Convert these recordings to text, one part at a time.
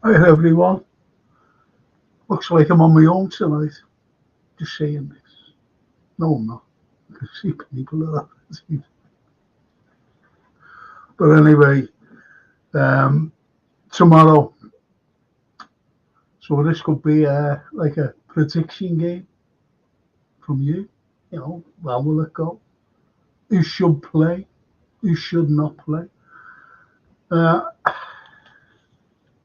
Hi everyone. Looks like I'm on my own tonight. Just saying this. No, I'm not. I can see people are. But anyway, um, tomorrow. So this could be like a prediction game from you. How will it go? Who should play? Who should not play? Uh,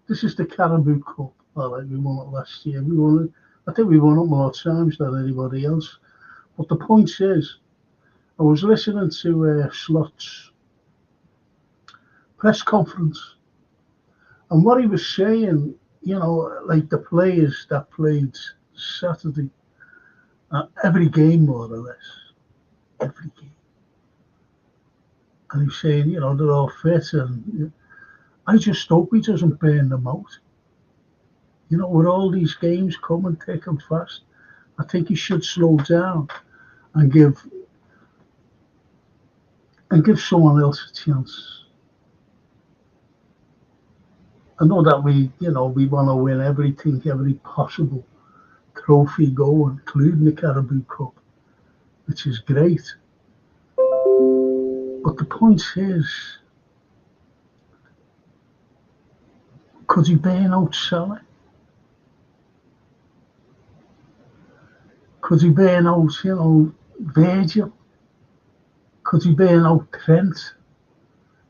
this is the Caribou Cup. All right, we won it last year. We won it. I think we won it more times than anybody else. But the point is, I was listening to Slot's press conference, and what he was saying, like the players that played Saturday, every game more or less, every game. And he's saying, they're all fit, and I just hope he doesn't burn them out. With all these games coming thick and fast, I think he should slow down and give someone else a chance. I know that we want to win everything, every possible trophy going, including the Caribou Cup, which is great. But the point is, could he burn out Salah? Could he burn out, Virgil? Could he burn out Trent?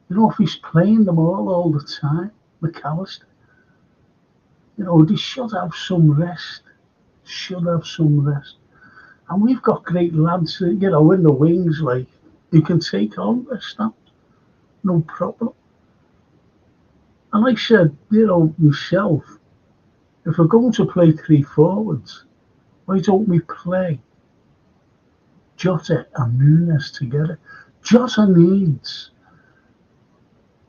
If he's playing them all the time, McAllister, they should have some rest. And we've got great lads, in the wings, like, who can take on this stuff. No problem. And I said, myself, if we're going to play three forwards, why don't we play Jota and Nunes together? Jota needs,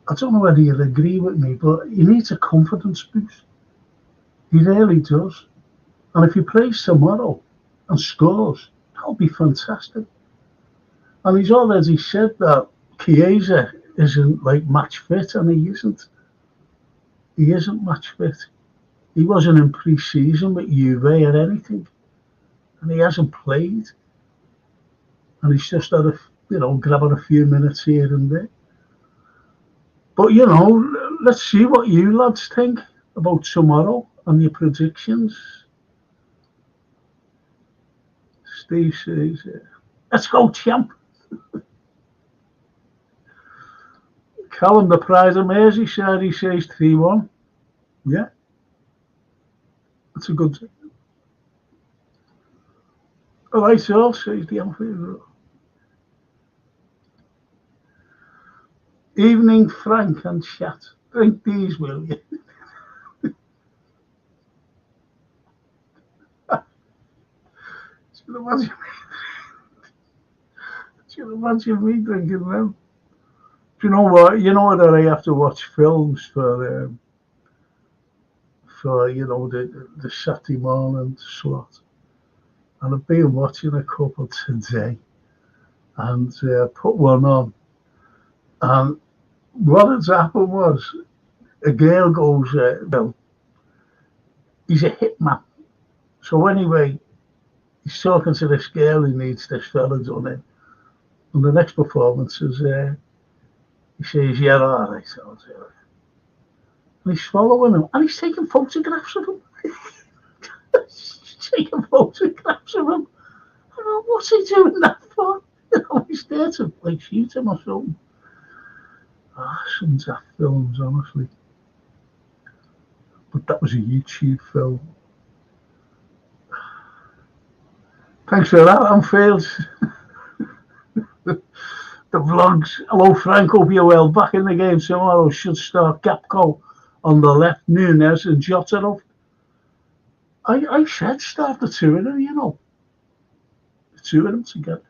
I don't know whether you'll agree with me, but he needs a confidence boost. He really does. And if he plays tomorrow and scores, that'll be fantastic. And he's already said that Chiesa isn't like match fit, and he isn't. He isn't match fit. He wasn't in pre-season with Juve or anything, and he hasn't played. And he's just had grabbing a few minutes here and there. But let's see what you lads think about tomorrow and your predictions. Steve says, "Let's go, champ." Callum, the prize of Merseyside, he says 3-1. Yeah, that's a good thing. All right, so says the Anfield. Evening, Frank and chat. Drink these, will you? Should imagine me drinking them. Do you know what? You know that I have to watch films for the Saturday morning slot, and I've been watching a couple today, and put one on, and what has happened was a girl goes, well, he's a hitman, so anyway, he's talking to this girl who needs this fella done in, and the next performance is, he says, yeah, all right, I'll do it. And he's following him, and he's taking photographs of him. He's taking photographs of him. I don't know, what's he doing that for? He's there to like shoot him or something. Some daft films, honestly. But that was a YouTube film. Thanks for that, Anfield. The vlogs. Hello, Frank. Hope you're well. Back in the game tomorrow. Should start Gapco on the left, Nunes and Jota off. I said start the two of them, the two of them together.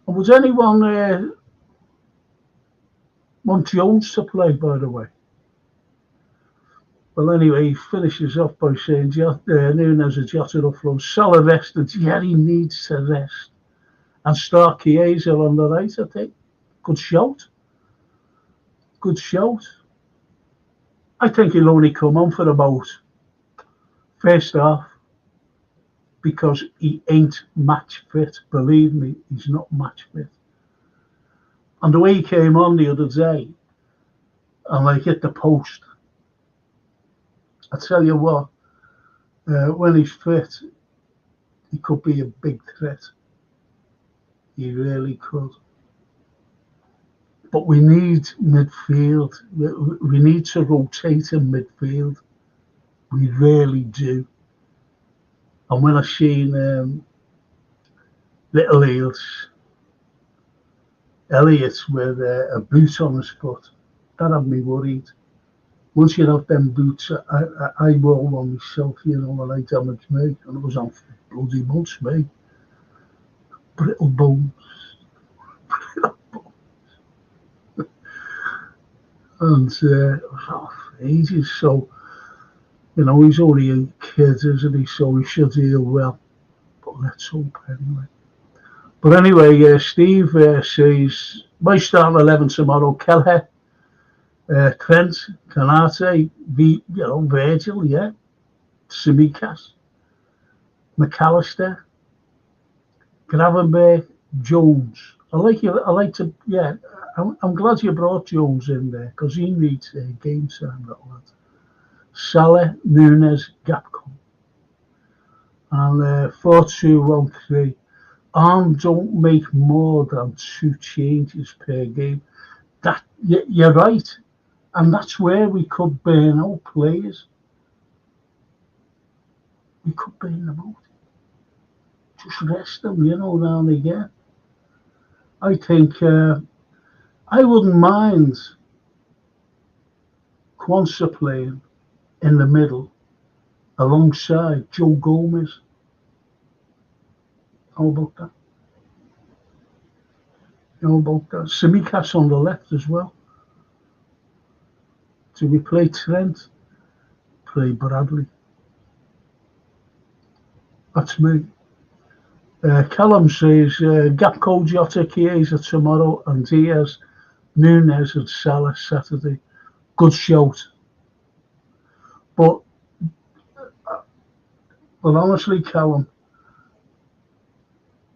And was anyone want Jones to play, by the way? Well, anyway, he finishes off by saying Nunes and Jota off low. Salah rested. Yeah, he needs to rest. And start Chiesa on the right, I think. Good shout. good shout. I think he'll only come on for about first half because he ain't match fit. Believe me, he's not match fit. And the way he came on the other day, and like hit the post, I tell you what, when he's fit, he could be a big threat. He really could. But we need midfield. We need to rotate in midfield. We really do. And when I seen little Elliot with a boot on his foot, that had me worried. Once you have them boots, I wore one myself, you know, and I damaged me, and it was on bloody months, me. Brittle bones. And ages. So, you know, he's only a kid, isn't he? So he should heal well. But let's hope anyway. But anyway, Steve says, my starting 11 tomorrow, Kelleher, Trent, Canate, Virgil, yeah, Tsimikas, McAllister, Gravenberch, Jones. I like to, yeah, I'm glad you brought Jones in there because he needs game time, that lad. Salah, Nunes, Gapco. And 4-2-1-3. Arm don't make more than 2 changes per game. That you're right. And that's where we could burn out players. We could burn them out. Just rest them, you know, now and again. I think I wouldn't mind Kwanzaa playing in the middle alongside Joe Gomez. How about that? Tsimikas on the left as well. Do we play Trent? Play Bradley. That's me. Callum says Gapco, Jota, Chiesa tomorrow, and Diaz, Nunes, and Salah Saturday. Good shout. But honestly, Callum,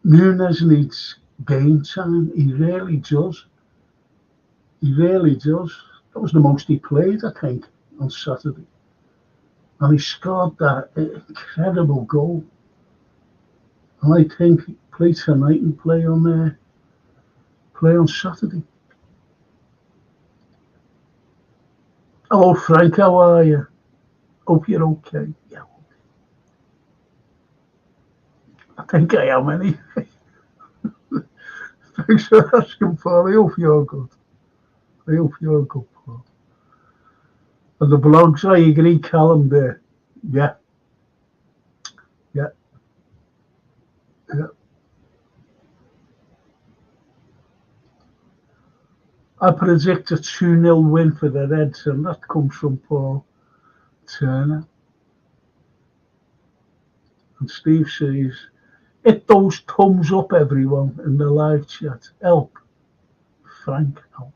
Nunes needs game time. He really does. He really does. That was the most he played, I think, on Saturday. And he scored that incredible goal. And I think play tonight and play on Saturday. Hello, Frank. How are you? Hope you're okay. Yeah. I think I am anyway. Thanks for asking, Paul. I hope you're good. Paul. And the blogs, I agree, Callum there. Yeah. I predict a 2-0 win for the Reds, and that comes from Paul Turner. And Steve says, hit those thumbs up, everyone, in the live chat. Help Frank out.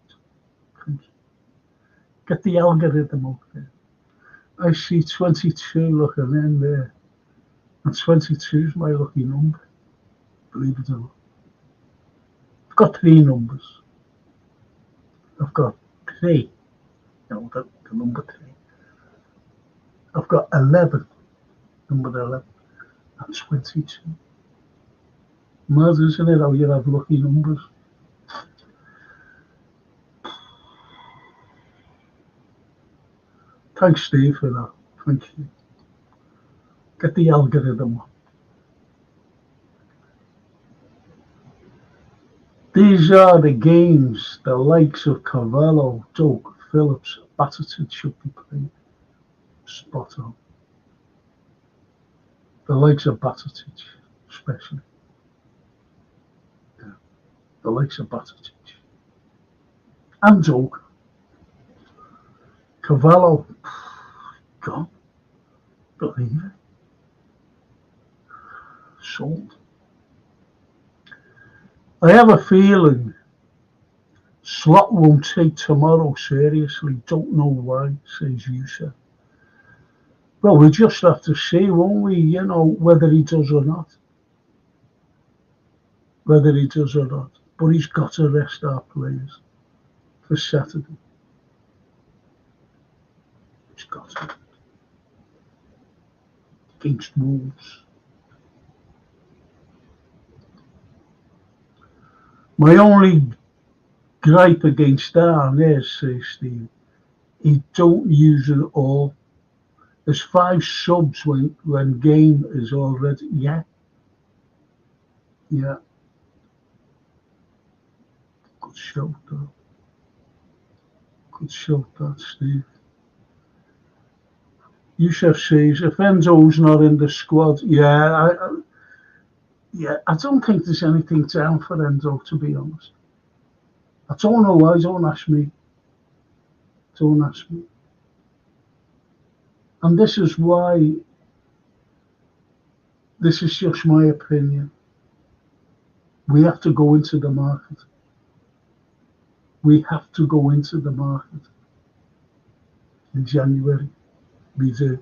Get the algorithm up there. I see 22 looking in there. And 22 is my lucky number. Believe it or not. I've got 3 numbers. I've got 3. No, the number 3. I've got 11. Number 11. And 22. Mad, isn't it, how you have lucky numbers? Thanks, Steve, for that. Thank you. Get the algorithm up. These are the games the likes of Carlyle, Doak, Phillips, Batterton should be playing. Spot on. The likes of Batterton, especially. Yeah. The likes of Batterton. And Doak. Carvalho, God, believe it. Sold. I have a feeling Slot won't take tomorrow seriously. Don't know why, says Yusuf. Well, we just have to see, won't we, whether he does or not. Whether he does or not. But he's got to rest our players for Saturday. He's got to. Against Wolves. My only gripe against that is, says Steve, he don't use it all. There's 5 subs when game is already, yeah. Good shout though. Good shout that, Steve. Yusuf says, if Enzo's not in the squad, I don't think there's anything down for Enzo, to be honest. I don't know why, don't ask me. Don't ask me. And this is why, this is just my opinion. We have to go into the market. We have to go into the market in January. We do.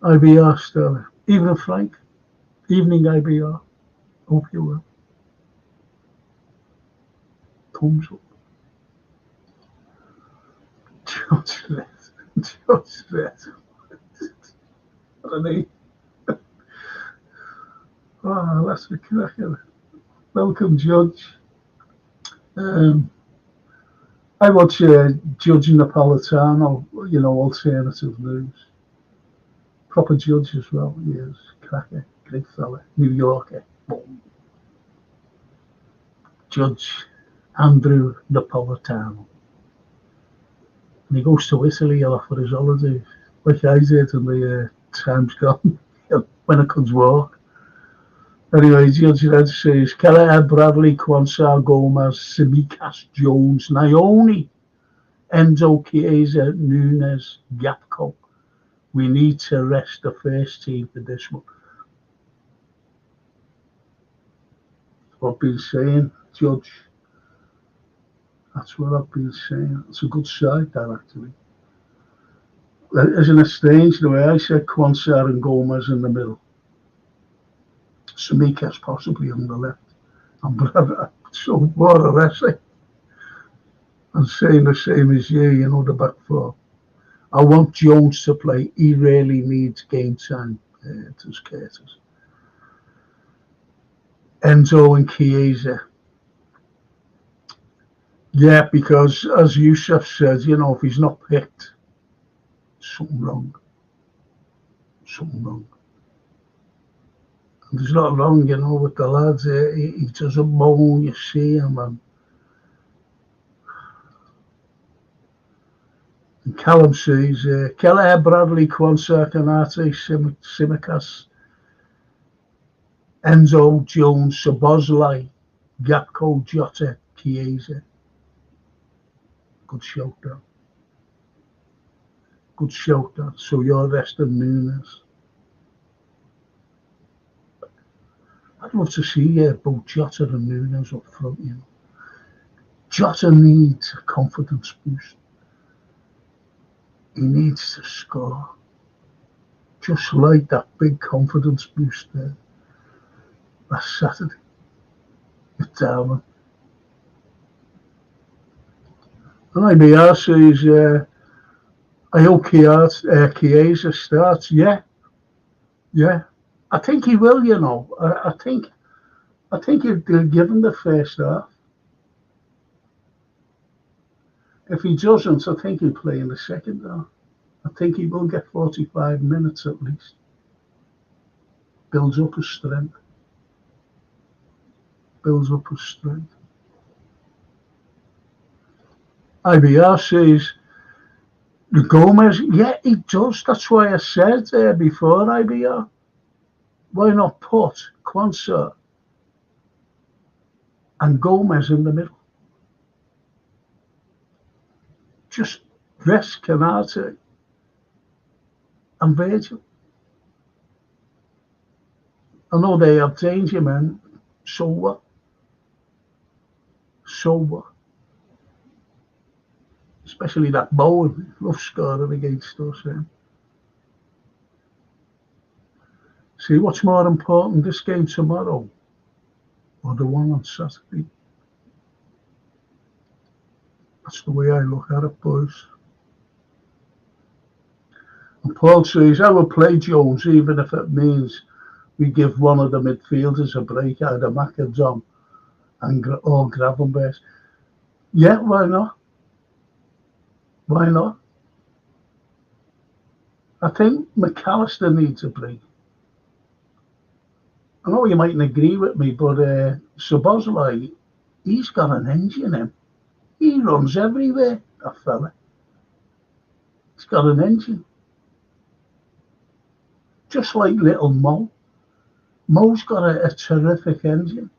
IBR, Stella. Evening, Frank. Evening, IBR. Hope you will. Thumbs up. George Red. What a name. That's the cracker. Welcome, Judge. I watch Judge Napolitano, alternative news. Proper judge as well, he is. Cracker, great fella. New Yorker. Boom. Judge Andrew Napolitano. And he goes to Italy a lot for his holidays, like I did in the times gone, when I could walk. Anyway, Judge Red says, Carlyle, Bradley, Quansar, Gomez, Tsimikas, Jones, Naoni, Enzo, Chiesa, Nunes, Gakpo. We need to rest the first team for this one. What I've been saying, Judge. That's what I've been saying. It's a good side, that, actually. Isn't it strange the way I said Quansar and Gomez in the middle? Tsimikas possibly on the left. And Brother, so more or less. I'm saying the same as you, the back four. I want Jones to play. He really needs game time, to Curtis. Enzo and Chiesa. Yeah, because as Yusuf said, if he's not picked, something wrong. Something wrong. And there's not wrong, with the lads. He doesn't moan, you see him. And Callum says, Carlyle, Bradley, Quansar, Canate, Tsimikas, Enzo, Jones, Szoboszlai, Gakpo, Jota, Chiesa. Good shout, though. Good shout, though. So you're resting Nunes. I'd love to see both Jota and Nunes up front, Jota needs a confidence boost. He needs to score. Just like that big confidence boost there last Saturday with Darwin. And IBR says, I hope Chiesa starts. Yeah. I think he will, I think he'll give him the first half. If he doesn't, I think he'll play in the second half. I think he will get 45 minutes at least. Builds up his strength. IBR says, the Gomez, yeah, he does. That's why I said before, IBR. Why not put Quansar and Gomez in the middle? Just rest Canate and Virgil. I know they have danger, man. So what? sober. Especially that Bowen, love scoring against us. See, what's more important, this game tomorrow or the one on Saturday? That's the way I look at it, boys. And Paul says, I will play Jones even if it means we give one of the midfielders a break, either Macadam or Gravenberch. Yeah, why not? Why not? I think McAllister needs a break. I know you mightn't agree with me, but Szoboszlai, he's got an engine in him. He runs everywhere, that fella. He's got an engine. Just like little Mo. Mo's got a terrific engine.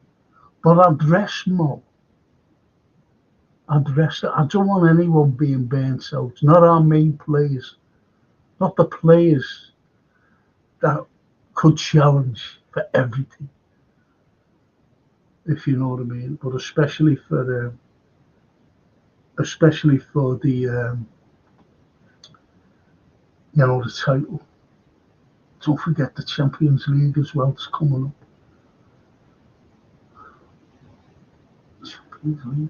But I'd rest Mo. I'd rest it. I don't want anyone being burnt out. Not our main players. Not the players that could challenge for everything. If you know what I mean. But especially for the the title. Don't forget the Champions League as well. It's coming up. Champions League.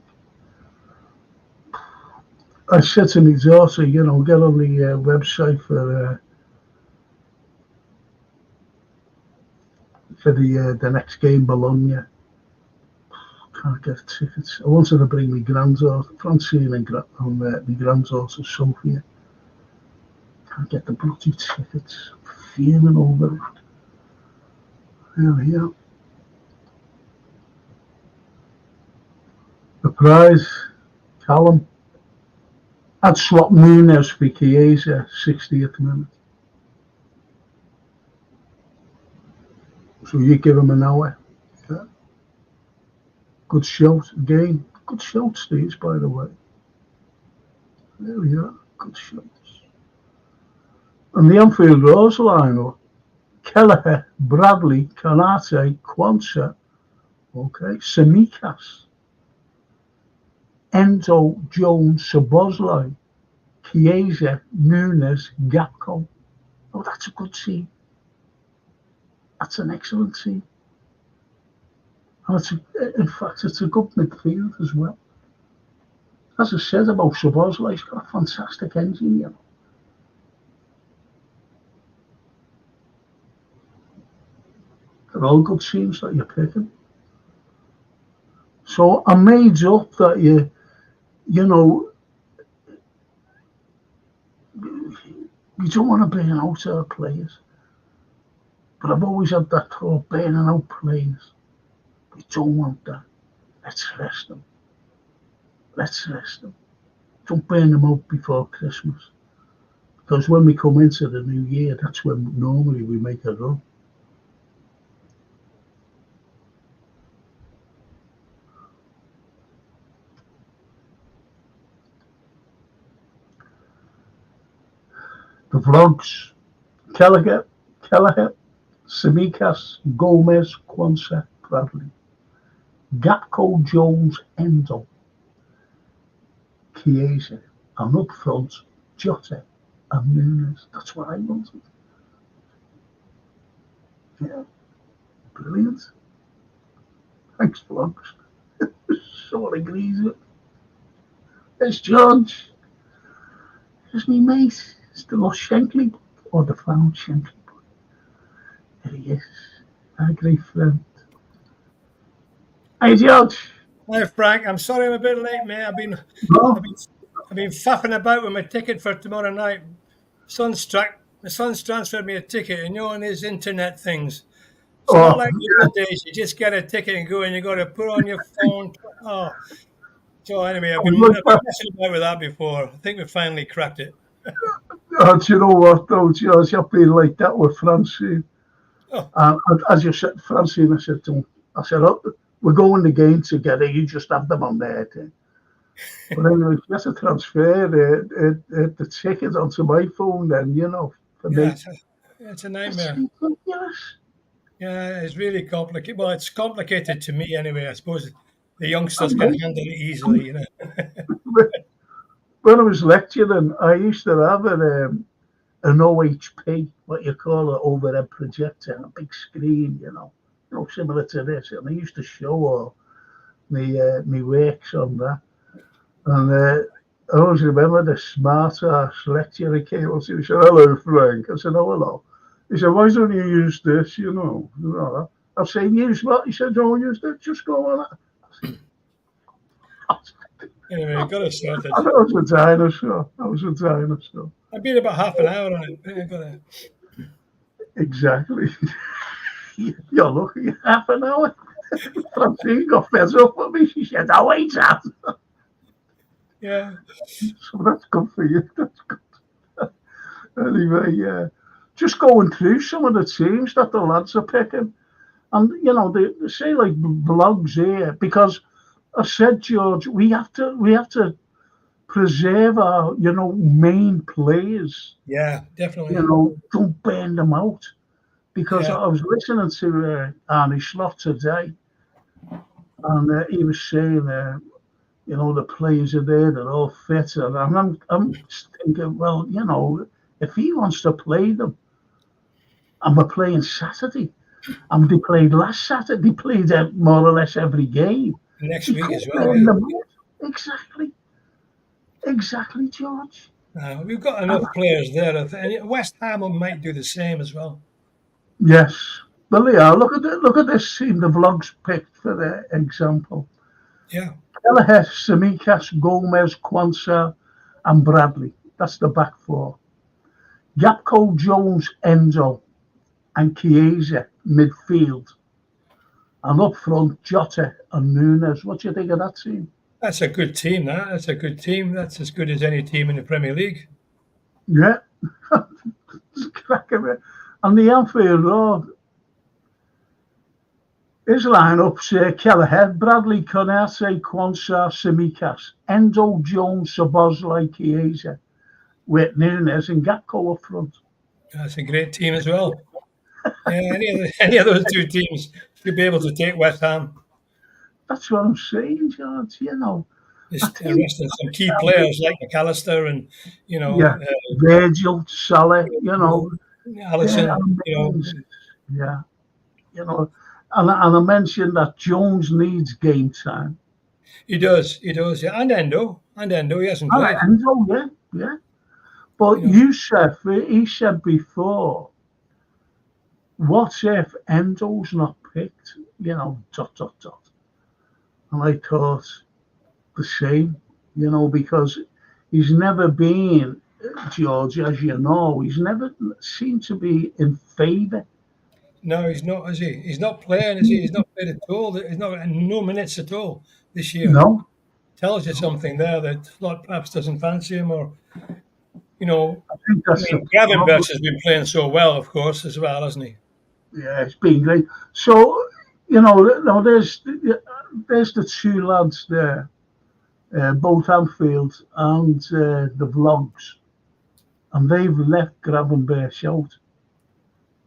I said to my daughter, get on the website for the next game, Bologna. Can't get tickets. I wanted to bring my granddaughter, Francine, and my granddaughter, Sophia. Can't get the bloody tickets. Fuming over it. There we are. The prize, Callum. I'd swap Nunes for Chiesa, 60th minute. So you give him an hour. Yeah. Good shout again. Good shout, Steve, by the way. There we are. Good shouts. And the Anfield Rose lineup: Kelleher, Bradley, Konate, Quansah, Tsimikas, Endo, Jones, Szoboszlai, Chiesa, Nunes, Gakpo. Oh, that's a good team. That's an excellent team. And in fact, it's a good midfield as well. As I said about Szoboszlai, he's got a fantastic engine, They're all good teams that you're picking. So I made up that you don't want to burn out our players. But I've always had that thought, burning out players. We don't want that. Let's rest them. Don't burn them out before Christmas. Because when we come into the new year, that's when normally we make a run. The vlogs: Kelleher, Tsimikas, Gomez, Quansah, Bradley, Gakpo, Jones, Endo, Chiesa, and up front, Jota and Nunes. That's what I wanted. Yeah, brilliant. Thanks, vlogs. Someone agrees with it. There's George. There's me mate. It's the lost Shankly, or the found Shankly. There he is. Our great friend. Hey, George. Hi, Frank. I'm sorry I'm a bit late, mate. I've been faffing about with my ticket for tomorrow night. My son's transferred me a ticket, and on his internet things. It's not like the old days. You just get a ticket and go, and you got to put on your phone. Oh, so anyway, I've been messing about with that before. I think we finally cracked it. Do you know what, though, George? I've been like that with Francine. Oh. As you said, Francine, I said to him, we're going the game together. You just have them on there. But anyway, you have to transfer the ticket onto my phone then, for me. It's a nightmare. Yeah, it's really complicated. Well, it's complicated to me anyway, I suppose. The youngsters can handle it easily, you know. When I was lecturing, I used to have an OHP, what you call an overhead projector, a big screen, similar to this. And I used to show all me works on that. And I always remember the smart ass lecturer came up to me. He said, "Hello, Frank." I said, "Oh, hello." He said, "Why don't you use this? I said, "Use what?" He said, "Don't use this. Just go on it." Anyway, got it sorted. I was a dinosaur. I've been about half an hour on it. Got it. Exactly. You're lucky. Half an hour. Francine got fed up with me. She said, "Oh, wait, that." Yeah. So that's good for you. That's good. Anyway, yeah. Just going through some of the teams that the lads are picking. And, they say like blogs here, because I said, George, we have to preserve our, main players. Yeah, definitely. Don't burn them out. Because Yeah. I was listening to Arnie Slot today, and he was saying, the players are there, they're all fit. And I'm thinking, well, if he wants to play them, and we're playing Saturday, and they played last Saturday, they played more or less every game. Next He week could as well. burn Yeah. them out. Exactly, George. We've got enough players there. And West Ham might do the same as well. Yes. Well, yeah, look at this team the vlogs picked for the example. Yeah. Kelleher, Semikas, Gomez, Quansah, and Bradley. That's the back four. Gapco, Jones, Enzo, and Chiesa, midfield. And up front, Jota and Nunes. What do you think of that team? That's a good team, That's a good team. That's as good as any team in the Premier League. Yeah. It's crack of it. And the Anfield Road, his lineups, Kelleher, Bradley, Konate, Quansah, Semikas, Enzo, Jones, Szoboszlai, Chiesa, with Nunes and Gakpo up front. That's a great team as well. Yeah, any of those two teams should be able to take West Ham. That's what I'm saying, George. Just arresting some key players like McAllister and, Virgil, Salah, Allison, yeah, and I mentioned that Jones needs game time. He does, yeah. And Endo, he hasn't played. Endo, yeah. But he said before, what if Endo's not picked? Dot. And I thought the same, because he's never been, George, as you know, he's never seemed to be in favour. No, he's not, is he? He's not playing, is he? He's not played at all. He's not no minutes at all this year. No. Tells you something there that Slot perhaps doesn't fancy him, or I think that's Gravenberch has been playing so well, of course, as well, hasn't he? Yeah, it's been great. So, now there's the two lads there, both Anfield and the vlogs, and they've left Gravenberch out.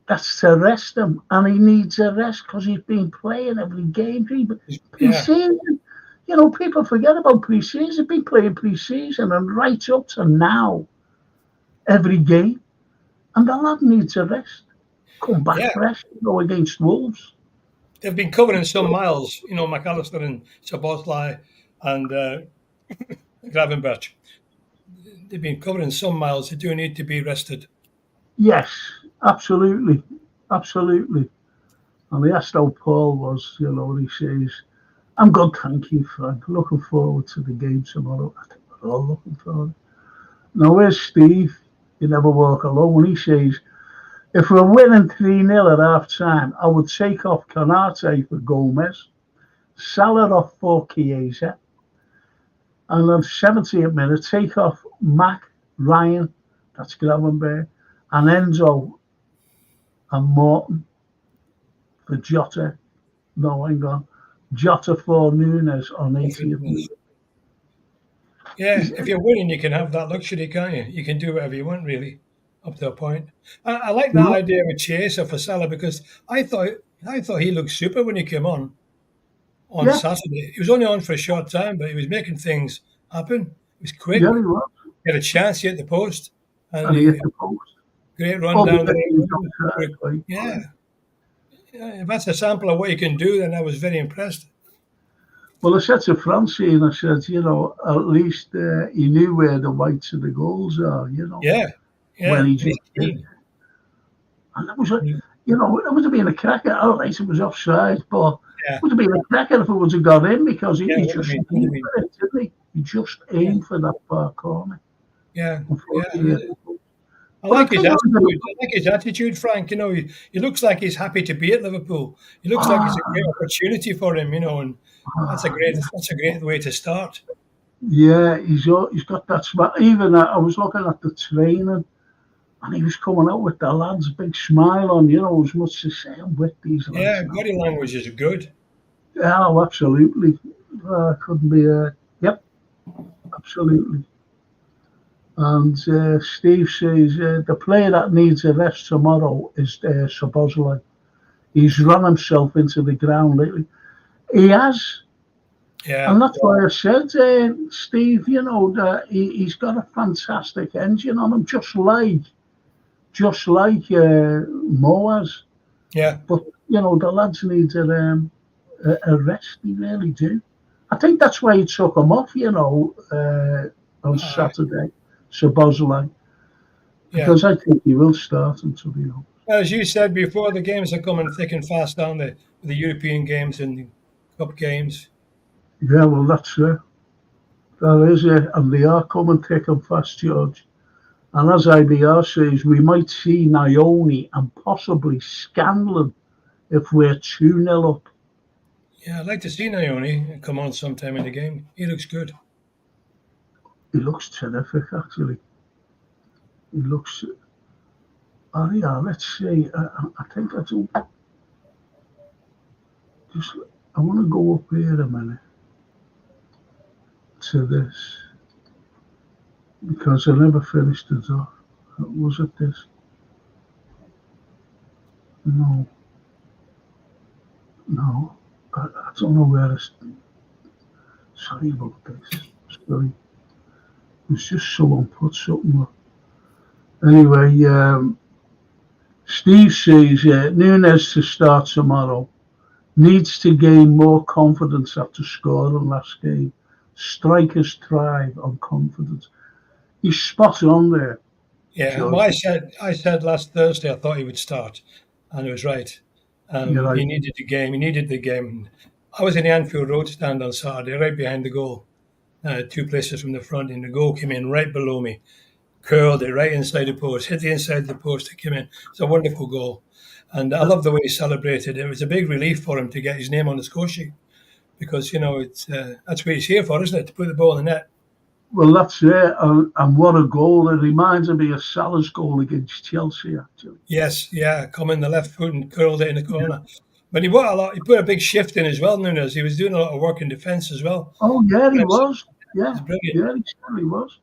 That's to rest him, and he needs a rest because he's been playing every game. Pre-season, people forget about pre-season. He's been playing pre-season and right up to now, every game, and the lad needs a rest. Come back fresh, go against Wolves. They've been covering some miles, McAllister and Szoboszlai and Gravenberch. They've been covering some miles. They do need to be rested. Yes, absolutely. And they asked how Paul was, he says, "I'm good, thank you, Frank. Looking forward to the game tomorrow." I think we're all looking forward. Now, where's Steve? You never walk alone. He says, "If we're winning 3-0 at half time, I would take off Konate for Gomez, Salah off for Chiesa, and on 70th minute, take off Mac, Ryan, that's Gravenberch, and Enzo and Morton for Jota. No, hang on. Jota for Nunes on 80th minute." Yeah, if you're winning, you can have that luxury, can't you? You can do whatever you want, really, up to a point. I like that idea with Chiesa for Salah because I thought he looked super when he came on. on Saturday. He was only on for a short time, but he was making things happen. He was quick. Yeah, he was. He had a chance. He hit the post. And he hit the post. Great run Oh, down but he's there. right. Yeah. If that's a sample of what you can do, then I was very impressed. Well, I said to Francine, I said, at least he knew where the whites of the goals are, Yeah. when he just did. And that was, it would have been a cracker. All right, it was offside, but it would have been a cracker if it would have got in because he just aimed for it, didn't he? He just aimed for that far corner. Yeah. I But like his attitude. I like his attitude, Frank. He looks like he's happy to be at Liverpool. He looks like it's a great opportunity for him, and that's a great way to start. Yeah, he's got that smile. Even I was looking at the training, and he was coming out with the lads, a big smile on, as much as saying with these lads. Yeah, body language is good. Yeah, absolutely. Couldn't be. Yep, absolutely. And Steve says the player that needs a rest tomorrow is Szoboszlai. He's run himself into the ground lately. He has. Yeah. And that's why I said, Steve, that he's got a fantastic engine on him, just like Moaz. Yeah. But, the lads need a rest, they really do. I think that's why he took him off, on Saturday. Szoboszlai, because I think he will start him, to be honest. As you said before, the games are coming thick and fast, aren't they? The European games and the Cup games. Yeah, well, that's it. That is it. And they are coming thick and fast, George. And as IBR says, we might see Naoni and possibly Scanlon if we're 2-0 up. Yeah, I'd like to see Naoni come on sometime in the game. He looks good. He looks terrific, actually. He looks. Oh yeah, let's see. I think I do. I want to go up here a minute to this because I never finished it off. Was it this? No. I don't know where it's. Sorry about this. Sorry. It's just someone put something up. Anyway, Steve says Nunes to start tomorrow. Needs to gain more confidence after scoring last game. Strikers thrive on confidence. He's spot on there. Yeah, well, I said last Thursday I thought he would start, and he was right. Right. He needed the game. He needed the game. I was in the Anfield Road stand on Saturday, right behind the goal, 2 places from the front, and the goal came in right below me, curled it right inside the post, hit the inside of the post. It came in. It's a wonderful goal, and I love the way he celebrated. It was a big relief for him to get his name on the score sheet, because it's that's what he's here for, isn't it? To put the ball in the net. Well, that's it, and what a goal! It reminds me of Salah's goal against Chelsea, actually. Yes, yeah, come in the left foot and curled it in the corner. But he put a big shift in as well, Nunes. He was doing a lot of work in defence as well. Oh yeah, he was. Yeah, he certainly was.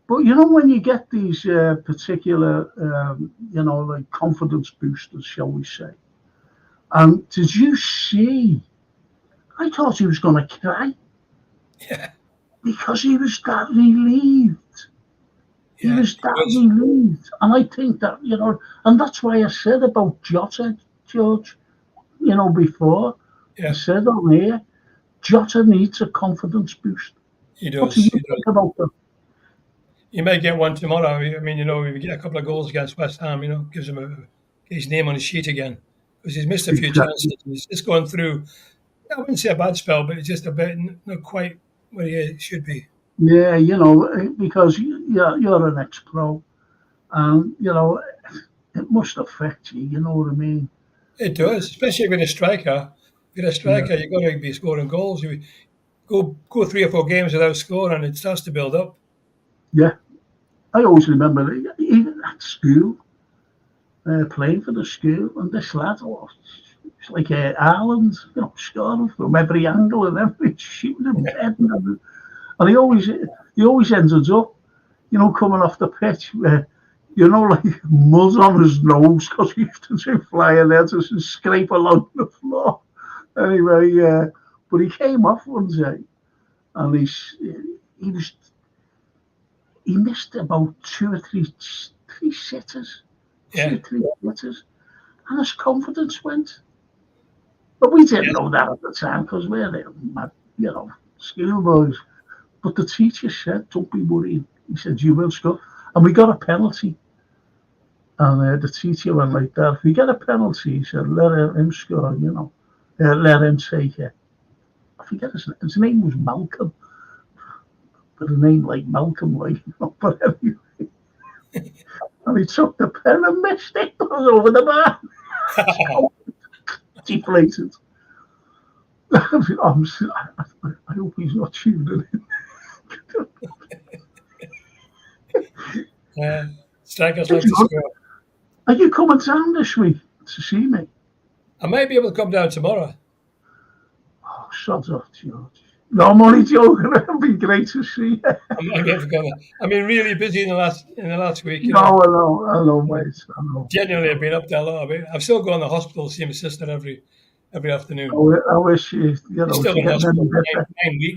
But when you get these particular, like confidence boosters, shall we say? And did you see? I thought he was going to cry. Yeah. Because he was that relieved. He was that relieved. And I think that, and that's why I said about Jota, George, before. Yeah. I said on here, Jota needs a confidence boost. He does. What do you think about that? He may get one tomorrow. I mean, if we get a couple of goals against West Ham, gives him his name on his sheet again. Because he's missed a few chances. He's just gone through, I wouldn't say a bad spell, but it's just a bit, not quite where he should be. Yeah, because you're an ex-pro, and it must affect you. You know what I mean? It does, especially with a striker. With a striker, you've got to be scoring goals. You go 3 or 4 games without scoring, and it starts to build up. Yeah, I always remember even at school, playing for the school, and this lad, it's like Ireland, scoring from every angle and every shooting him dead. And he always ended up, coming off the pitch, like mud on his nose because he used to do flying edges and scrape along the floor. Anyway, But he came off one day, and he missed about two or three sitters, Yeah. 2-3 sitters, and his confidence went. But we didn't know that at the time because we're schoolboys. But the teacher said, "Don't be worried." He said, "You will score," and we got a penalty. And the teacher went like that. If we get a penalty, he said, let him score, let him take it. I forget his name was Malcolm, but a name like Malcolm, but anyway. And he took the pen and missed it. It was over the bar. Deflated. I hope he's not tuning in. Strikers like to score. Are you coming down this week to see me? I might be able to come down tomorrow. Oh, shut up, George. No, I'm only joking. It'll be great to see you. I've been really busy in the last week. I know, mate. I know. Genuinely, I've been up there a lot. I've still gone to the hospital to see my sister every afternoon. I wish she's still in hospital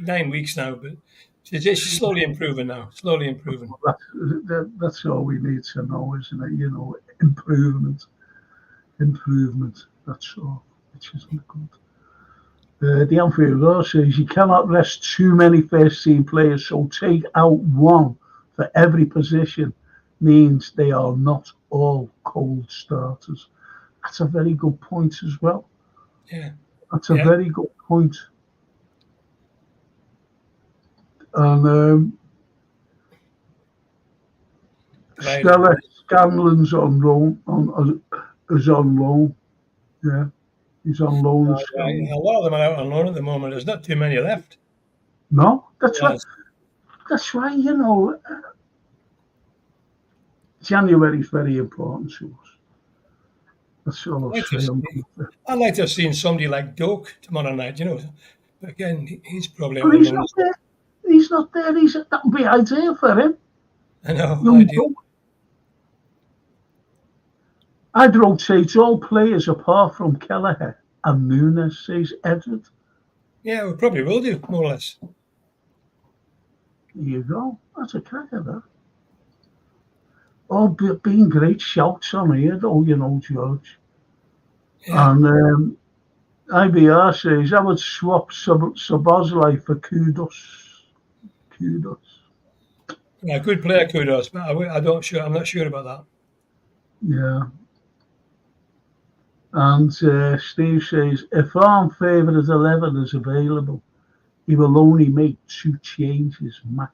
9 weeks now, but she's slowly improving now. Slowly improving. That's all we need to know, isn't it? Improvement. That's all, which isn't good. The Anfield Law says you cannot rest too many first-team players, so take out one for every position means they are not all cold starters. That's a very good point as well. Yeah. That's a very good point. And Scanlon's on loan. Is on loan. Yeah. He's on loan. A lot of them are out on loan at the moment. There's not too many left. No, that's right. That's right. January is very important to us. That's all I'll say. I'd like to have seen somebody like Doak tomorrow night. But again, he's probably. But he's not there. He's not there. That would be ideal for him. I know. I'd rotate all players apart from Kelleher and Nunes, says Edward. Yeah, we probably will do, more or less. There you go. That's a cracker, that. Oh, being great shouts on here, though, George. Yeah. And IBR says, I would swap Szoboszlai for Kudos. Yeah, good player, Kudos, but I'm not sure about that. Yeah. And Steve says, if our favourite 11 is available, he will only make 2 changes max.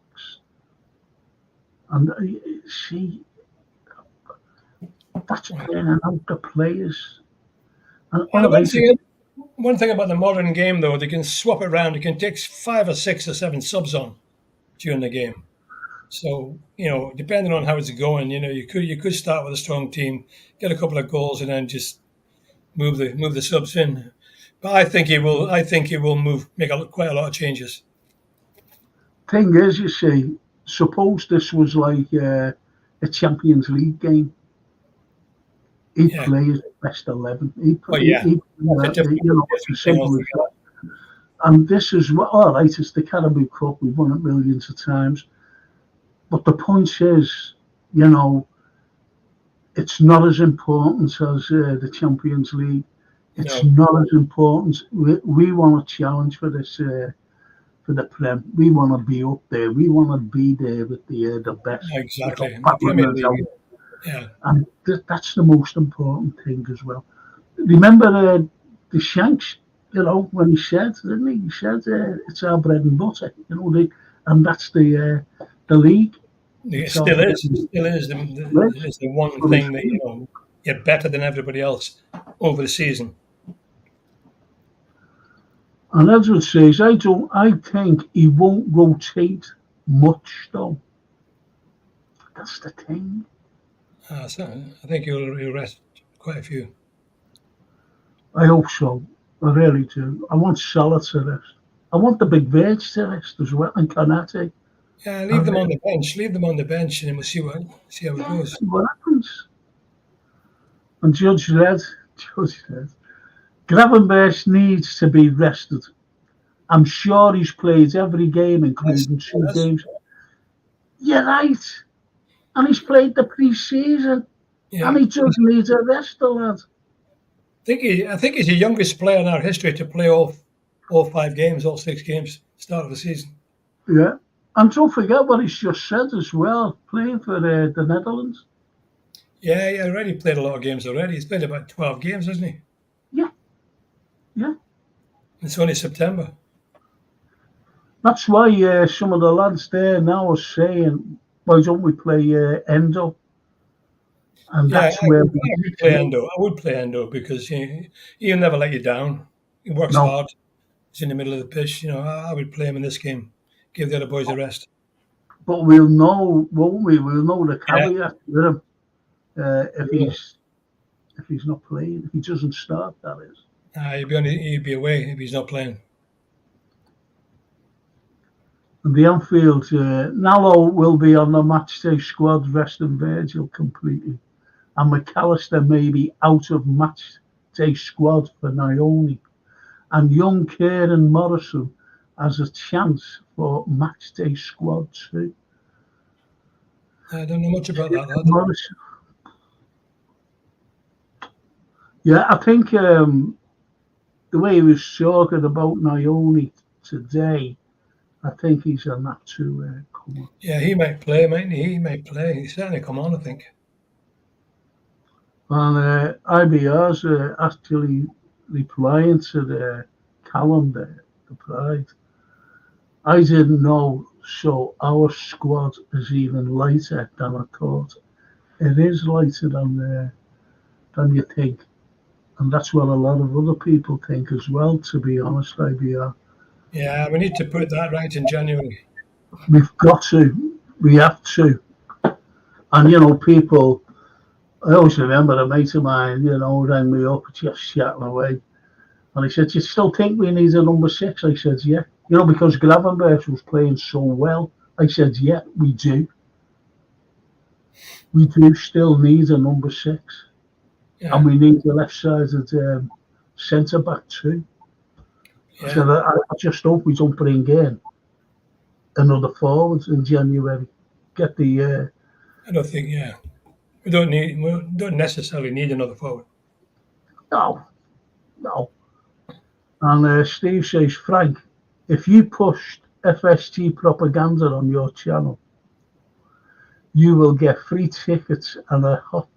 And see, that's playing out the players. And one thing about the modern game, though, they can swap it around. They can take 5 or 6 or 7 subs on during the game. So, depending on how it's going, you could start with a strong team, get a couple of goals, and then just move the subs in. But I think he will make quite a lot of changes. Thing is, you see, suppose this was like a Champions League game. He'd play his best 11. And this is all right. It's the Carabao Cup. We've won it millions of times. But the point is, it's not as important as the Champions League. It's not as important. We want a challenge for this, for the Prem. We want to be up there. We want to be there with the best. Exactly. Yeah. And that's the most important thing as well. Remember the Shanks, when he said, didn't he? He said, it's our bread and butter, and that's the league. It still is the one thing that you're better than everybody else over the season. And Edward says, I think he won't rotate much though. That's the thing. I think he'll rest quite a few. I hope so. I really do. I want Salah to rest. I want the big Verge to rest as well, and Konate. Yeah, leave them on the bench. Leave them on the bench, and then we'll see how it goes. See what happens. And Judge Red, Gravenberch needs to be rested. I'm sure he's played every game, including two games. You're right. And he's played the pre-season. Yeah. And he just needs a rest, the lad. I think he's the youngest player in our history to play all 5 games, all 6 games, start of the season. Yeah. And don't forget what he's just said as well, playing for the Netherlands. Yeah, he already played a lot of games already. He's played about 12 games, hasn't he? Yeah. Yeah. It's only September. That's why some of the lads there now are saying, why don't we play Endo? And that's where we would play Endo. I would play Endo because he'll never let you down. He works hard. He's in the middle of the pitch. I would play him in this game. Give the other boys a rest. But we'll know, won't we? We'll know the caveat with him if he's not playing. If he doesn't start, that is. He'd be away if he's not playing. And the Anfield, Nallo will be on the matchday squad, resting Virgil completely. And McAllister may be out of matchday squad for Naomi. And young Kieran Morrison has a chance for matchday squad too. I don't know much about that. Morrison. Yeah, I think the way he was talking about Naomi today, I think he's a nap to come on. Yeah, he might play, mightn't he? He might play. He's certainly come on, I think. And IBR's actually replying to the calendar, the Pride. I didn't know, so our squad is even lighter than I thought. It is lighter than you think. And that's what a lot of other people think as well, to be honest, IBR. Yeah, we need to put that right in January. We've got to. We have to. And, people, I always remember a mate of mine, rang me up just chatting away. And he said, you still think we need a number 6? I said, yeah. Because Gravenberch was playing so well. I said, yeah, we do. We do still need a number 6. Yeah. And we need the left-sided centre-back too. Yeah. I said, I just hope we don't bring in another forward in January. Get the... I don't think, we don't necessarily need another forward. No. And Steve says, Frank, if you pushed FST propaganda on your channel, you will get free tickets and a hot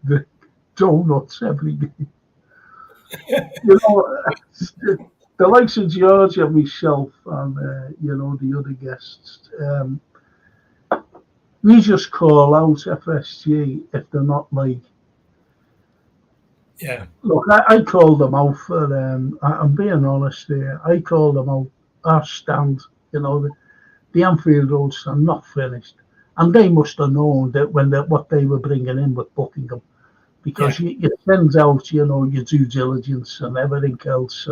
donuts every day. The likes of George and myself and, the other guests, we just call out FSG if they're not like... Yeah. Look, I call them out for, I'm being honest here, I call them out, our stand, the Anfield Road stand, not finished. And they must have known that what they were bringing in with Buckingham. Because you send out, your due diligence and everything else,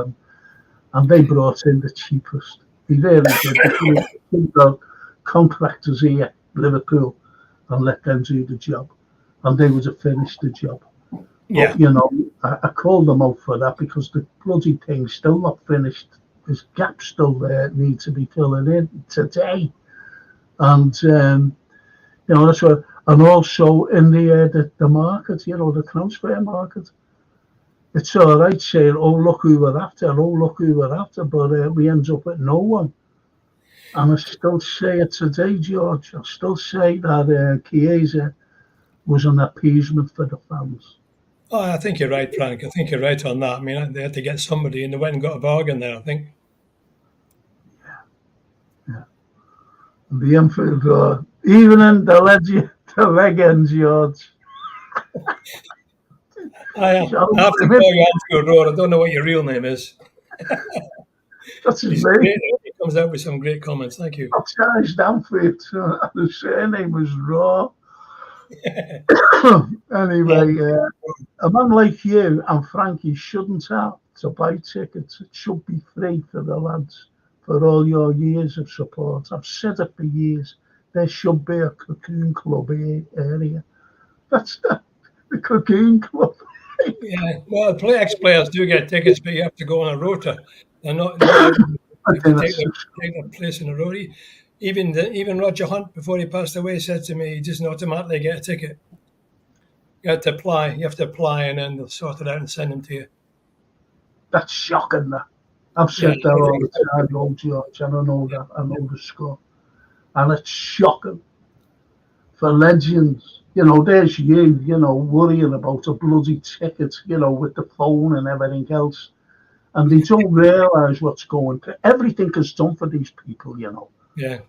and they brought in the cheapest. They really did. The contractors here, Liverpool, and let them do the job. And they would have finished the job. Yeah. But, I called them out for that because the bloody thing's still not finished. There's gaps still there that need to be filling in today. And, that's what, and also in the market, the transfer market. It's all right saying, oh, look who we're after, but we end up with no one. And I still say it today, George. I still say that Chiesa was an appeasement for the fans. Oh, I think you're right, Frank. I think you're right on that. I mean, they had to get somebody, and they went and got a bargain there, I think. Yeah. And the Anfield, even in the legend, George. I have to call you Anfield Road. I don't know what your real name is. That's his name. He comes out with some great comments. Thank you. I charged Anfield. The surname was Raw. Anyway, a man like you and Frankie shouldn't have to buy tickets. It should be free for the lads for all your years of support. I've said it for years. There should be a Cocoon Club area. That's the Cocoon Club. Yeah, well, ex-players do get tickets, but you have to go on a rota. They're not You have to take their place in a row. Even Roger Hunt, before he passed away, said to me, he doesn't automatically get a ticket. You have to apply. You have to apply, and then they'll sort it out and send them to you. That's shocking, that. I've said that all the time, old George, and I know that. I know the score. And it's shocking for legends. There's you, worrying about a bloody ticket, with the phone and everything else. And they don't realise what's going to. Everything is done for these people, Yeah.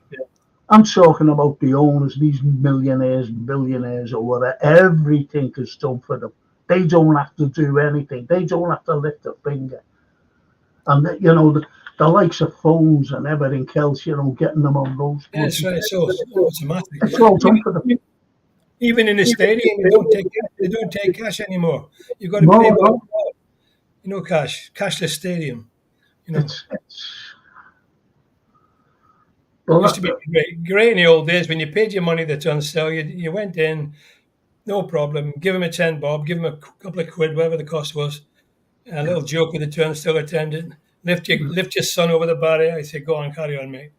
I'm talking about the owners, these millionaires, billionaires, or whatever. Everything is done for them. They don't have to do anything. They don't have to lift a finger. And the likes of phones and everything else, getting them on those. That's right. So automatic. It's all done for them. Even in the stadium, they don't take cash anymore. You've got to pay by cash, cashless stadium. It used to be great in the old days when you paid your money that's on sale. You went in, no problem. Give them a 10 bob, give them a couple of quid, whatever the cost was. A little joke with the turnstile attendant. Lift your son over the barrier. I say, go on, carry on, mate.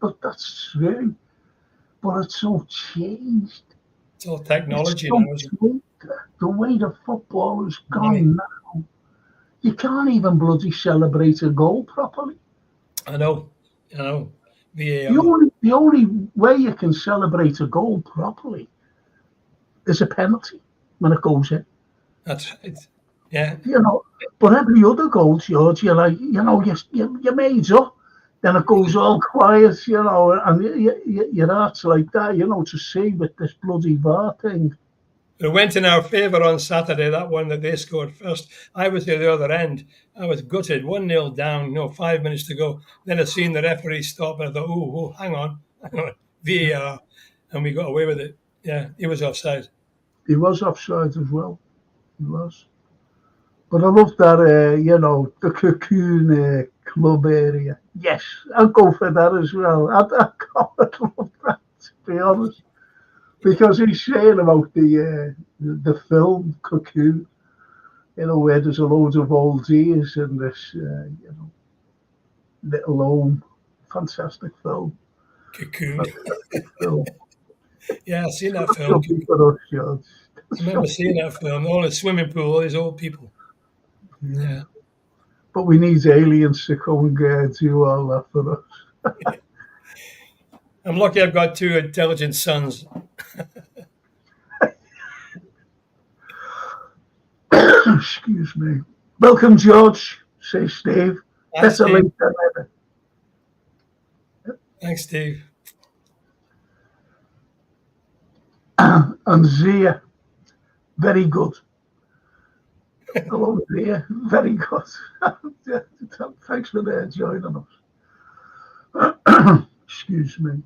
But that's true. But it's all changed. It's all technology now, isn't it? The way the football has gone now, you can't even bloody celebrate a goal properly. I know. VAR. The only way you can celebrate a goal properly is a penalty when it goes in. That's right. Yeah. But every other goal, George, you're like, you made up. Then it goes all quiet, and your heart's like that, to see with this bloody VAR thing. It went in our favour on Saturday, that one that they scored first. I was at the other end. I was gutted, 1-0 down, 5 minutes to go. Then I seen the referee stop, and I thought, oh, hang on, VAR. And we got away with it. Yeah, he was offside. He was offside as well. He was. But I love that, the Cocoon club area. Yes, I'll go for that as well. I'd love that, to be honest. Because he's saying about the film Cocoon, where there's a load of old ears in this, little home. Fantastic film. Cocoon. Fantastic film. Yeah, I've seen that film. I remember seeing that film. All the swimming pool, all these old people. Yeah. But we need aliens to come and do all that for us. I'm lucky I've got 2 intelligent sons. Excuse me. Welcome, George, says Steve. Better late than ever. Thanks, Steve. And Zia, very good. Hello, Zia, very good. Thanks for joining us. Excuse me.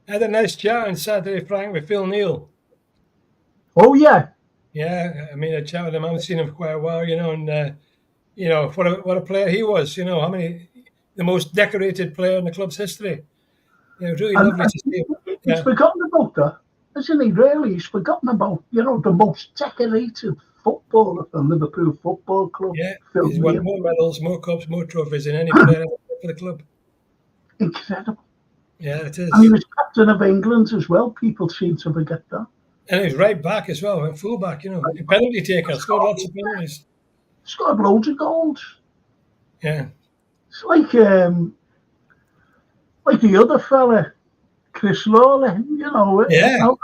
I had a nice chat on Saturday, Frank, with Phil Neal. Oh, yeah. Yeah, I mean, I chat with him. I haven't seen him for quite a while, and what a player he was. The most decorated player in the club's history. Really lovely to see him. He's forgotten about that, isn't he? Really, he's forgotten about the most decorated footballer for Liverpool Football Club. Yeah, he's won more medals, more cups, more trophies than any player for the club. Incredible. Yeah, it is. And he was captain of England as well. People seem to forget that. And he's right back as well, full back, penalty taker, scored lots of penalties. Scored loads of goals. Yeah. It's like the other fella, Chris Lawler, Yeah.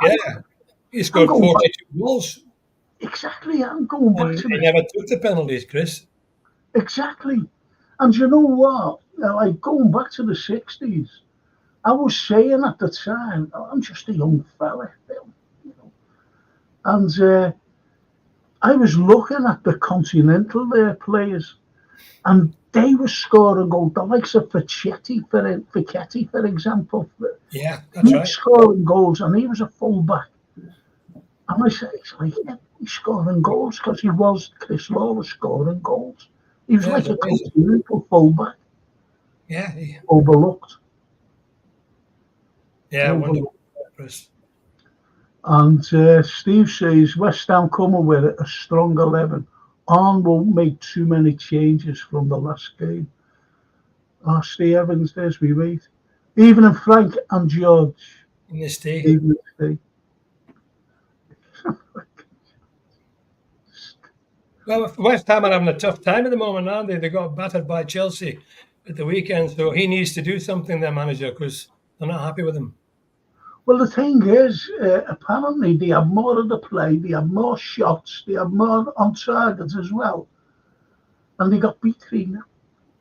He scored 42 goals. Exactly, I'm going back to He never took the penalties, Chris. Exactly. And you know what? Like going back to the 60s, I was saying at the time, I'm just a young fella, and I was looking at the continental players, and they were scoring goals. The likes of Fichetti, for example. Yeah, that's right. Scoring goals, and he was a fullback. And I said, he's scoring goals because he was Chris Lawler scoring goals. He was like a continental fullback. Yeah. Overlooked. Yeah, wonderful. And Steve says West Ham coming with a strong 11. Arn won't make too many changes from the last game. Steve Evans, there's me mate. Even if Frank and George, in this day. even if they. Well, West Ham are having a tough time at the moment, aren't they? They got battered by Chelsea at the weekend, so he needs to do something, their manager, because they're not happy with him. Well, the thing is, apparently they have more of the play, they have more shots, they have more on targets as well. And they got beat 3-0.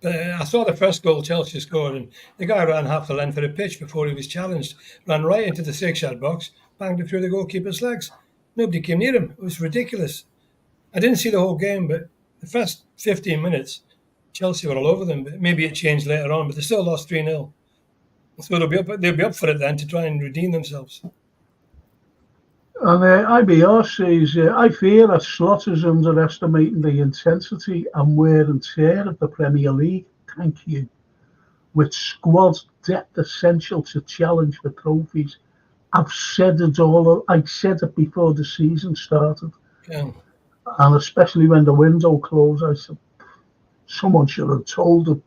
I saw the first goal Chelsea scored, and the guy ran half the length of the pitch before he was challenged, ran right into the 6-yard box, banged it through the goalkeeper's legs. Nobody came near him. It was ridiculous. I didn't see the whole game, but the first 15 minutes, Chelsea were all over them. But maybe it changed later on, but they still lost 3-0. So they'll be up for it then to try and redeem themselves. And IBR says, I fear that Slaughter's underestimating the intensity and wear and tear of the Premier League. Thank you. With squad depth essential to challenge for trophies. I've said it all. I said it before the season started. Yeah. And especially when the window closed, I said, someone should have told him.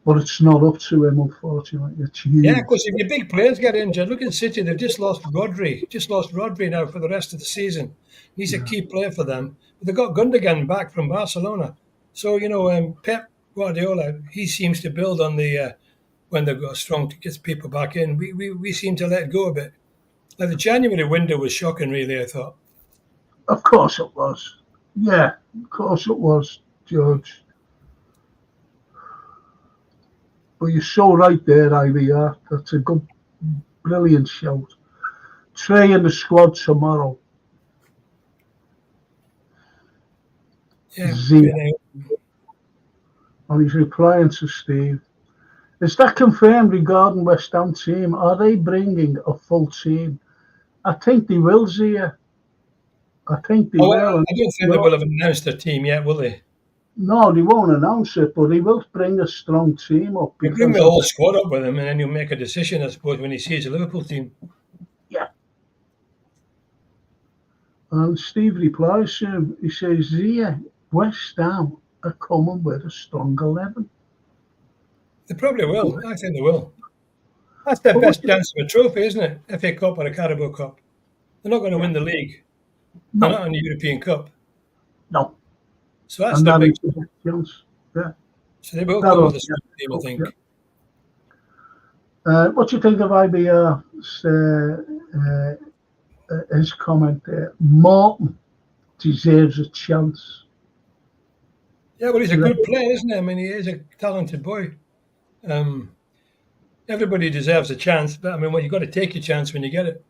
But it's not up to him, unfortunately. It's huge. Yeah, because if your big players get injured, look at City, they've just lost Rodri now for the rest of the season. He's a key player for them. But they got Gundogan back from Barcelona. So, Pep Guardiola, he seems to build on the when they've got strong to get people back in. We seem to let go a bit. Like the January window was shocking, really, I thought. Of course it was. Yeah, of course it was, George. But you're so right there, IVR. That's a good, brilliant shout. Trey in the squad tomorrow. Yeah. Zia. And he's replying to Steve. Is that confirmed regarding West Ham team? Are they bringing a full team? I think they will, Zia. I think they will. I don't think they will have announced their team yet, will they? No, they won't announce it, but he will bring a strong team up. He'll bring the whole squad up with him, and then he'll make a decision, I suppose, when he sees the Liverpool team. Yeah. And Steve replies to him. He says, Zia, West Ham are coming with a strong 11. They probably will. I think they will. That's their best chance of a trophy, isn't it? FA Cup or a Carabao Cup. They're not going to win the league. No. They're not in the European Cup. No. So that's their big chance. Yeah. So they will go with the strong team, I think. Yeah. What do you think of IBR's his comment there? Morton deserves a chance. Yeah, well, he's a good player, isn't he? I mean, he is a talented boy. Everybody deserves a chance, but I mean, you've got to take your chance when you get it.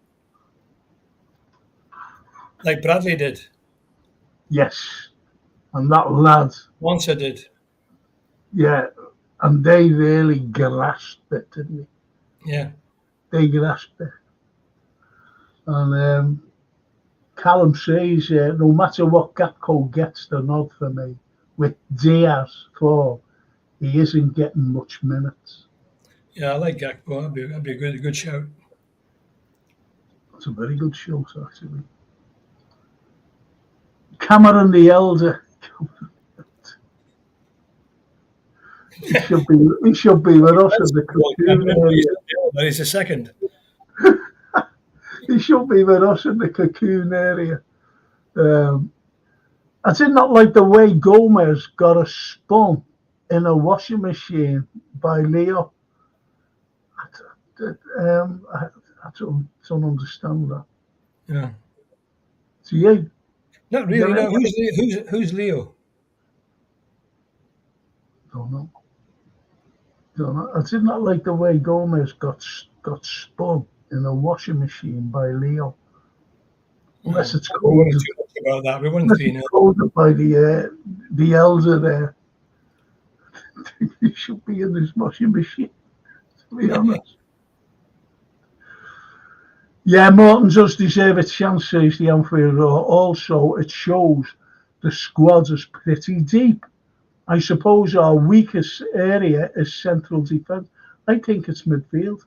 Like Bradley did. Yes. And that lad. Once I did. Yeah. And they really grasped it, didn't they? Yeah. They grasped it. And Callum says, no matter what Gakpo gets the nod for me, with Diaz for, he isn't getting much minutes. Yeah, I like Gakpo. That'd be a good shout. That's a very good shout, actually. Cameron the Elder. He should be with us in the cocoon area. But he's a second. He should be with us in the cocoon area. I did not like the way Gomez got a spun in a washing machine by Leo. I don't understand that. Yeah. So yeah. Not really. No. Who's Leo? Don't know. I did not like the way Gomez got spun in a washing machine by Leo. Unless it's coded. About that. We wouldn't see it coded by the elder there. He should be in this washing machine, to be honest. Yeah, Morton does deserve a chance, says the Anfield Roar. Also, it shows the squad is pretty deep. I suppose our weakest area is central defence. I think it's midfield.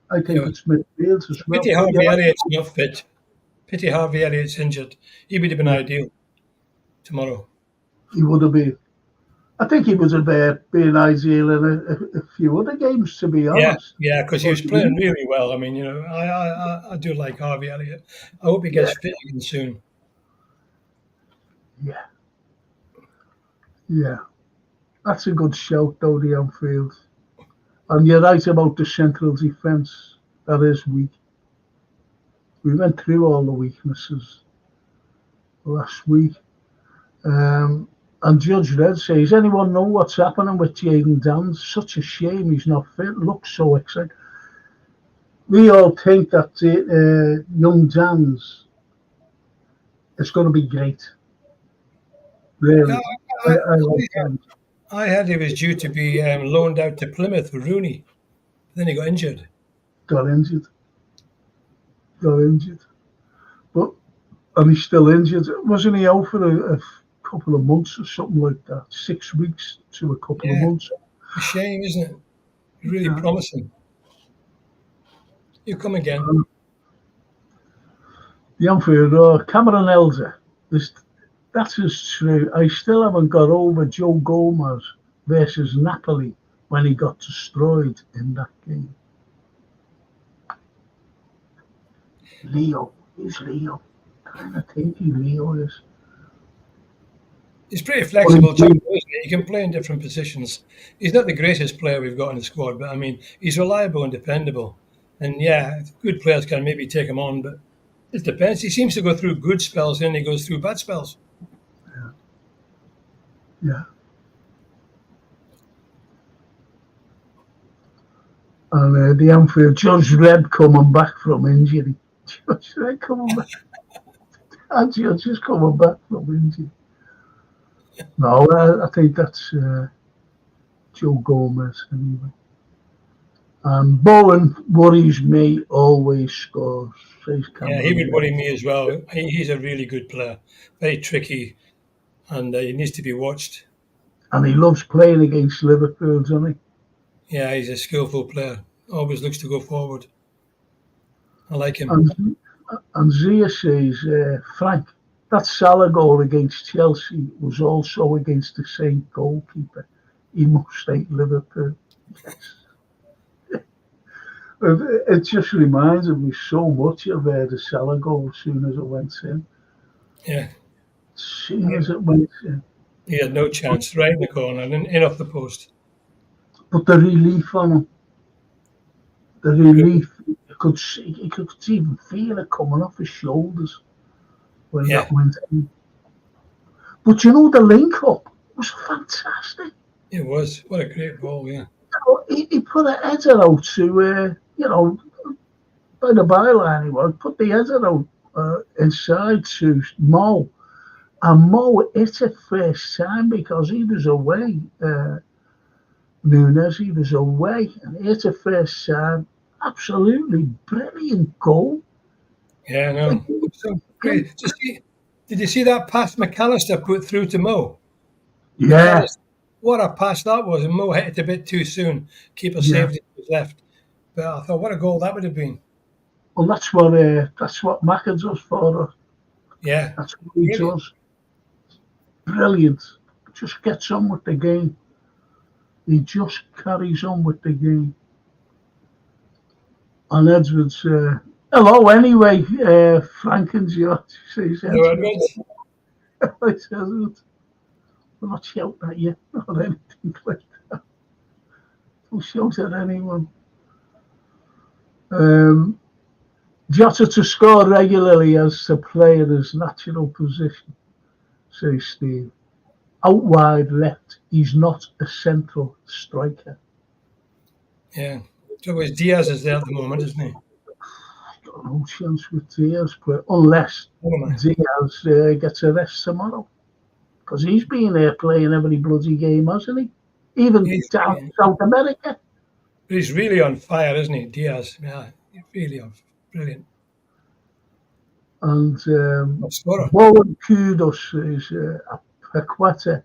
I think it's midfield as well. Pity Harvey Elliott's not fit. Pity Harvey Elliott's injured. He would have been ideal tomorrow. He would have been. I think he would have been ideal in a few other games, to be honest. Yeah, because he was playing really well. I mean, I do like Harvey Elliott. I hope he gets fit again soon. Yeah. That's a good shout, though, the Anfield. And you're right about the central defence. That is weak. We went through all the weaknesses last week. And Judge Red says, anyone know what's happening with Jayden Daniels? Such a shame he's not fit. Looks so exciting. We all think that young Daniels is going to be great. Really. I heard he was due to be loaned out to Plymouth for Rooney. Then he got injured. Got injured. And he's still injured. Wasn't he out for a couple of months or something like that? 6 weeks to a couple of months. A shame, isn't it? Really promising. You come again. The Anfield, Cameron Elder. That is true. I still haven't got over Joe Gomez versus Napoli when he got destroyed in that game. Leo. Who's Leo? I think Leo is. He's pretty flexible, too, isn't he? He can play in different positions. He's not the greatest player we've got in the squad, but I mean, he's reliable and dependable. And yeah, good players can maybe take him on, but it depends. He seems to go through good spells and he goes through bad spells. Yeah. And the Anfield, Judge Red coming back from injury. Judge Red coming back. And Judge is coming back from injury. No, I think that's Joe Gomez anyway. And Bowen worries me, always scores. Yeah, he would worry me as well. He's a really good player, very tricky, and he needs to be watched. And he loves playing against Liverpool, doesn't he? Yeah, he's a skillful player. Always looks to go forward. I like him. And Zia says, Frank, that Salah goal against Chelsea was also against the same goalkeeper. He must hate Liverpool. It just reminds me so much of the Salah goal as soon as it went in. Yeah. As soon as it went in. He had no chance, right in the corner, and in off the post. But the relief on him. The relief. You could even feel it coming off his shoulders when that went in. But you know, the link-up was fantastic. It was. What a great ball, yeah. He put a header out to, by the byline, he was, put the header out inside to Mo. And Mo hit it first time because he was away. Nunes, he was away and hit it first time. Absolutely brilliant goal. Yeah, no. So great. Did you see that pass McAllister put through to Mo? Yeah. What a pass that was. And Mo hit it a bit too soon. Keeper saved it to his left. But I thought, what a goal that would have been. Well, that's what Macca does for us. Yeah. That's what he does. Brilliant. Just gets on with the game. He just carries on with the game. And Edwards, hello anyway, Frank and George, says Edwards. I says, I'm not shouting at you or anything like that. Don't shout at anyone. Jota to score regularly as to play in his natural position, says Steve. Out wide left, he's not a central striker. Yeah. So Diaz is there at the moment, isn't he? No chance with Diaz, but unless Diaz gets a rest tomorrow. Because he's been there playing every bloody game, hasn't he? Even down in South America. He's really on fire, isn't he, Diaz? Yeah, he's really on. Brilliant. And Bowen Kudos is Paqueta.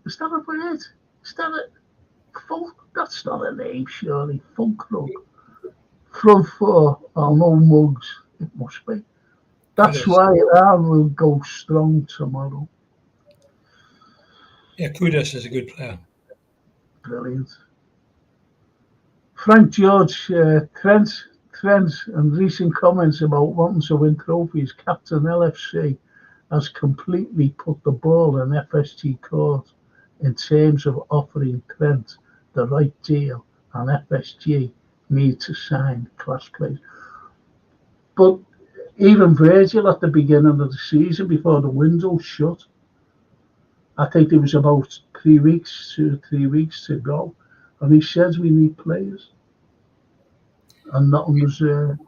Is that a word? Is that it? That's not a name, surely. Funkrook. Front four are no mugs. It must be. That's why I will go strong tomorrow. Yeah, Kudus is a good player. Brilliant. Frank George, Trent, and recent comments about wanting to win trophies. Captain LFC has completely put the ball in FSG court in terms of offering Trent the right deal, and FSG need to sign class players. But even Virgil at the beginning of the season, before the window shut, I think there was about 3 weeks, 2 or 3 weeks to go, and he says we need players, and nothing was there.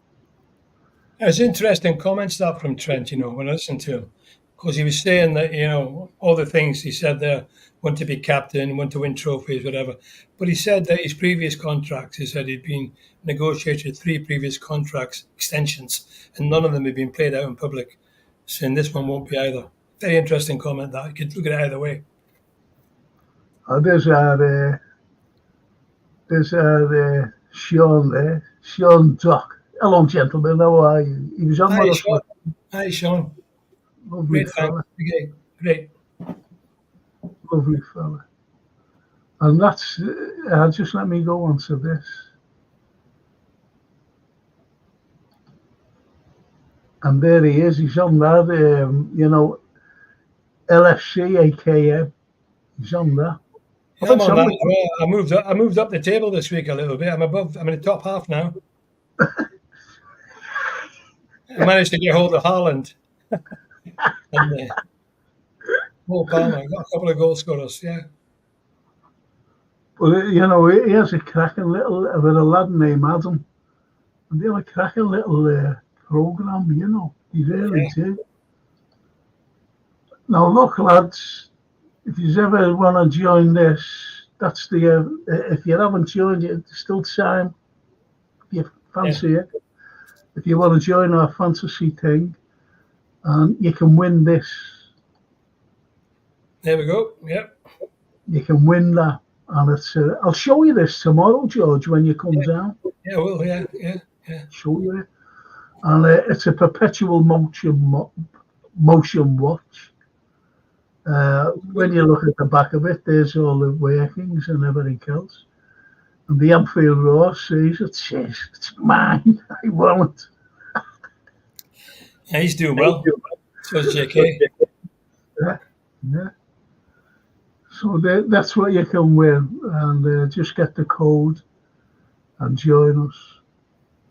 It's interesting comments that from Trent, when I listened to him, because he was saying that, all the things he said there, want to be captain, want to win trophies, whatever. But he said that his previous contracts, he said he'd been negotiated 3 previous contracts, extensions, and none of them had been played out in public, saying this one won't be either. Very interesting comment that. You could look at it either way. There's Sean there, Sean Dock. Hello, gentlemen. How are you? He was on Hi, with us. Sean. Hi, Sean. Lovely Great, fella. thanks. Great. Lovely fella. And that's, just let me go on to this. And there he is. He's on that, LFC, AKM. He's on that. Yeah, I'm on that as well. I moved up the table this week a little bit. I'm in the top half now. I managed to get hold of Haaland. And Mo Palmer. Got a couple of goal scorers, yeah. But, he has a cracking little, with a lad named Adam. And they have a cracking little programme, He really did. Now, look, lads, if you ever want to join this, that's the, if you haven't joined it, there's still time. If you fancy it. If you want to join our fantasy thing, and you can win this. There we go. Yep. You can win that, and it's. I'll show you this tomorrow, George, when you come down. Yeah, well, yeah. Show you it, and it's a perpetual motion watch. When you look at the back of it, there's all the workings and everything else. And the Anfield Roar sees it, says, it's mine, I want it. Yeah, he's doing well. So is JK. Yeah. So that's what you can win. And just get the code and join us.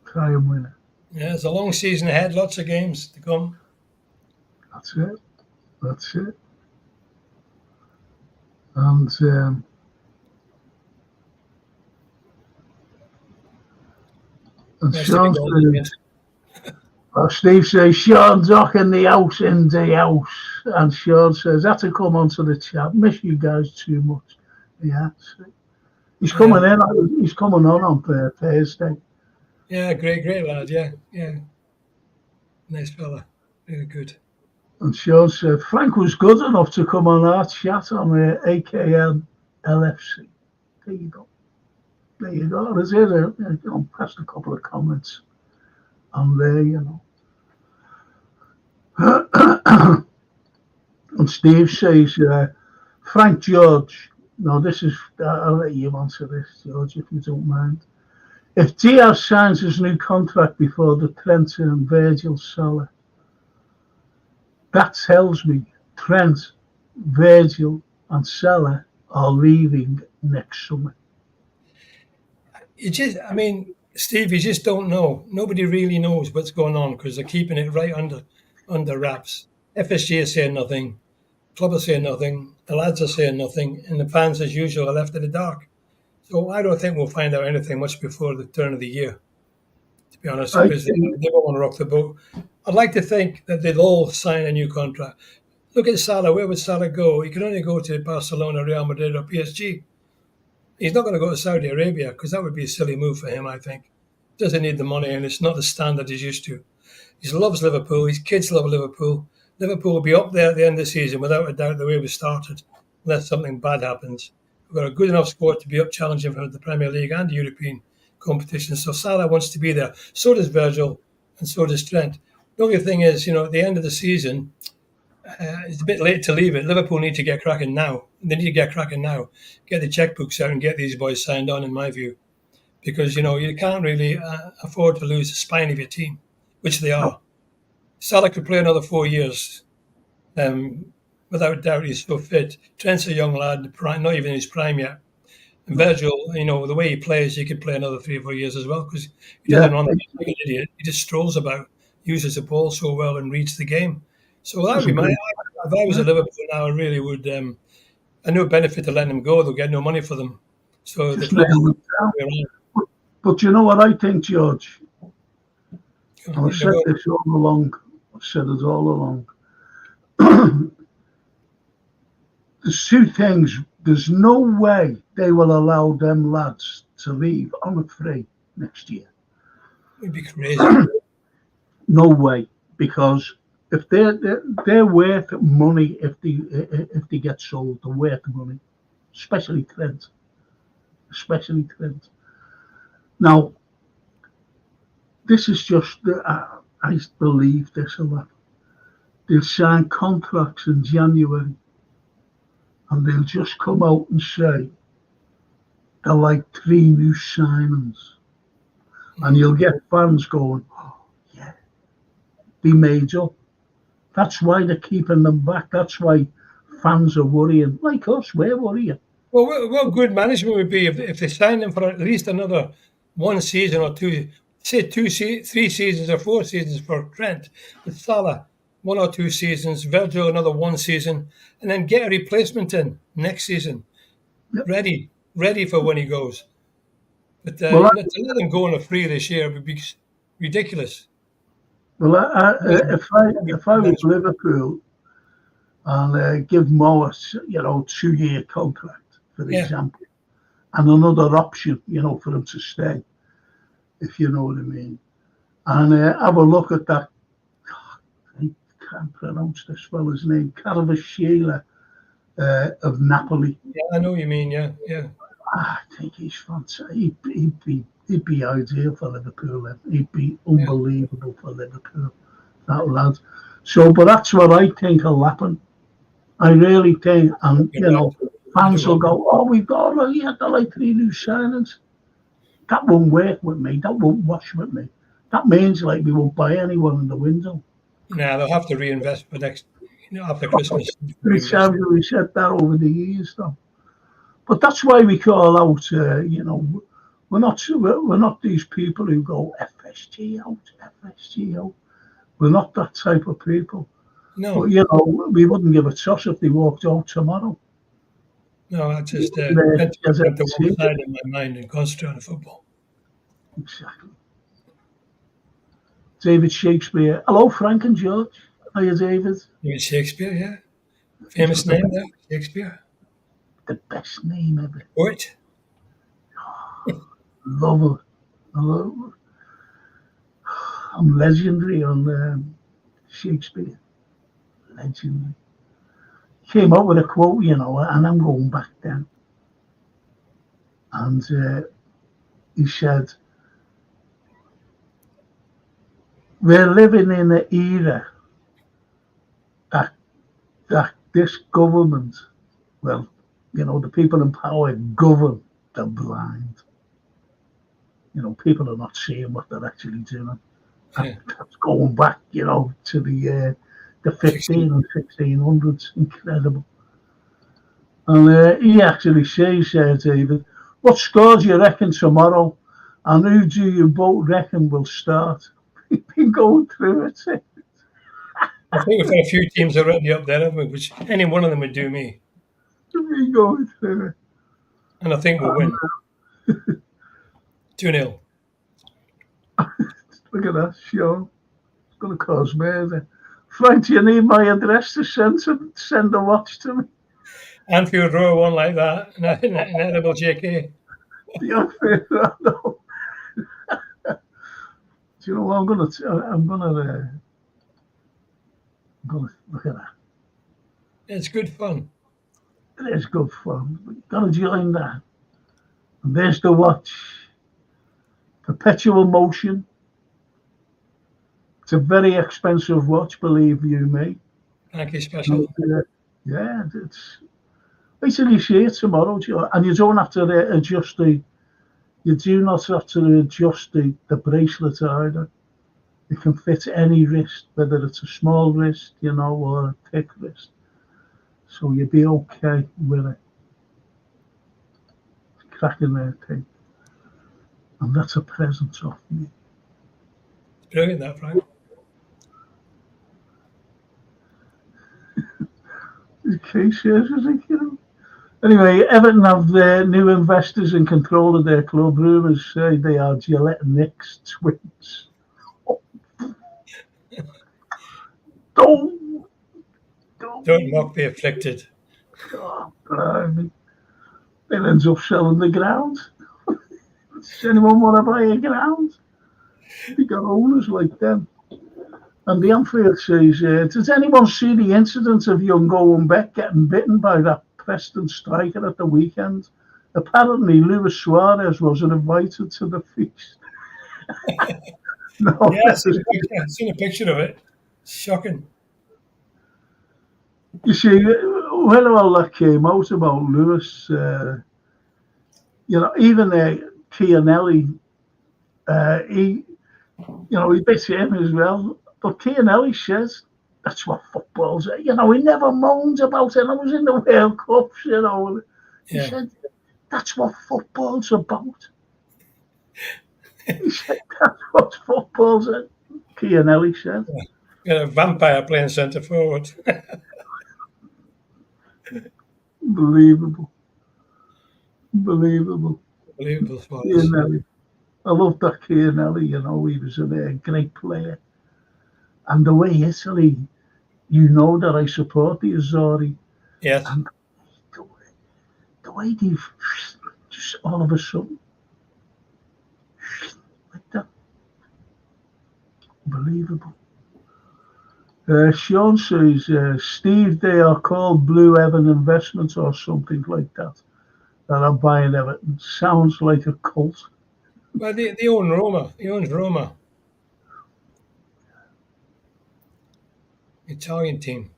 Try and win it. Yeah, it's a long season ahead, lots of games to come. That's it. And Sean says, Steve says, Sean Dock in the house. And Sean says, that's to come onto the chat. Miss you guys too much. Yeah. He's coming in. He's coming on Thursday. Yeah, great lad. Yeah. Nice fella. Very good. And Sean said, Frank was good enough to come on our chat on AKM LFC. There you go. There's past a couple of comments on there, And Steve says, Frank George. No, this is, I'll let you answer this, George, if you don't mind. If Diaz signs his new contract before the Trent and Virgil Salah, that tells me Trent, Virgil, and Salah are leaving next summer. Steve, you just don't know. Nobody really knows what's going on because they're keeping it right under wraps. FSG is saying nothing, club is saying nothing, the lads are saying nothing, and the fans, as usual, are left in the dark. So I don't think we'll find out anything much before the turn of the year, to be honest, because they won't want to rock the boat. I'd like to think that they'll all sign a new contract. Look at Salah. Where would Salah go? He can only go to Barcelona, Real Madrid, or PSG. He's not going to go to Saudi Arabia because that would be a silly move for him, I think. Doesn't need the money, and it's not the standard he's used to. He loves Liverpool. His kids love Liverpool. Liverpool will be up there at the end of the season without a doubt the way we started, unless something bad happens. We've got a good enough squad to be up challenging for the Premier League and the European competition. So Salah wants to be there. So does Virgil, and so does Trent. The only thing is, at the end of the season, it's a bit late to leave it. Liverpool need to get cracking now. They need to get cracking now. Get the checkbooks out and get these boys signed on, in my view. Because, you can't really afford to lose the spine of your team, which they are. Salah could play another 4 years. Without doubt, he's so fit. Trent's a young lad, not even in his prime yet. And Virgil, the way he plays, he could play another 3 or 4 years as well because he doesn't run like an idiot. He just strolls about, uses the ball so well and reads the game. So that would be my. If I was at Liverpool now, I really would. I no benefit to letting them go. They'll get no money for them. So the club. But you know what I think, George? I've said this all along. I've said it all along. There's two things. There's no way they will allow them lads to leave on a free next year. It'd be crazy. No way, because if they're worth money, if they get sold, they're worth money, especially Trent. Now, this is just I believe this a lot. They'll sign contracts in January, and they'll just come out and say they're like 3 new signings, and you'll get fans going, "Oh yeah, be made up." That's why they're keeping them back. That's why fans are worrying. Like us, we're worrying. Well, what good management would be if they signed them for at least another 1 season or 2, say 3 seasons or 4 seasons for Trent, with Salah 1 or 2 seasons, Virgil another 1 season, and then get a replacement in next season, ready for when he goes. But to let them go on a free this year would be ridiculous. Well, if I was Liverpool and give Morris, 2-year contract, for example, and another option, for him to stay, if you know what I mean, and have a look at that. I can't pronounce this fella's name, Carlyle of Napoli. Yeah, I know what you mean. Yeah. I think he's fantastic. He'd be ideal for Liverpool. He'd be unbelievable for Liverpool, that lad. So, but that's what I think will happen. I really think, and fans will go, "Oh, we've got the like 3 new signings." That won't work with me. That won't wash with me. That means like we won't buy anyone in the window. Nah, they'll have to reinvest for next, after Christmas. We said that over the years, though. But that's why we call out. We're not these people who go FSG out. We're not that type of people. No. But we wouldn't give a toss if they walked out tomorrow. No, I just put the one side in my mind and concentrate on football. Exactly. David Shakespeare. Hello, Frank and George. Hiya, David. David Shakespeare, yeah. Famous name there, Shakespeare. The best name ever. What? Love it. I'm legendary on Shakespeare. Legendary. Came up with a quote, and I'm going back then. And he said, "We're living in an era that this government, the people in power govern the blind. People are not seeing what they're actually doing." That's going back, to the 15 and 1600s. Incredible. And he actually says, David, "What score do you reckon tomorrow? And who do you both reckon will start?" We've been going through it. I think we've got a few teams already up there, haven't we? Which any one of them would do me. We've been going through it. And I think we'll win. 2-0. Look at that, Sean. It's going to cause murder. Frank, do you need my address to send a watch to me? Anfield Row, one like that. An edible JK. The Anfield Row, no. Do you know what I'm going to look at that. It's good fun. It is good fun. But you've got to join that. And there's the watch. Perpetual motion. It's a very expensive watch, believe you me. Thank you, special. Yeah, it's basically see it tomorrow, and you don't have to adjust the. You do not have to adjust the bracelet either. It can fit any wrist, whether it's a small wrist, or a thick wrist. So you'll be okay with it. It's cracking there thing. And that's a present off me. It's brilliant, that, Frank. Okay, shares, I think, Anyway, Everton have their new investors in control of their club. Rumours say they are Gillette Nick's twins. Don't mock the afflicted. God, blimey. It ends up selling the ground. Does anyone want to buy a ground? They got owners like them. And the Anfield says, does anyone see the incident of young Owen Beck getting bitten by that Preston striker at the weekend? Apparently, Luis Suarez wasn't invited to the feast. No, yeah, I've seen a picture of it. Shocking. You see, when all that came out about Lewis, even Chianelli, he bit him as well. But Chianelli says that's what football's. He never moans about it. I was in the World Cups, He said that's what football's about. He said that's what football's about. Chianelli said. Yeah, a vampire playing centre forward. Unbelievable. Chianelli. I love that Chianelli, he was a great player. And the way Italy, that I support the Azzurri. Yes. And the way they've just all of a sudden, like that. Unbelievable. Sean says, Steve, they are called Blue Heaven Investments or something like that. That are buying Everton. Sounds like a cult. Well, they own Roma. He owns Roma. Italian team.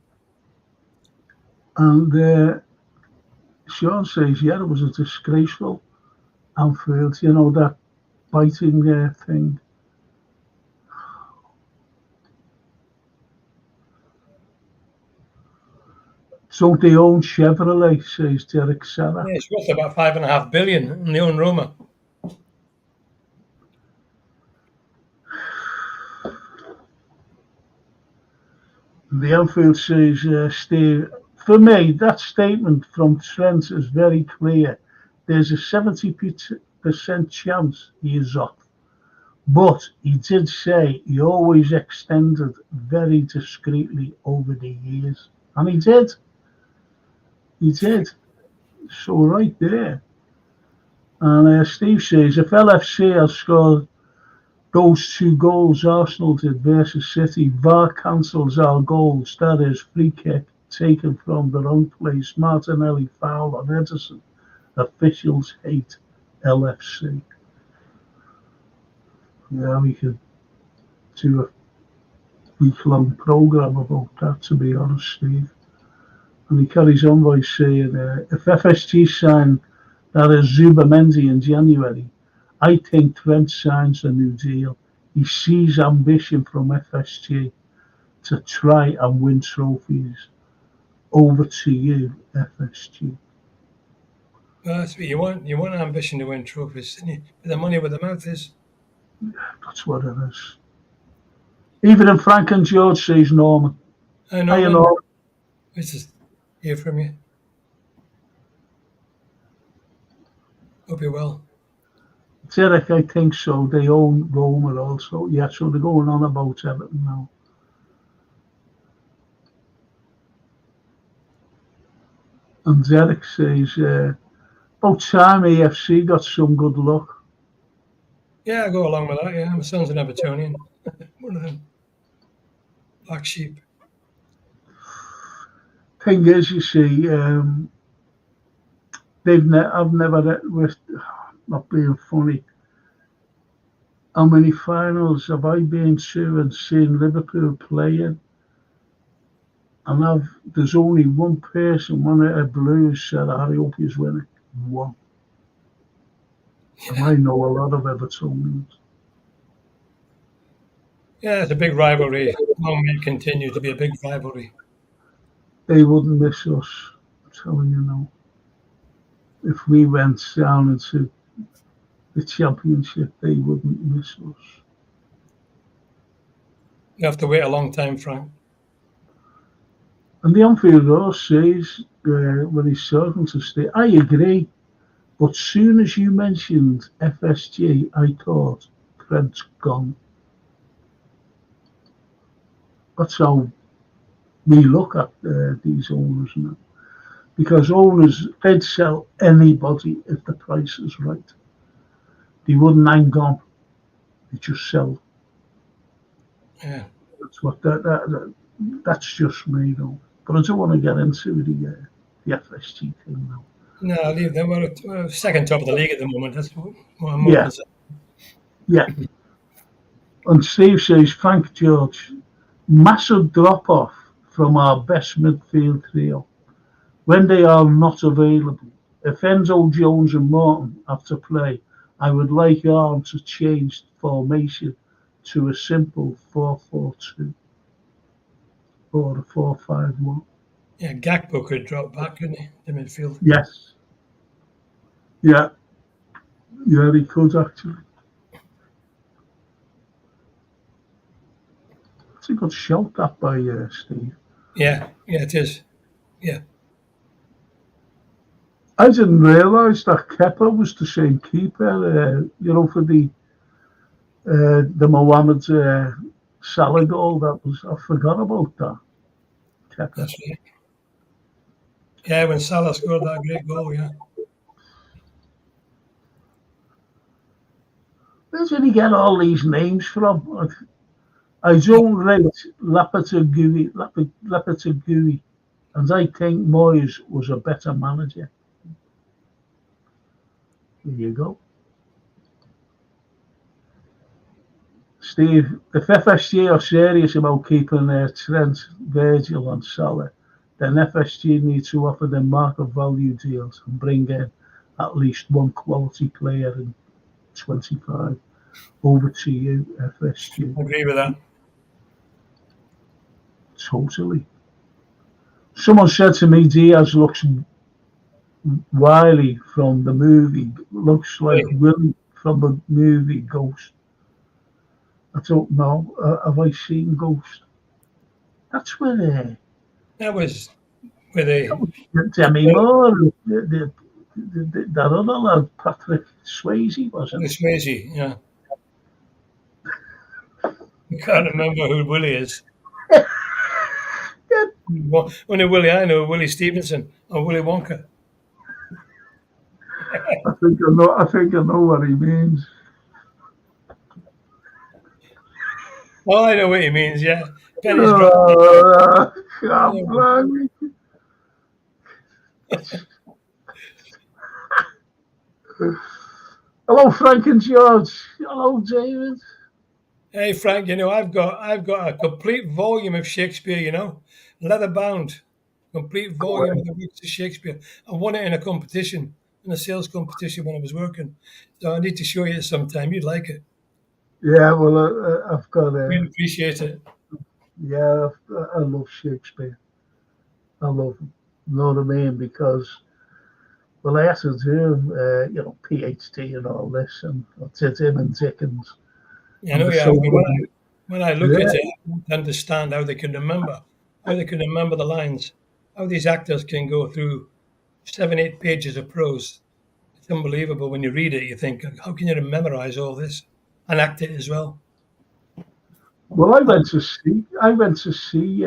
And Sean says, it was a disgraceful Anfield, that biting thing. So they own Chevrolet, says Derek Serra. Yeah, it's worth about $5.5 billion, and they own Roma. The Anfield says, Steve, for me, that statement from Trent is very clear. There's a 70% chance he is off. But he did say he always extended very discreetly over the years. And he did. He did. So right there. And Steve says, if LFC has scored those 2 goals Arsenal did versus City, VAR cancels our goals. That is free kick taken from the wrong place. Martinelli foul on Edison. Officials hate LFC. Yeah, we could do a week-long programme about that, to be honest, Steve. And he carries on by saying, if FSG sign, that is Zubamendi in January, I think Trent signs a new deal. He sees ambition from FSG to try and win trophies. Over to you, FSG. Well, that's what you want. You want ambition to win trophies, didn't you? The money where the mouth is. Yeah, that's what it is. Even if Frank and George says Norman. I know. Hey, Norman. This is hear from you. Hope you're well. Derek, I think so. They own Roma also. Yeah, so they're going on about Everton now. And Derek says, about time AFC got some good luck. Yeah, I go along with that. Yeah, my son's an Evertonian. One of them. Black sheep. Thing is, you see, I've never, not being funny, how many finals have I been to and seen Liverpool playing? And there's only one person, one of the Blues said, I hope he's winning. One. And I know a lot of Evertonians. Yeah, it's a big rivalry. Long may it continue to be a big rivalry. They wouldn't miss us, I'm telling you now. If we went down into the Championship, they wouldn't miss us. You have to wait a long time, Frank. And the Anfield Road says, when he's talking to Steve, I agree. But soon as you mentioned FSG, I thought, Fred's gone. That's how we look at these owners now. Because owners, they'd sell anybody if the price is right. They wouldn't hang on. They just sell. Yeah. That's what that's just me though. But I don't want to get into the FSG thing now. No, leave them. We're second top of the league at the moment. That's what I'm more Yeah. concerned. Yeah. And Steve says, thank George. Massive drop off from our best midfield trio when they are not available. If Enzo, Jones, and Morton have to play, I would like Arm to change formation to a simple 4-4-2 or a 4-5-1. Yeah, Gakpo could drop back, couldn't he? The midfield. Yes. Yeah. Yeah, he could actually. It's a good shout that by Steve. Yeah, it is. Yeah. I didn't realise that Kepa was the same keeper, for the Mohamed Salah goal. I forgot about that. Kepa. That's right. Yeah, when Salah scored that great goal, yeah. Where did he get all these names from? I don't rate Lopetegui, and I think Moyes was a better manager. There you go. Steve, if FSG are serious about keeping Trent, Virgil and Salah, then FSG need to offer them market value deals and bring in at least one quality player in 25. Over to you, FSG. I agree with that. Totally. Someone said to me, Diaz looks Wiley from the movie, looks like Willie from the movie Ghost. I don't know. Have I seen Ghost? That's where That was where they. Demi Moore, that other lad, Patrick Swayze, wasn't it? Swayze, yeah. I can't remember who Willie is. Only Willie I know, Willie Stevenson or Willy Wonka. I think I know what he means. Oh, I know what he means, yeah. Hello, Frank and George. Hello, David. Hey, Frank. I've got a complete volume of Shakespeare. Leather bound, complete volume of the works of Shakespeare. I won it in a competition, in a sales competition when I was working. So I need to show you sometime. You'd like it. Yeah, well, I've got it. Really appreciate it. Yeah, I love Shakespeare. I love him. You know what I mean? Because, well, I had to do, PhD and all this, and I did him and Dickens. Yeah, I know you have. When I look at it, I don't understand how they can remember the lines, how these actors can go through 7-8 pages of prose. It's unbelievable. When you read it, you think, how can you memorize all this and act it as well? Well, I went to see. I went to see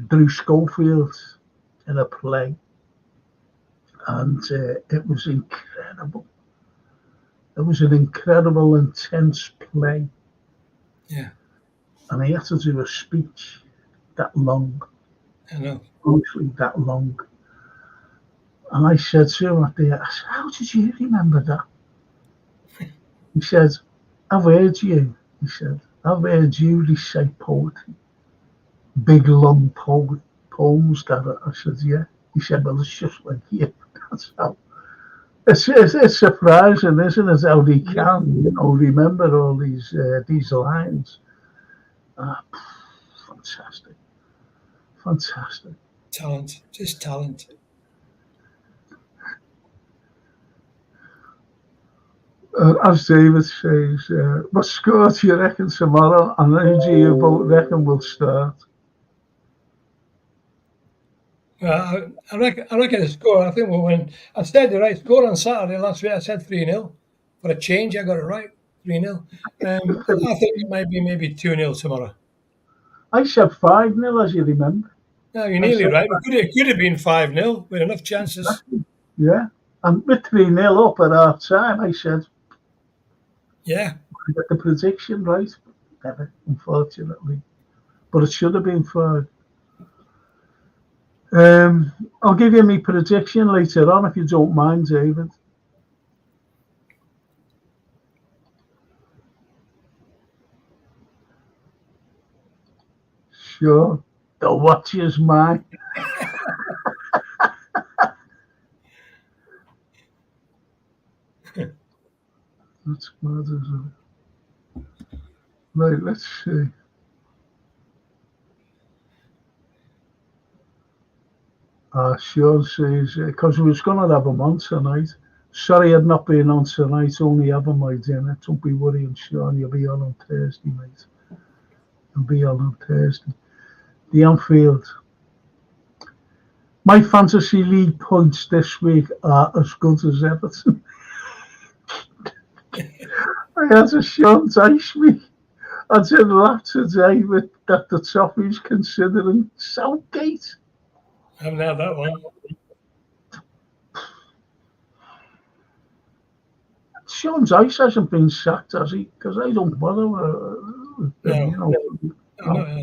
Drew Schofield in a play, and it was incredible. It was an incredible, intense play. Yeah. And I had to do a speech that long. I know. Honestly, that long. And I said to him that day, I said, how did you remember that? He said, I've heard you. He said, I've heard you recite poetry, big long poems, Garrett. I said, yeah. He said, well, it's just like you. That's how. It's surprising, isn't it, how they can, remember all these lines. Ah, fantastic, fantastic. Talent, just talent. As David says, what score do you reckon tomorrow? And who do you both reckon will start? I reckon the score. I think we'll win. I said the right score on Saturday last week. I said 3-0. For a change, I got it right. 3-0. I think it might be maybe 2-0 tomorrow. I said 5-0, as you remember. No, you're I nearly said, right. It could have been 5-0 with enough chances. yeah. And with 3-0 up at half time, I said, Yeah. I got the prediction right. Never, unfortunately. But it should have been 5. I'll give you my prediction later on if you don't mind, David. Sure. The watch is mine. That's mad, isn't it? Right, let's see. Sean says, because we was going to have him on tonight. Sorry I've not been on tonight, only having my dinner. Don't be worrying, Sean. You'll be on Thursday, mate. You'll be on Thursday. The Anfield. My fantasy league points this week are as good as Everton. I had a Sean dice me. I did laugh today with that the top he's considering Southgate. I haven't had that one. Sean Dice hasn't been sacked, has he? Because I don't bother with them, No. No.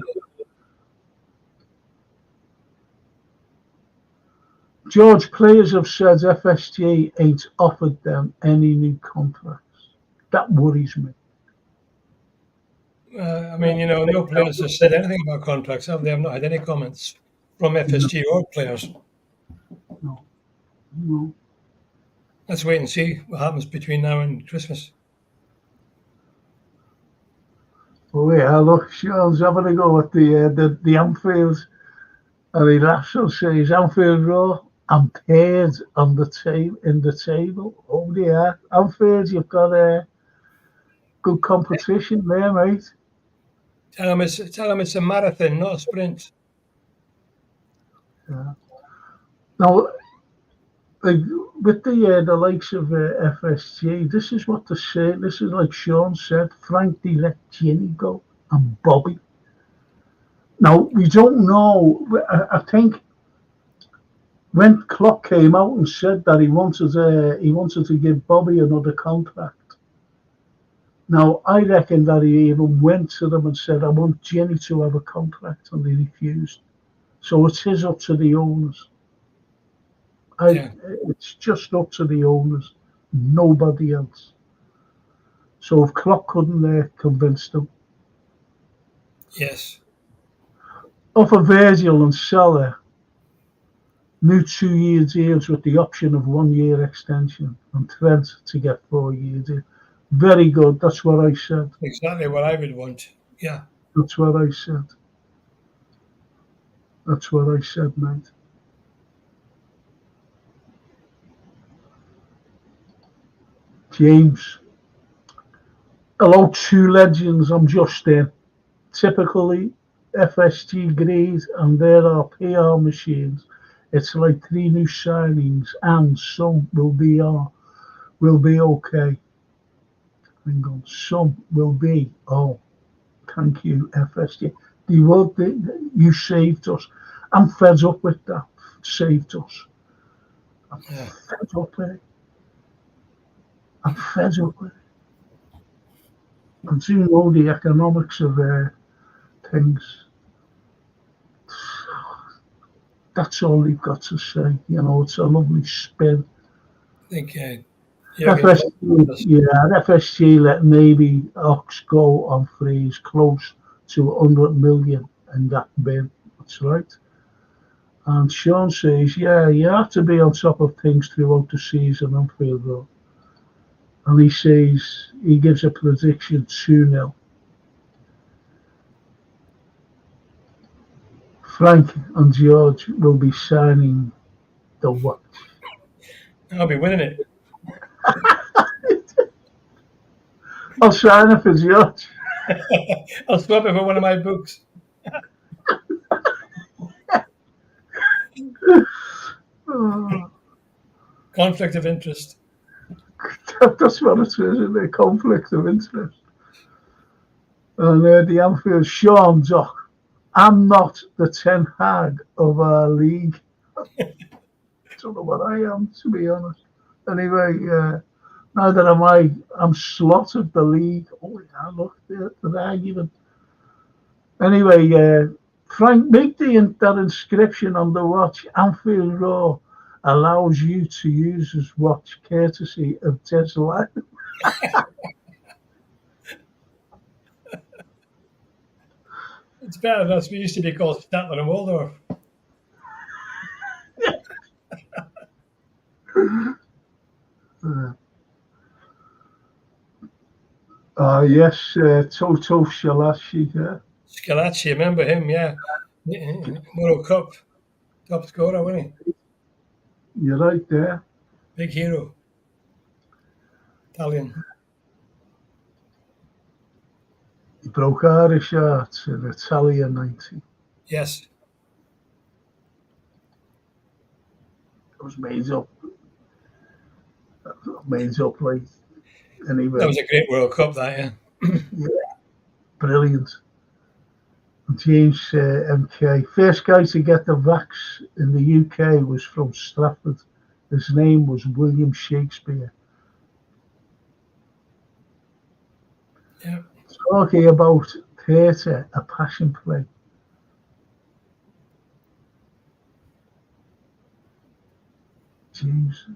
George, players have said FSG ain't offered them any new contracts. That worries me. I mean, no players have said anything about contracts, have they? I've not had any comments from FSG or players. No, no. Let's wait and see what happens between now and Christmas. Oh yeah, look, Sean's having a go at the Anfield, and he laughs and says, Anfield Raw, I'm paid on the in the table. Oh yeah, Anfield, you've got a good competition there, mate. Tell them it's a marathon, not a sprint. Yeah. Now, like, with the likes of FSG, this is what they're saying. This is like Sean said. Frank, they let Ginny go and Bobby. Now we don't know. I think when Klopp came out and said that he wanted to give Bobby another contract. Now I reckon that he even went to them and said, "I want Ginny to have a contract," and they refused. So it is up to the owners. It's just up to the owners, nobody else. So if Klopp couldn't convince them, Yes. offer Virgil and Salah new 2-year deals with the option of 1-year extension, and Trent to get 4-year deal. Very good. That's what I said. Exactly what I would want. Yeah. That's what I said. That's what I said, mate. James. Hello, two legends. I'm Justin. Typically, FSG grade, and there are PR machines. It's like 3 new signings, and some will be okay. Hang on, some will be. Oh, thank you, FSG. You saved us. I'm fed up with that. Saved us. I'm fed up with it. I'm fed up with it. I do know the economics of things. That's all you've got to say. You know, it's a lovely spin. I think FSG let maybe Ox go on freeze close to 100 million in that bin. That's right. And Sean says, yeah, you have to be on top of things throughout the season, Anfield Road. And he says, he gives a prediction 2-0. Frank and George will be signing the watch. I'll be winning it. I'll sign it for George. I'll swap it for one of my books. Conflict of interest. That's what it is, isn't it? Conflict of interest. And the Anfield, Sean Doc, I'm not the Ten Hag of our league. I don't know what I am, to be honest. Anyway, neither am I. I'm slaughtered the league. Oh, yeah, look, the argument. Anyway, Frank, make that inscription on the watch. Anfield Row allows you to use his watch courtesy of Tesla. It's better than us. We used to be called Statler and Waldorf. Yes, Toto Shalashi. Scalacci, remember him? Yeah. World Cup. Top scorer, wasn't he? You're right there. Big hero. Italian. He broke Irish heart in Italian 90. Yes. It was made up. Like, anyway. That was a great World Cup, that, yeah. Yeah, brilliant. James MK, first guy to get the vax in the UK was from Stratford. His name was William Shakespeare. Yeah. Talking about theatre, a passion play. James,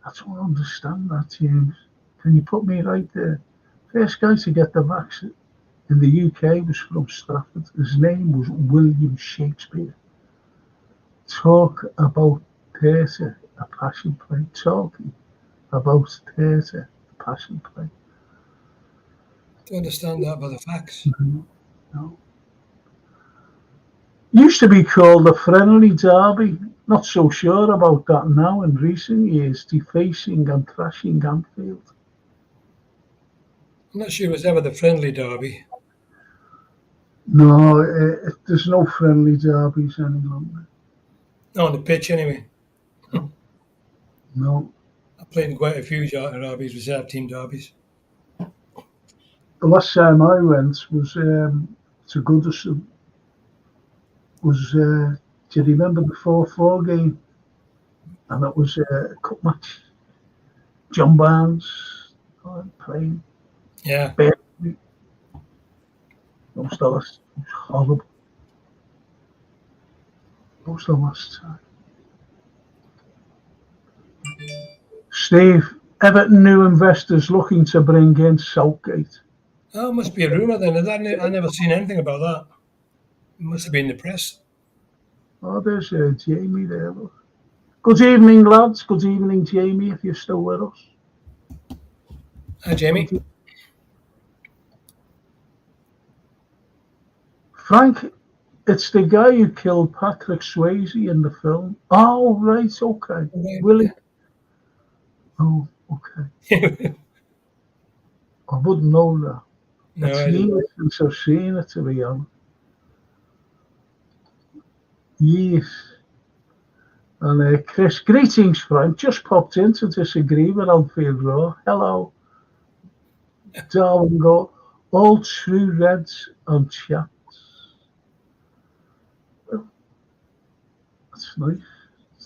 I don't understand that, James. Can you put me right there? First guy to get the vaccine in the UK was from Stratford. His name was William Shakespeare. Talk about theatre, a passion play. Talking about theatre, a passion play. To understand that by the facts. No. Used to be called a friendly derby. Not so sure about that now in recent years, defacing and thrashing Anfield. I'm not sure it was ever the friendly derby. No, there's no friendly derbies any longer. No, on the pitch anyway. No. I played in quite a few derbies, reserve team derbies. The last time I went was to Goodison. Do you remember the 4-4 game? And it was a cup match. John Barnes playing. Yeah. Most of us, it was horrible. Most of the last time. Steve, Everton new investors looking to bring in Southgate. Oh, it must be a rumour then. I never seen anything about that. It must have been in the press. Oh, there's Jamie there. Look. Good evening, lads. Good evening, Jamie, if you're still with us. Hi, Jamie. Frank, it's the guy who killed Patrick Swayze in the film. Oh, right, okay. Okay. Willie. Oh, okay. I wouldn't know that. No, It's years since I've seen it, to be honest. Years. And Chris, greetings, Frank. Just popped in to disagree with Anfield Row. Hello. Darwin go, all true Reds on chat. Well, that's nice.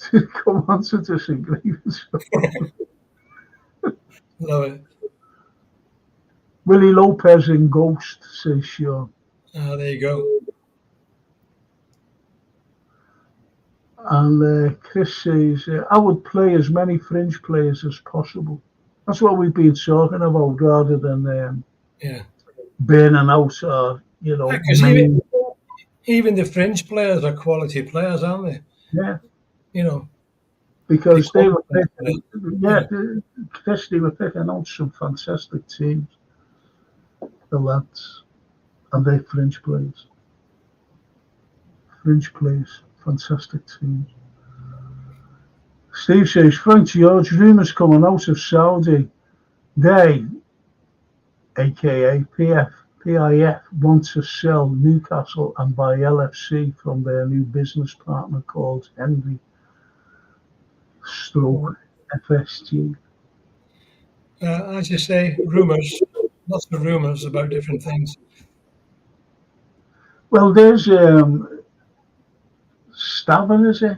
To come on to disagree with someone. Love it. Willie Lopez in Ghost, says Sean. Ah, there you go. And Chris says, I would play as many fringe players as possible. That's what we've been talking about, rather than Yeah. burning out or, Because main. even the fringe players are quality players, aren't they? Yeah, You know, they because they were complement it. picking, You yeah, know, Chris, they were picking out some fantastic teams, the lads, and they fringe players. Fringe players, fantastic teams. Steve says, Frank George, rumours coming out of Saudi. They, aka PIF, want to sell Newcastle and buy LFC from their new business partner called Henry Stroke FSG. as you say, rumours, lots of rumours about different things. Well, there's Staven, is it?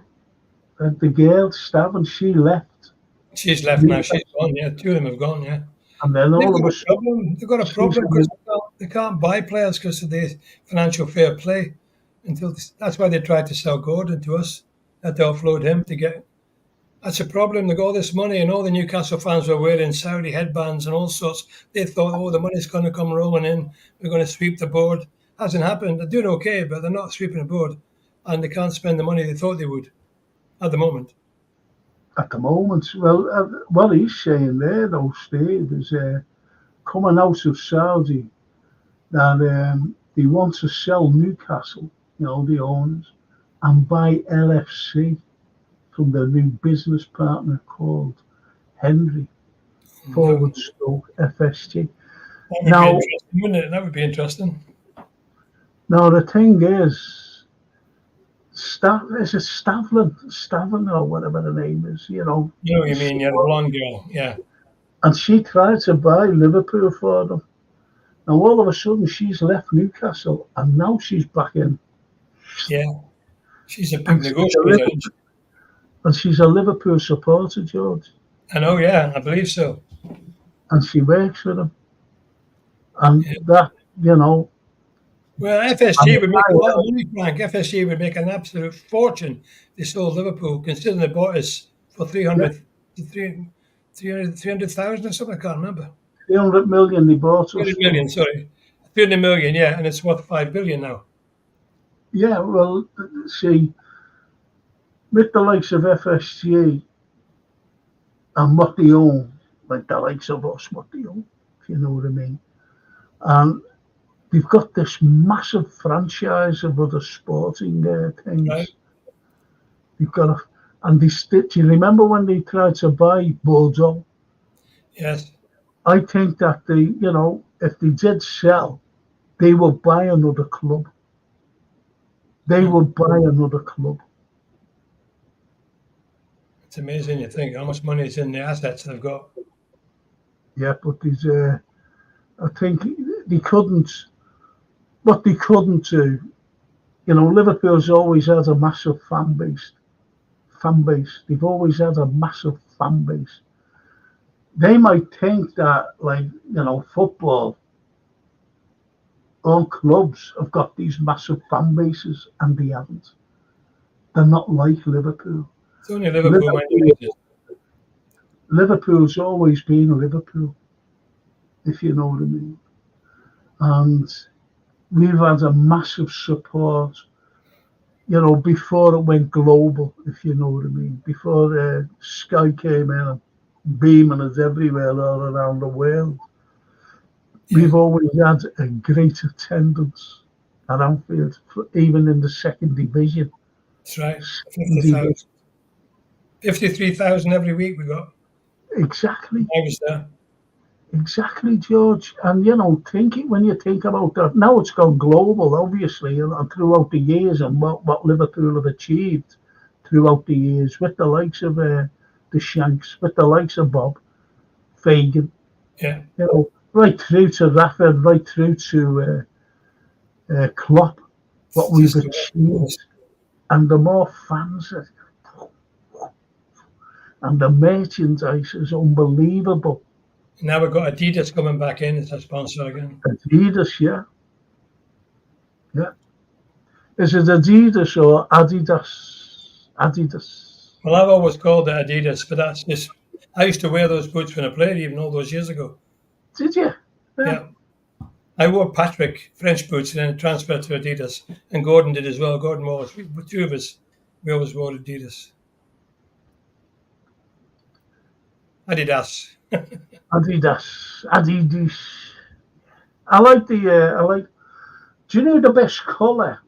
The girl Staven, she left. She's left now. She's gone. Yeah, two of them have gone. Yeah, And then they've all of got a a sudden, problem. They've got a she's problem because they can't buy players because of the financial fair play. That's why they tried to sell Gordon to us. Had to offload him to get. That's a problem. They got all this money, and all the Newcastle fans were wearing Saudi headbands and all sorts. They thought, oh, the money's going to come rolling in. We're going to sweep the board. Hasn't happened. They're doing okay, but they're not sweeping the board, and they can't spend the money they thought they would at the moment. at the moment. Well, what he's saying there, though, Steve, is coming out of Saudi that they want to sell Newcastle, the owners, and buy LFC from their new business partner called Henry forward stroke FSG. That would be interesting, wouldn't it? That would be interesting. Now the thing is, is it Stavlin or whatever the name is, You know what you mean? Yeah, the blonde girl. Yeah. And she tried to buy Liverpool for them. Now all of a sudden she's left Newcastle and now she's back in. Yeah. She's a big negotiator. And she's a Liverpool supporter, George. I know, yeah, I believe so. And she works with them. And that, Well, FSG would make a lot of money, Frank. FSG would make an absolute fortune. They sold Liverpool, considering they bought us for 300,000 or something. I can't remember. 300 million they bought us. 300 million, sorry. 300 million, yeah, and it's worth 5 billion now. Yeah, well, see, with the likes of FSG and what they own, like the likes of us, what they own, if you know what I mean. And they've got this massive franchise of other sporting things. Right. You've got do you remember when they tried to buy Bordeaux? Yes. I think that if they did sell, they would buy another club. They would buy another club. It's amazing you think how much money is in the assets they've got. Yeah, but I think they couldn't. What they couldn't do, Liverpool's always had a massive fan base. They've always had a massive fan base. They might think that, football, all clubs have got these massive fan bases, and they haven't. They're not like Liverpool. It's only Liverpool. Liverpool's always been Liverpool, if you know what I mean. And we've had a massive support, before it went global, if you know what I mean. Before Sky came in and beaming us everywhere all around the world. We've always had a great attendance at Anfield, even in the second division. That's right. 50,000. 53,000 every week we got. Exactly. I was there. Exactly, George. And when you think about that, now it's gone global, obviously, and throughout the years, and what Liverpool have achieved throughout the years with the likes of the Shanks, with the likes of Bob Fagan, right through to Rafa, right through to Klopp, what we've achieved, and the more fans, and the merchandise is unbelievable. Now we've got Adidas coming back in as a sponsor again. Adidas, yeah. Yeah. Is it Adidas or Adidas? Adidas. Well, I've always called it Adidas, but that's just. I used to wear those boots when I played, even all those years ago. Did you? Yeah. I wore Patrick French boots and then transferred to Adidas, and Gordon did as well. Gordon wore, the two of us, we always wore Adidas. Adidas. Adidas. I like do you know the best colour?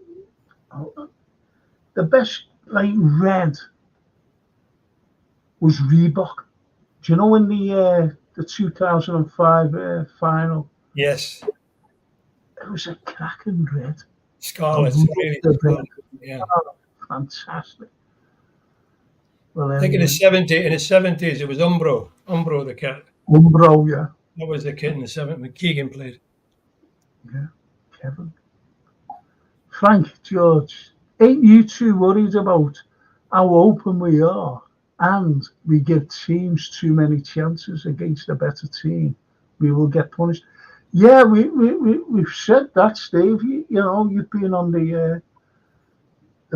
The best, like, red was Reebok. Do you know in the 2005 final? Yes. It was a cracking red. Scarlet. Really scarlet. Yeah. Oh, fantastic. Well, I think in the 70s it was Umbro. Umbro, the kit. Umbro, yeah. That was the kit in the 70s when Keegan played. Yeah, Kevin. Frank, George, ain't you too worried about how open we are and we give teams too many chances against a better team? We will get punished. Yeah, we've said that, Steve. You've been on the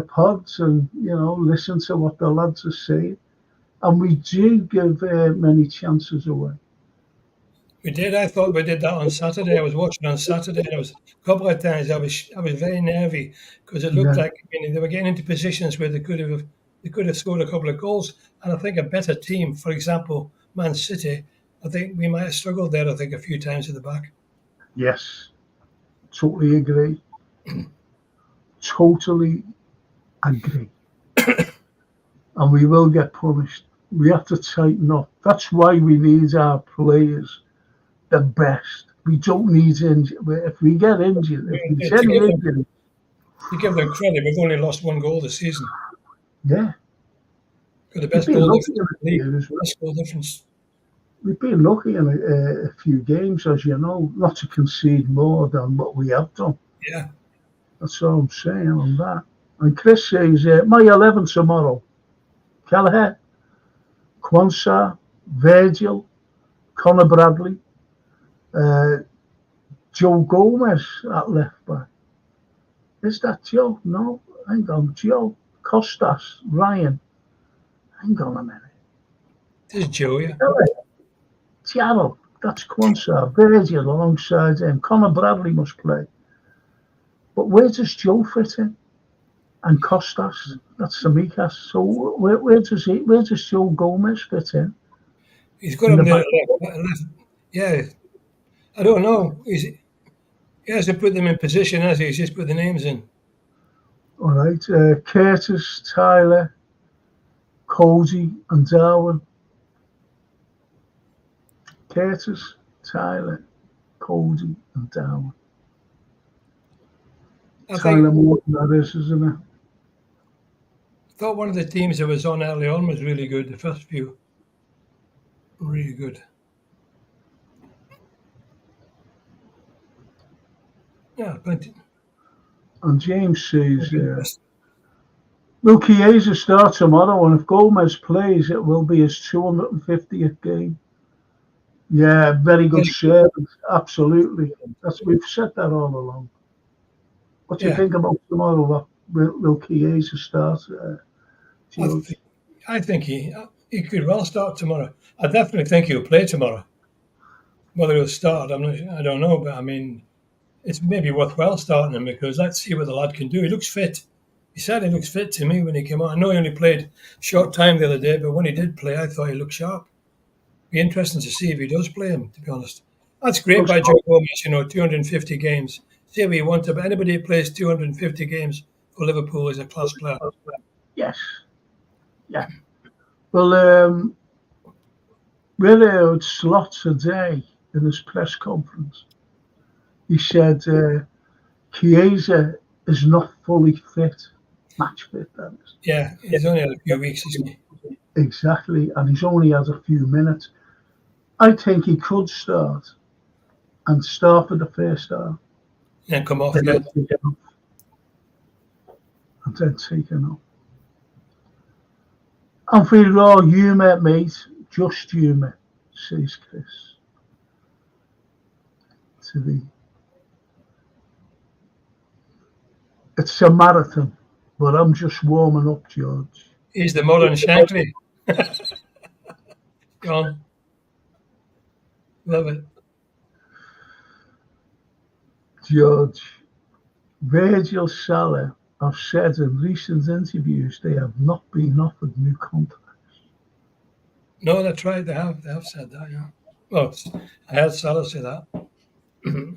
pods and, listen to what the lads are saying. And we do give many chances away. We did. I thought we did that on Saturday. I was watching on Saturday, and it was a couple of times I was very nervy because it looked Yeah. like they were getting into positions where they could have scored a couple of goals. And I think a better team, for example, Man City, I think we might have struggled there. I think a few times at the back. Yes, totally agree. Totally agree. And we will get punished. We have to tighten up. That's why we need our players the best. We don't need injury. If we get injured, if there's any injury, To give them credit, we've only lost one goal this season. yeah, Got the we've best been goal lucky difference in in the a league. few as well. Best goal difference. We've been lucky in a few games, as you know, not to concede more than what we have done. Yeah. That's all I'm saying on that. And Chris says, my 11 tomorrow. Kelleher, Quansah, Virgil, Conor Bradley, Joe Gomez at left back. Is that Joe? No, hang on. Joe, Costas, Ryan. Hang on a minute. This is Joe, yeah. Tiago, that's Quansah, Virgil alongside him. Conor Bradley must play. But where does Joe fit in? And Costas, that's Samikas. So where does Joe Gomez fit in? He's got him there left. Yeah. I don't know. He hasn't put them in position, has he? He's just put the names in. All right. Curtis, Tyler, Cody, and Darwin. Curtis, Tyler, Cody, and Darwin. Tyler Morton, that is, isn't it? I thought one of the teams that was on early on was really good. The first few, really good. Yeah, plenty. And James says, will Chiesa start tomorrow? And if Gomez plays, it will be his 250th game. Yeah, very good service. Absolutely. We've said that all along. What do you think about tomorrow? Will Chiesa start? I think he could well start tomorrow. I definitely think he'll play tomorrow. Whether he'll start, I don't know, but I mean, it's maybe worthwhile starting him because let's see what the lad can do. He looks fit. He said he looks fit to me when he came out. I know he only played short time the other day, but when he did play, I thought he looked sharp. Be interesting to see if he does play him, to be honest. That's great by Joe Gomez, 250 games. Say what you want to, but anybody who plays 250 games for Liverpool is a class player. Yes. Yeah. Well, we heard Slot today in his press conference. He said Chiesa is not fully fit, match fit, that is. Yeah, he's only had a few weeks, isn't he? Exactly, and he's only had a few minutes. I think he could start and start for the first half. And come off, and then take him off. And for your humour, mate, just humour, says Chris. It's a marathon, but I'm just warming up, George. He's the modern Shankly. Go on. Love it. George, Virgil Salah have said in recent interviews they have not been offered new contracts. No, that's right. They have said that. Yeah. Well, I heard Salah say that.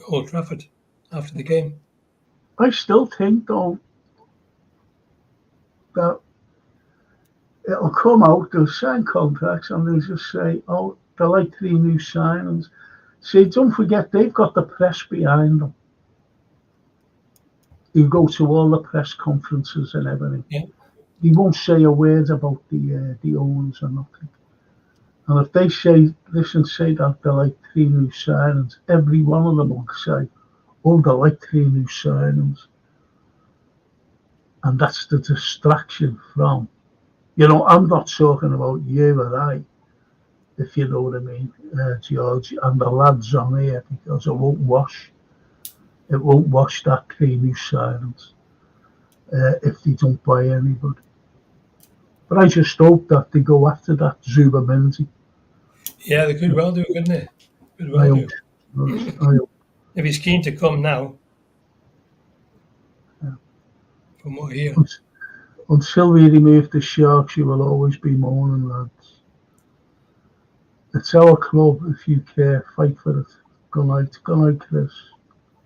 Old Trafford after the game. I still think, though, that it'll come out, they'll sign contracts and they'll just say, oh, they're like 3 new signings. See, don't forget, they've got the press behind them. You go to all the press conferences and everything. Yeah. He won't say a word about the owners or nothing. And if they say that they're like 3 new signings, every one of them will say, oh, they're like 3 new signings. And that's the distraction from, I'm not talking about you or I, if you know what I mean, George, and the lads on here, because it won't wash that 3 new signings if they don't buy anybody. But I just hope that they go after that Zubamendi. Yeah, they could well do, couldn't they? Could I well do. hope. If he's keen to come now, Yeah. from what I hear. Until we remove the Sharks, you will always be mourning, lads. It's our club. If you care, fight for it. Good night, Chris.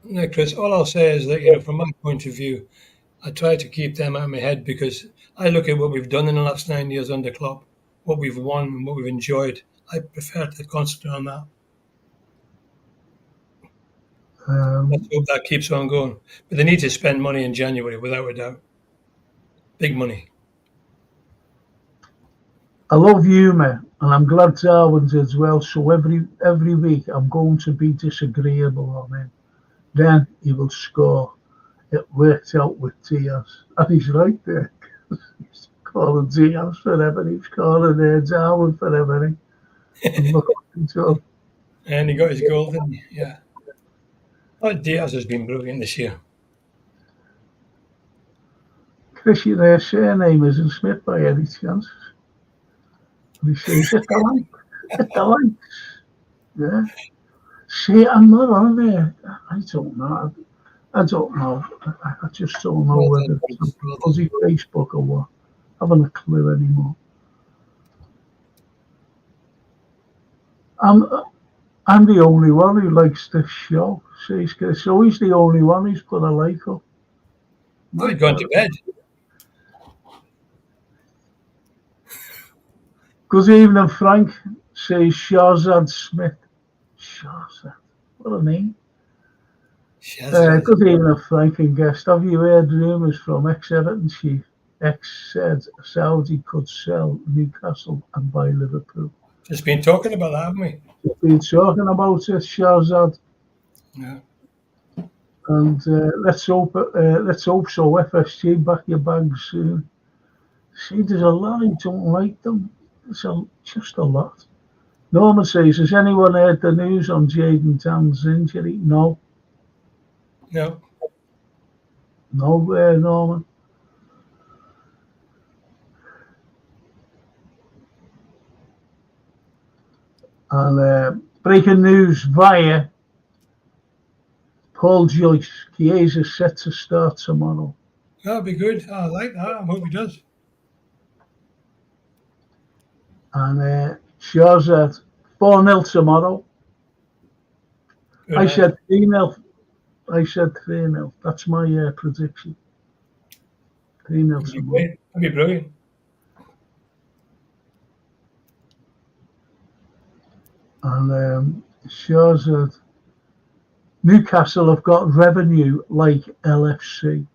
No, Chris, all I'll say is that, from my point of view, I try to keep them out of my head because I look at what we've done in the last 9 years under Klopp, what we've won and what we've enjoyed. I prefer to concentrate on that. Let's hope that keeps on going. But they need to spend money in January, without a doubt. Big money. I love humour, and I'm glad Darwin's as well. So every week I'm going to be disagreeable on him. Then he will score. It worked out with Diaz, and he's right there. He's calling Diaz for everything. He's calling Darwin for everything. And look into him. And he got his goal, didn't he? Yeah. Oh, Diaz has been brilliant this year. Chris, their surname isn't Smith by any chance. And he says, hit the likes. Yeah. See, I'm not on there. I don't know. I just don't know whether it's fuzzy Facebook or what. I haven't a clue anymore. I'm the only one who likes this show, says Chris. So he's the only one who's put a like up. Oh, he's gone to bed. Good evening, Frank, says Shahzad Smith. Shahzad, what a name. Good evening, Frank and guest. Have you heard rumours from ex-Everton chief? Ex said Saudi could sell Newcastle and buy Liverpool. Just been talking about that, haven't we? Just been talking about it, Shahzad. Yeah. And let's hope so. FSG back your bags soon. See, there's a lot who don't like them. Just a lot. Norman says, has anyone heard the news on Jadon Dan's injury? No. No. Nowhere, Norman. And breaking news via Paul Joyce. Chiesa set to start tomorrow. That'll be good. I like that. I hope he does. And Shahzad, 4-0 tomorrow. Good I said 3-0. 3-0. That's my prediction. 3-0 tomorrow. That'd be brilliant. And Shahzad, Newcastle have got revenue like LFC.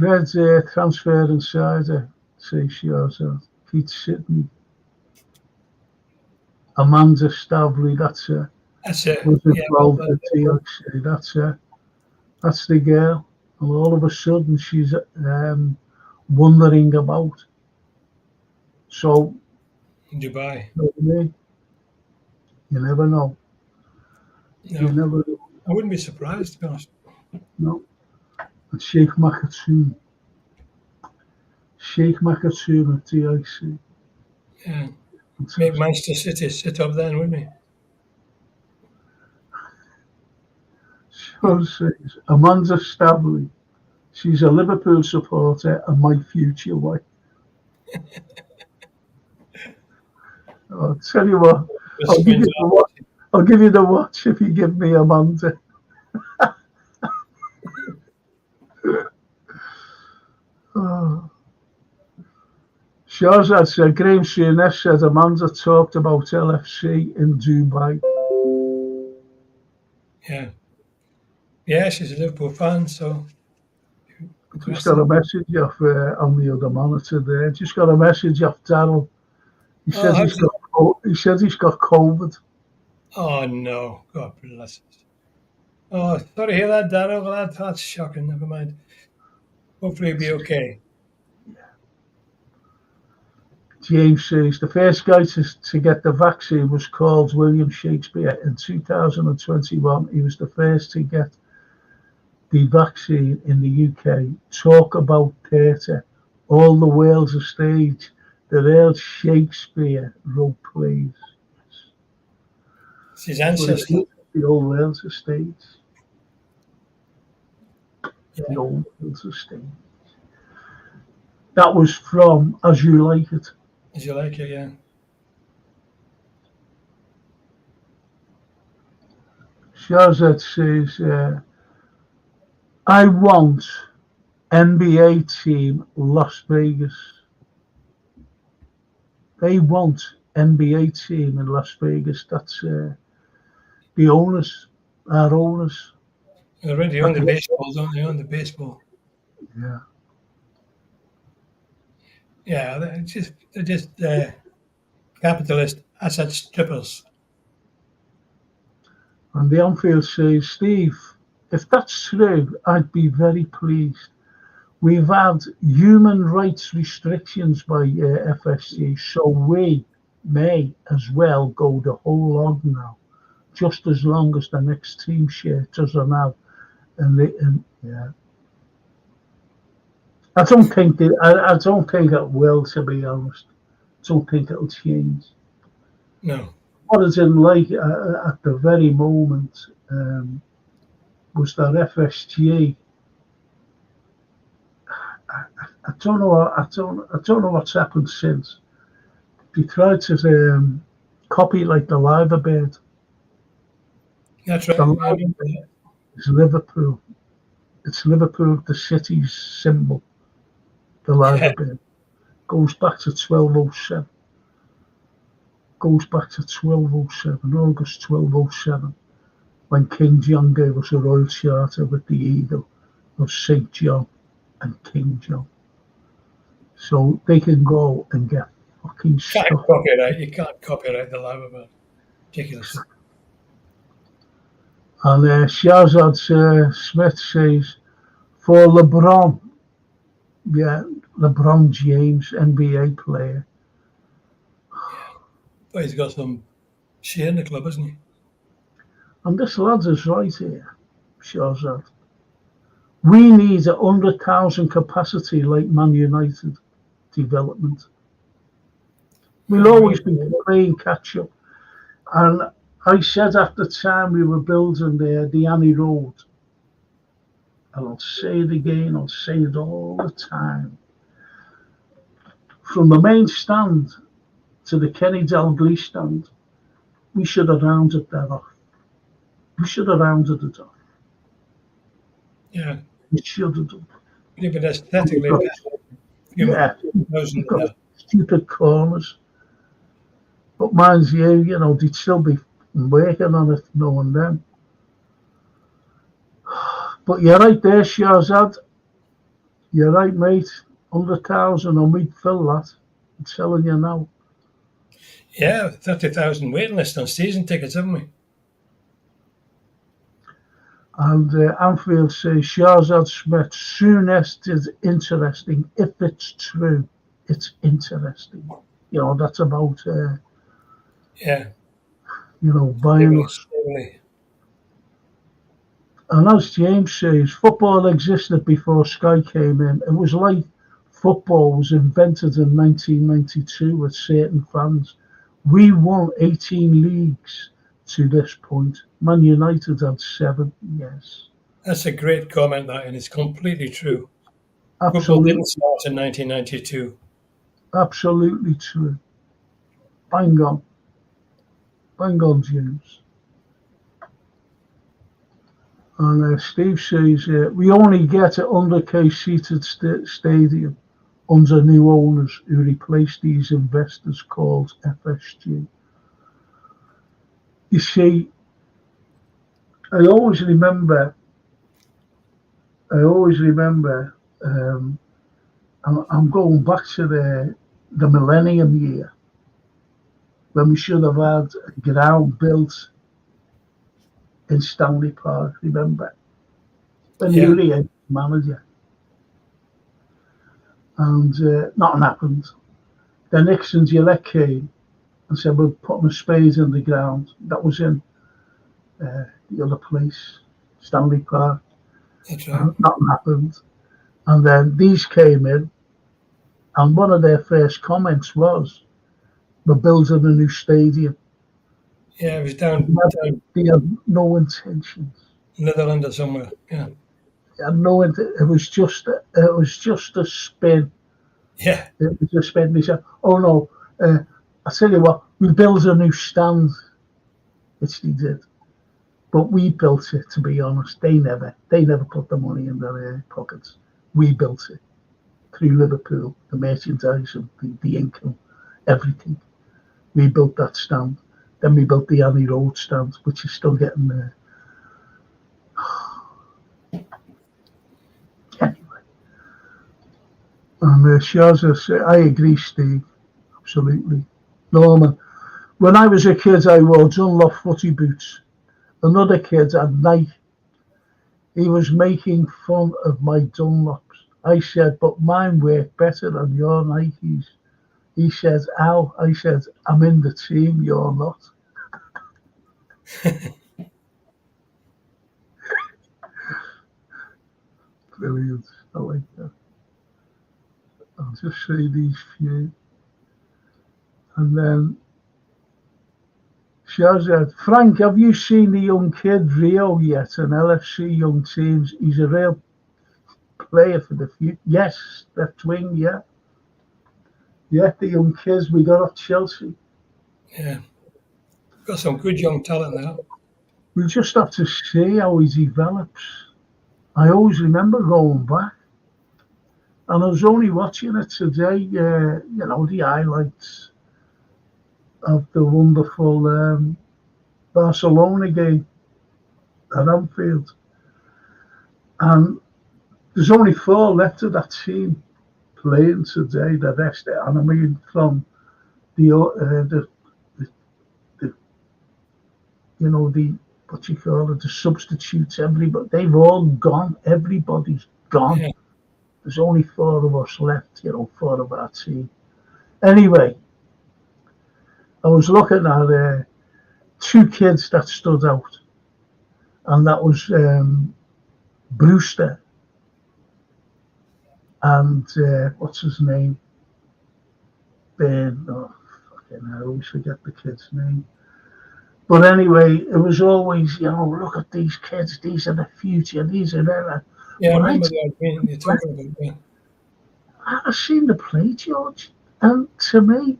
Red transfer insider, says Shahzad. Pete Sidney. Amanda Stavley, that's it. Was involved with TXC, that's it. That's the girl. And all of a sudden she's wondering about. So, Dubai. You never know. No. You never know. I wouldn't be surprised, to be honest. No. And Sheikh Makatoum at DIC. Yeah. Make Manchester City sit up then, wouldn't we? Sean says, Amanda Stavley. She's a Liverpool supporter and my future wife. I'll tell you what, I'll give you the watch if you give me Amanda. Oh. Shahzad said, Graham Shearness said Amanda talked about LFC in Dubai. Yeah. Yeah, she's a Liverpool fan, so. Just got a message off on the other monitor there. Just got a message off Darryl. He said he's got COVID. Oh no, God bless us. Oh, sorry to hear that, Darryl. That's shocking. Never mind. Hopefully he'll be okay. James says the first guy to get the vaccine was called William Shakespeare in 2021. He was the first to get the vaccine in the UK. Talk about theatre. All the world's a stage. The real Shakespeare wrote plays. It's his ancestor. The old world's a stage. Yeah. The old world's a stage. That was from As You Like It. As You Like It, yeah. Shahzad says, I want NBA team Las Vegas. They want NBA team in Las Vegas. That's the owners, our owners. They already own the baseball, don't they? Own the baseball. Yeah. Yeah, they're just capitalist asset strippers. And the Anfield says, Steve, if that's true, I'd be very pleased. We've had human rights restrictions by FSG, so we may as well go the whole hog now, just as long as the next team shirt doesn't have. And yeah, I don't think it will. To be honest, I don't think it'll change. No. What is in like at the very moment was that FSG. I don't know what's happened since. They tried to copy like the Liver Bird. That's right. The Liver Bird is Liverpool. It's Liverpool, the city's symbol. The Liver Bird goes back to 1207. August 1207, when King John gave us a royal charter with the eagle of St. John and King John. So they can go and get fucking stuff. You can't copyright the Liver Bird. Ridiculous. And Shahzad Smith says, for LeBron, yeah, LeBron James, NBA player. But he's got some share in the club, hasn't he? And this lad is right here, Shahzad. We need 100,000 capacity like Man United development. We'll always be playing catch up. And I said at the time we were building the Annie Road, and I'll say it again, I'll say it all the time. From the main stand to the Kenny Dalglish stand, we should have rounded that off. We should have rounded it off. Yeah. We should have done. Yeah, but aesthetically, yeah, stupid corners. But mind you, they'd still be working on it now and then. But you're right there, Shahzad. You're right, mate. 100,000 and we'd fill that. I'm telling you now. Yeah, 30,000 waiting list on season tickets, haven't we? And Anfield says Shahzad Smith, soonest is interesting. If it's true, it's interesting. That's about buying us. And as James says, football existed before Sky came in. It was like football was invented in 1992 with certain fans. We won 18 leagues to this point. Man United had 7, yes. That's a great comment, that, and it's completely true. Football Absolutely, didn't start in 1992. absolutely true. Bang on. Bang on, James. And Steve says, we only get an under-K-seated stadium under new owners who replace these investors called FSG. You see, I always remember, um, I'm going back to the millennium year when we should have had a ground built in Stanley Park, remember? When Yeah, you were the manager. And nothing happened. Then Nixon's elect came and said, we're putting a spade in the ground. That was in the other place, Stanley Park. that's right. Nothing happened. And then these came in, and one of their first comments was, we're building a new stadium. Yeah, it was down They had no intentions. Netherlands or somewhere. Yeah, They had no, it was just a spin. yeah, It was a spin. They said, oh no, I tell you what, we built a new stand, which they did. But we built it, to be honest. They never put the money in their pockets. We built it through Liverpool, the merchandise, the income, everything. We built that stand. Then we built the Abbey Road stand, which is still getting there. Anyway, and Shaza said, I agree, Steve. Absolutely. Norman, when I was a kid, I wore Dunlop footy boots. Another kid had Nike. He was making fun of my Dunlops. I said, but mine work better than your Nikes. He said, how? I said, I'm in the team, you're not. Brilliant. I like that. I'll just say these few. And then Shazad, Frank, have you seen the young kid Rio yet in LFC Young Teams? He's a real player for the future. Yes, left wing, yeah. Yeah, the young kids we got at Chelsea. yeah. Got some good young talent there. We just have to see how he develops. I always remember going back, and I was only watching it today. The highlights of the wonderful Barcelona game at Anfield, and there's only 4 left of that team playing today. The rest, and I mean, from the the what you call it, the substitutes, everybody, they've all gone. Everybody's gone. Yeah, There's only 4 of us left, 4 of our team. Anyway, I was looking at 2 kids that stood out, and that was Brewster and what's his name? Ben. Oh, fucking hell, I always forget the kid's name. But anyway, it was always, look at these kids. These are the future. These are their. yeah. I But remember the game you're talking about. Yeah, I seen the play, George, and to me,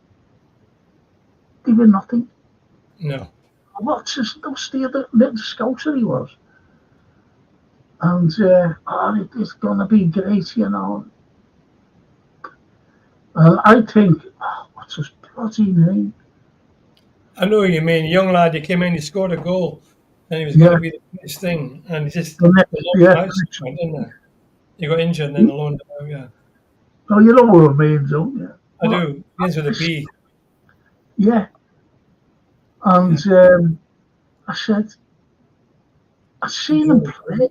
they were nothing. no, What's the other little scouser he was? And it's going to be great. And I think, what's his bloody name? I know what you mean. Young lad, he came in, he scored a goal, and he was going Yeah, to be the next thing, and he just the next, the loaned yeah. him out somewhere, didn't he? He got injured, and then they loaned him out. Yeah, Oh, you know what I mean, don't you? I But do. Begins with a B. yeah, and Yeah, I said, enjoy. I've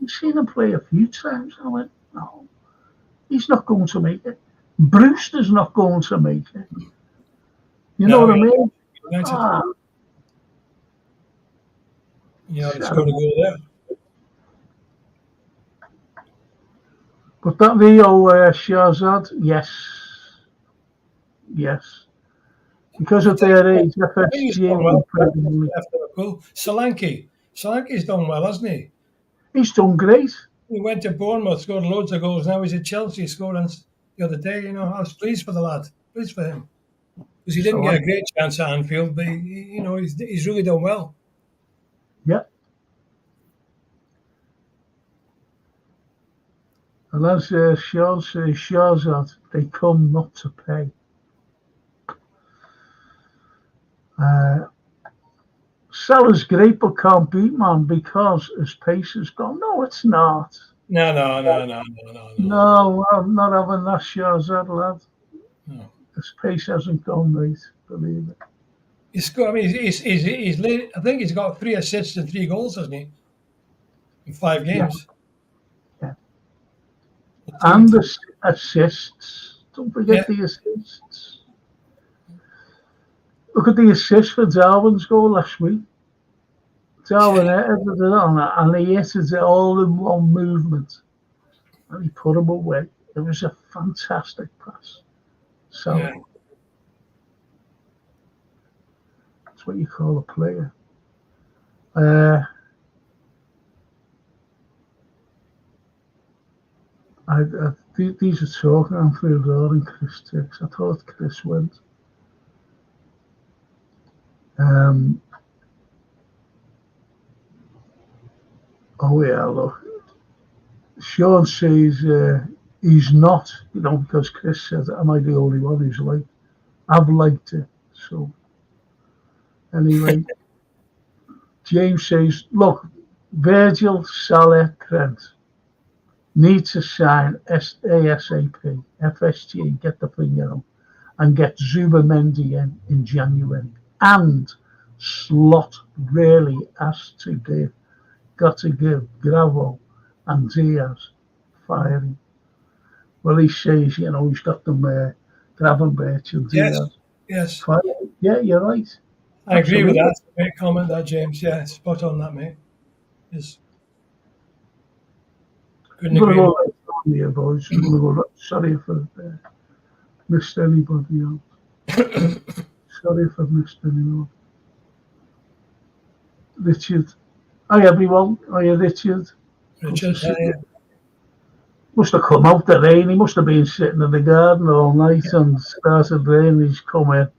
seen him play a few times. I went, no, he's not going to make it. Brewster's not going to make it. You know Now what I you're mean? United. Ah, Yeah, they it's scored a terrible. goal there. But that Rio Shahzad, yes. Because of their age, He's FSG done will well. incredibly. Left Liverpool. Solanke's done well, hasn't he? He's done great. He went to Bournemouth, scored loads of goals. Now he's at Chelsea, scored the other day. You know, I was pleased for the lad, pleased for him, because he didn't So, get a great chance at Anfield, but he's really done well. yeah. And as Sean says, Shahzad, they come not to pay. Salah's great but can't beat man because his pace has gone. No, it's not. No. No, I'm not having that Shahzad, lad. No. His pace hasn't gone, mate. Believe it. He's scored. I mean, he's late. I think he's got 3 assists and 3 goals, hasn't he? In 5 games. Yeah. And the assists. Don't forget the assists. Look at the assist for Darwin's goal last week. Darwin headed it on it, and he hit it all in one movement. And he put him away. It was a fantastic pass. So that's what you call a player. These are talking on through there and Chris takes. I thought Chris went. Oh yeah, look. Sean says he's not, because Chris says, am I the only one who's like, I've liked it. So anyway, James says, look, Virgil, Salah, Trent need to sign ASAP, FSG, get the finger on, and get Zubimendi in January. And Slot really has to got to give Gravo and Diaz firing. Well, he says, he's got them Gravenberch and Diaz. Yes. Firing. Yeah, you're right. I agree with that. Great comment, that James. Yeah, spot on that, mate. Yes. I'm going to go right on here, boys. I'm going to go right. Sorry if I've missed anybody else. Sorry if I've missed anyone. Richard. Hi, everyone. Hiya, Richard. Must have come out the rain. He must have been sitting in the garden all night and started raining. He's come in.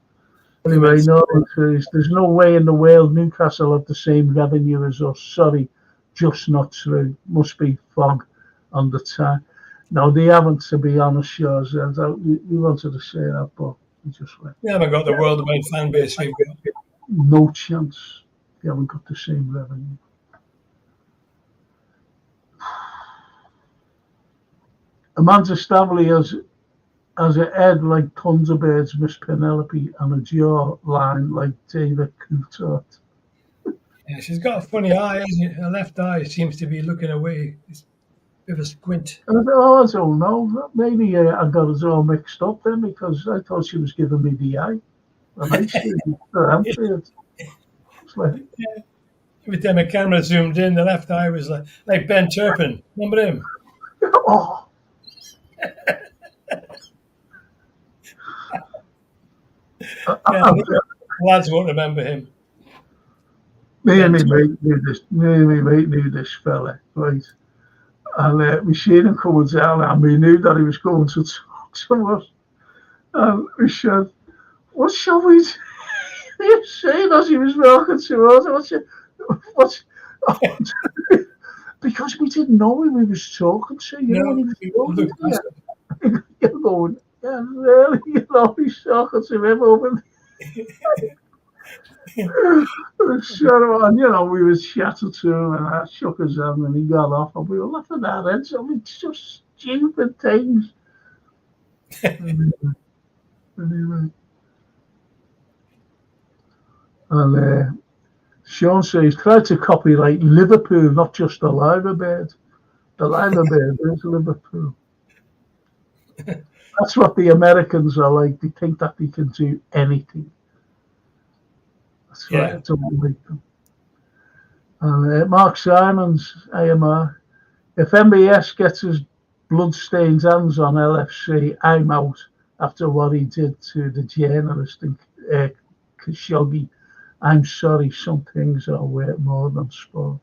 Anyway, no, there's no way in the world Newcastle have the same revenue as us. Sorry, just not true. Must be fog on the time. No, they haven't, to be honest, yours. We wanted to say that, but we just went. We haven't got the worldwide fan base we've got. No chance. They haven't got the same revenue. Amanda Stavely has a head like tons of birds, Miss Penelope, and a jaw line like David Coulthard. Yeah, she's got a funny eye, isn't it? Her left eye seems to be looking away. It's a bit of a squint. I don't know. Maybe I got it all mixed up then because I thought she was giving me the eye. And I see it. It's like, every time a camera zoomed in, the left eye was like Ben Turpin. Remember him? Oh. Lads won't remember him. Me and my mate knew this fella, right? And we seen him coming down, and we knew that he was going to talk to us. And we said, "What shall we do?" He was saying as he was walking to us, because we didn't know who he was talking to. When he was talking, you're going, yeah, really? He's talking to him over there. And, we was chatting to him, and I shook his hand, and he got off, and we were laughing at it. So it's just stupid things. Anyway. And Sean says, try to copyright Liverpool, not just the Liver Bird. The Liver Bird is Liverpool. That's what the Americans are like. They think that they can do anything. That's right. I don't like them. And Mark Simons, AMR. If MBS gets his bloodstained hands on LFC. I'm out after what he did to the journalist in Khashoggi. I'm sorry, some things are worth more than sport,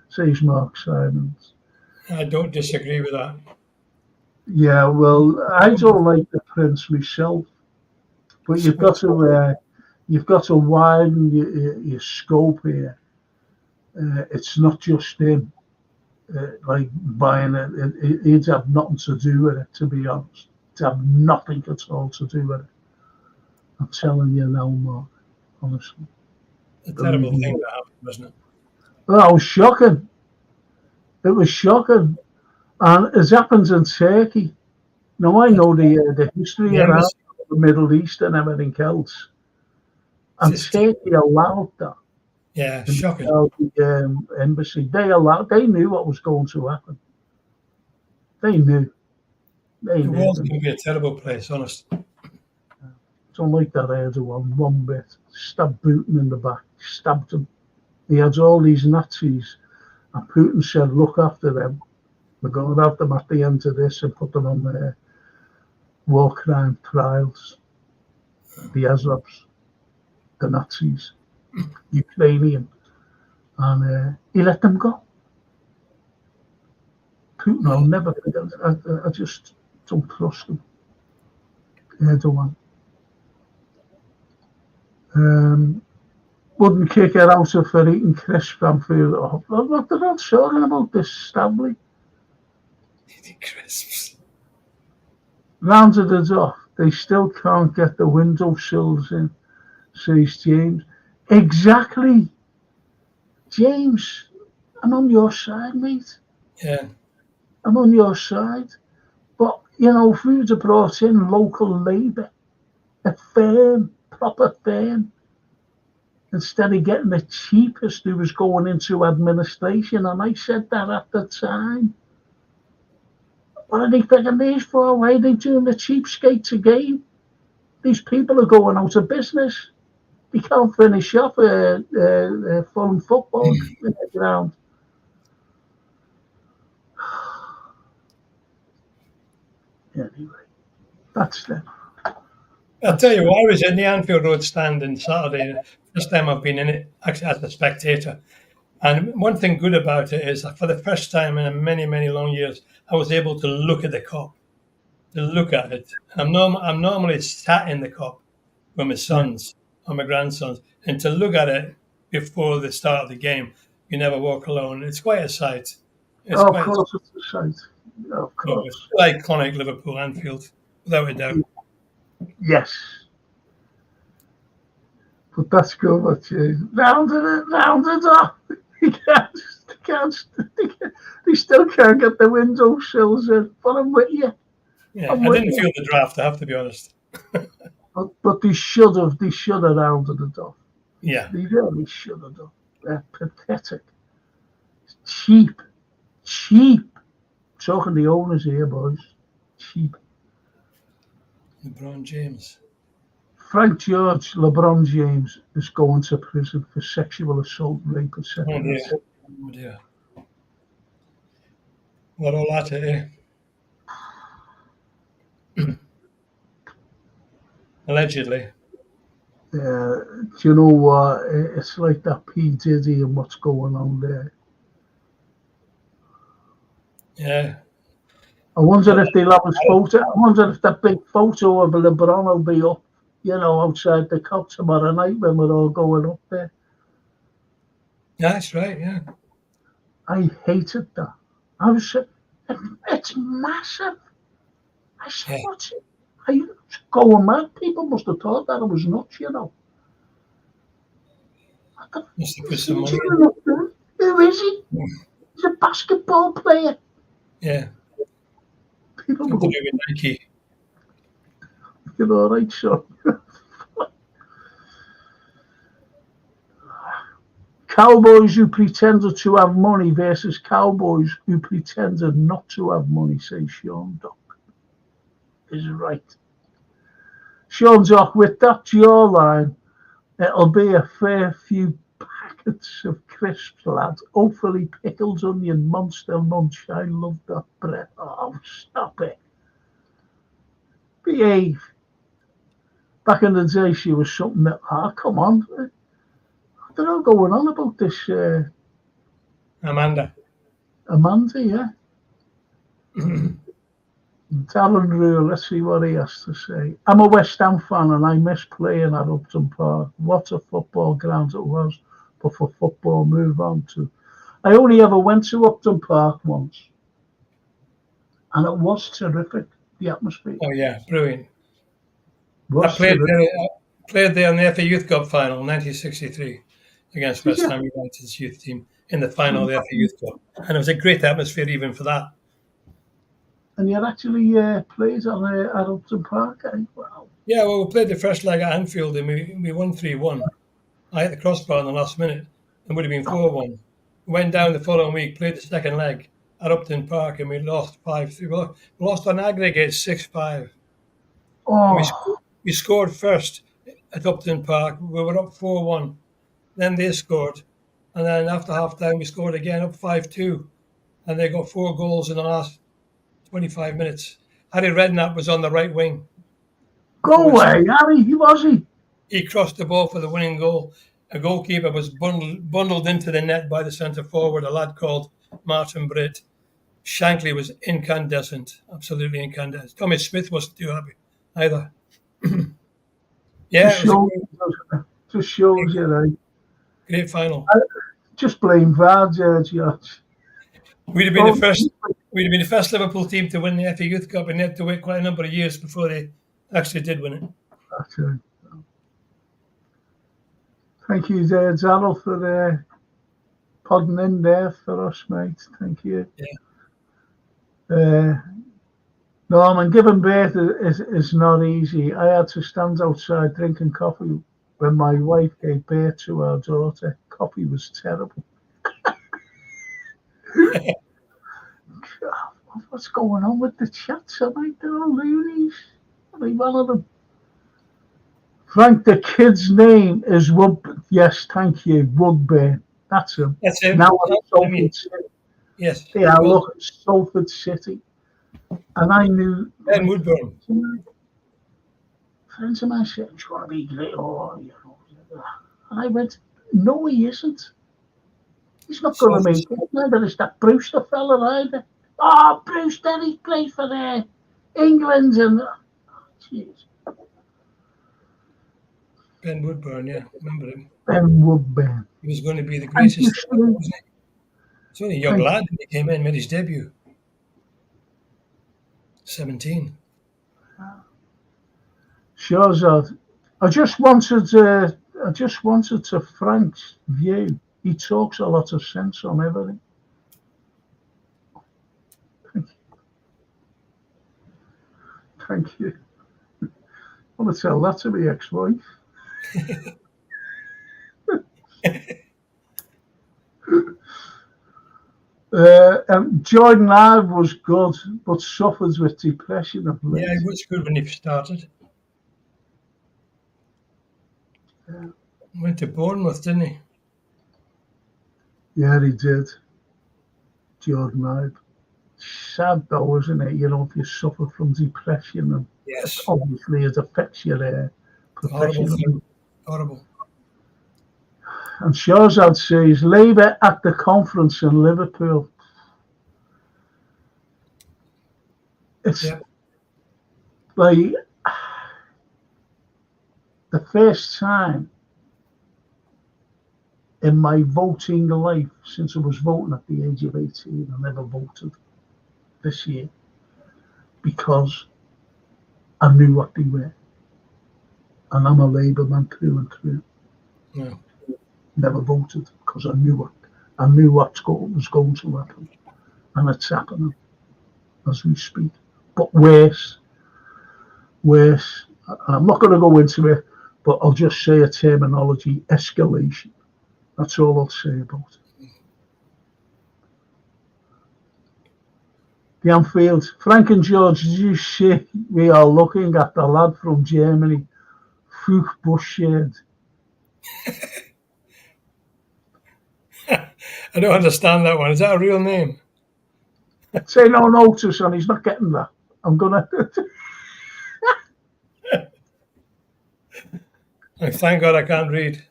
says Mark Simons. I don't disagree with that. Yeah, well, I don't like the Prince myself, but you've got to widen your scope here. It's not just him. Like buying it, he'd have nothing to do with it, to be honest. He'd have nothing at all to do with it. I'm telling you now, Mark, honestly. A terrible thing that happened, wasn't it? Well, it was shocking. It was shocking. And it happens in Turkey. Now, I know the history around the Middle East and everything else. And Turkey allowed that. Yeah, shocking. The embassy, they knew what was going to happen. They knew. The world can be a terrible place, honest. Don't like that Erdogan one bit. Stabbed Putin in the back, stabbed him. He had all these Nazis, and Putin said, look after them. We're going to have them at the end of this and put them on their war crime trials. The Azovs, the Nazis, Ukrainian. And he let them go. Putin, I'll never forget. I just don't trust him. Erdogan. Wouldn't kick her out for eating crisps from food. What they're not talking about this, Stanley. Eating crisps. Rounded it off. They still can't get the windowsills in, says James. Exactly. James, I'm on your side, mate. Yeah. I'm on your side. But, if we had brought in local labour, a firm, proper firm, instead of getting the cheapest who was going into administration, and I said that at the time. What are they picking these for? Why are they doing the cheapskates again? These people are going out of business. They can't finish off a Fulham football ground. Anyway, that's them. I'll tell you, I was in the Anfield Road stand on Saturday. First time I've been in it, actually as a spectator. And one thing good about it is that for the first time in many, many long years, I was able to look at the Kop, to look at it. I'm normally sat in the Kop with my sons or my grandsons, and to look at it before the start of the game, you never walk alone. It's quite a sight. Of course it's a sight. Of course. It's still iconic Liverpool Anfield, without a doubt. Yes. But that's good, what you rounded up. They still can't get the windowsills in. But I'm with you. Yeah, I didn't feel the draft, I have to be honest. But they should have rounded it off. Yeah. They really should have done. They're pathetic. Cheap. Talking the owners here, boys. Cheap. LeBron James. Frank George, LeBron James, is going to prison for sexual assault, rape, etc. Oh dear. What all that, Allegedly. Do you know what? It's like that P. Diddy and what's going on there. Yeah. I wonder if they'll have a photo. I wonder if that big photo of LeBron will be up, outside the Kop tomorrow night when we're all going up there. Yeah, that's right, yeah. I hated that. I was saying, it's massive. I said, what's it? It's going mad. People must have thought that it was nuts, Must have put some money in. Who is he? He's a basketball player. Yeah. People Something to do with Nike. You're all right, Sean. Cowboys who pretended to have money versus cowboys who pretended not to have money, says Sean Dock. Is right. Sean Dock, with that jawline, it'll be a fair few packed packets of crisps, lads. Hopefully pickles, onion, monster munch. I love that bread. Oh, stop it. Behave. Back in the day, she was something that, come on. They're all going on about this Amanda. Amanda, yeah. Darren Rule, let's see what he has to say. I'm a West Ham fan and I miss playing at Upton Park. What a football ground it was. But for football, move on to. I only ever went to Upton Park once. And it was terrific, the atmosphere. Oh, yeah, brilliant. I played there in the FA Youth Cup final, 1963, against West Ham United's youth team in the final of the FA Youth Cup. And it was a great atmosphere even for that. And you actually played at Upton Park, eh? Wow. Yeah, well, we played the first leg at Anfield and we won 3-1. I hit the crossbar in the last minute and would have been 4-1. We went down the following week, played the second leg at Upton Park and we lost 5-3. We lost on aggregate 6-5. Oh. We scored first at Upton Park. We were up 4-1. Then they scored. And then after half-time, we scored again, up 5-2. And they got 4 goals in the last 25 minutes. Harry Redknapp was on the right wing. Go away, Harry. Who was he? He crossed the ball for the winning goal. A goalkeeper was bundled into the net by the centre forward, a lad called Martin Britt. Shankly was incandescent, absolutely incandescent. Tommy Smith wasn't too happy either. Yeah, just shows you, right? Great final. Just blame VAR, George. We'd have been the first Liverpool team to win the FA Youth Cup, and they had to wait quite a number of years before they actually did win it. That's right. Thank you, Darryl, for podding in there for us, mate. Thank you. Yeah. Norman, giving birth is not easy. I had to stand outside drinking coffee when my wife gave birth to our daughter. Coffee was terrible. What's going on with the chats tonight? They're all loonies. Only one of them. Frank, the kid's name is Woodburn. Yes, thank you. Woodburn. That's him. That's him. Now at Salford City. Yes. Yeah, look at Salford City. And I knew. Ben Woodburn. Friends of mine said, he's going to be great. And I went, no, he isn't. He's not going to make it. Neither is that Brewster fella either. Oh, Brewster, he plays for England. And jeez. Ben Woodburn, yeah, remember him. Ben Woodburn. He was going to be the greatest. He's only a young lad when he came in, made his debut. 17. Shazad, I just wanted to Frank's view. He talks a lot of sense on everything. Thank you. I want to tell that to my ex-wife. Jordan Ive was good, but suffers with depression of late. Yeah, he was good when he started. Went to Bournemouth, didn't he? Yeah, he did. Jordan Ive. Sad though, isn't it? You know, if you suffer from depression, and yes, obviously it affects your profession. Horrible. And Shazad says Labour at the conference in Liverpool. It's like the first time in my voting life since I was voting at the age of 18. I never voted this year because I knew what they were. And I'm a Labour man through and through. Yeah. Never voted because I knew what was going to happen, and it's happening as we speak. But worse. I'm not going to go into it, but I'll just say a terminology: escalation. That's all I'll say about it. The Anfield, Frank and George, did you see we are looking at the lad from Germany, Fuch Buschard? I don't understand that one. Is that a real name? Say no notice, and he's not getting that. I'm gonna. Thank God I can't read.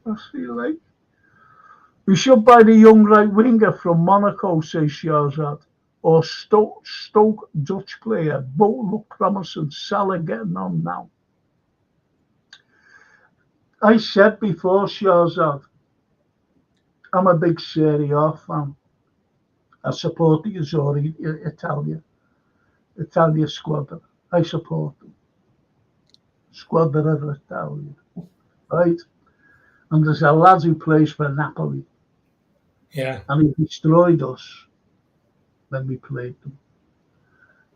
I feel like we should buy the young right winger from Monaco, says Shahzad, or Stoke Dutch player. Both look promising. Salah getting on now. I said before, Shahzad, I'm a big Serie A fan. I support the Azzurri Italia squadron. I support them. Squadron of Italia. Right? And there's a lad who plays for Napoli. Yeah. And he destroyed us when we played them.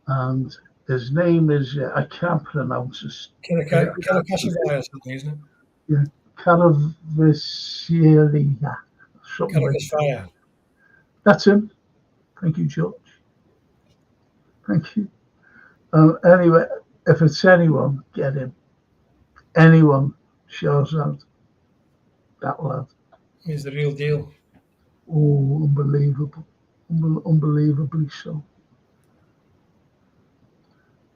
And his name is, I can't pronounce it. Karakashivaya or something, isn't it? Yeah, Caravasieria, something like that. That's him. Thank you, George. Thank you. Anyway, if it's anyone, get him. Anyone shows out that lad. He's the real deal. Oh, unbelievable. Unbelievably so.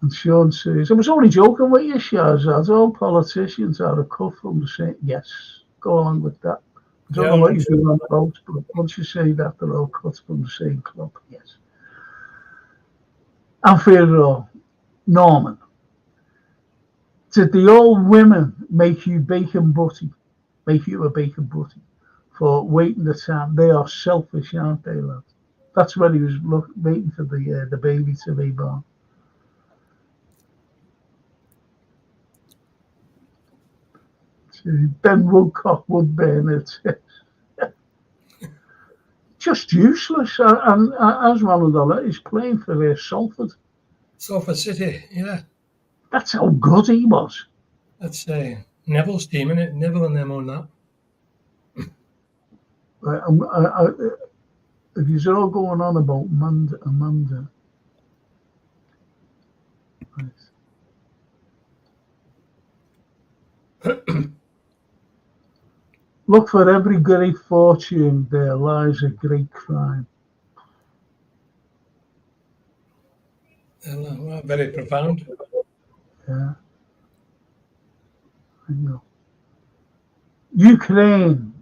And Sean says, I was only joking with you, Shahzad. All politicians are a cut from the same. Yes, go along with that. I don't know what you're doing on about, but once you say that, they're all cut from the same club. Yes. And for Norman, did the old women make you a bacon butty for waiting the time? They are selfish, aren't they, lad? That's when he was waiting for the baby to be born. Ben Woodcock would burn it. Just useless. And as one of the he's playing for Salford. Salford City, yeah. That's how good he was. That's Neville's team, isn't it? Neville and them on that. If you're all going on about Amanda. Right. Look, for every great fortune, there lies a great crime. Well, very profound. Yeah. I know. Ukraine.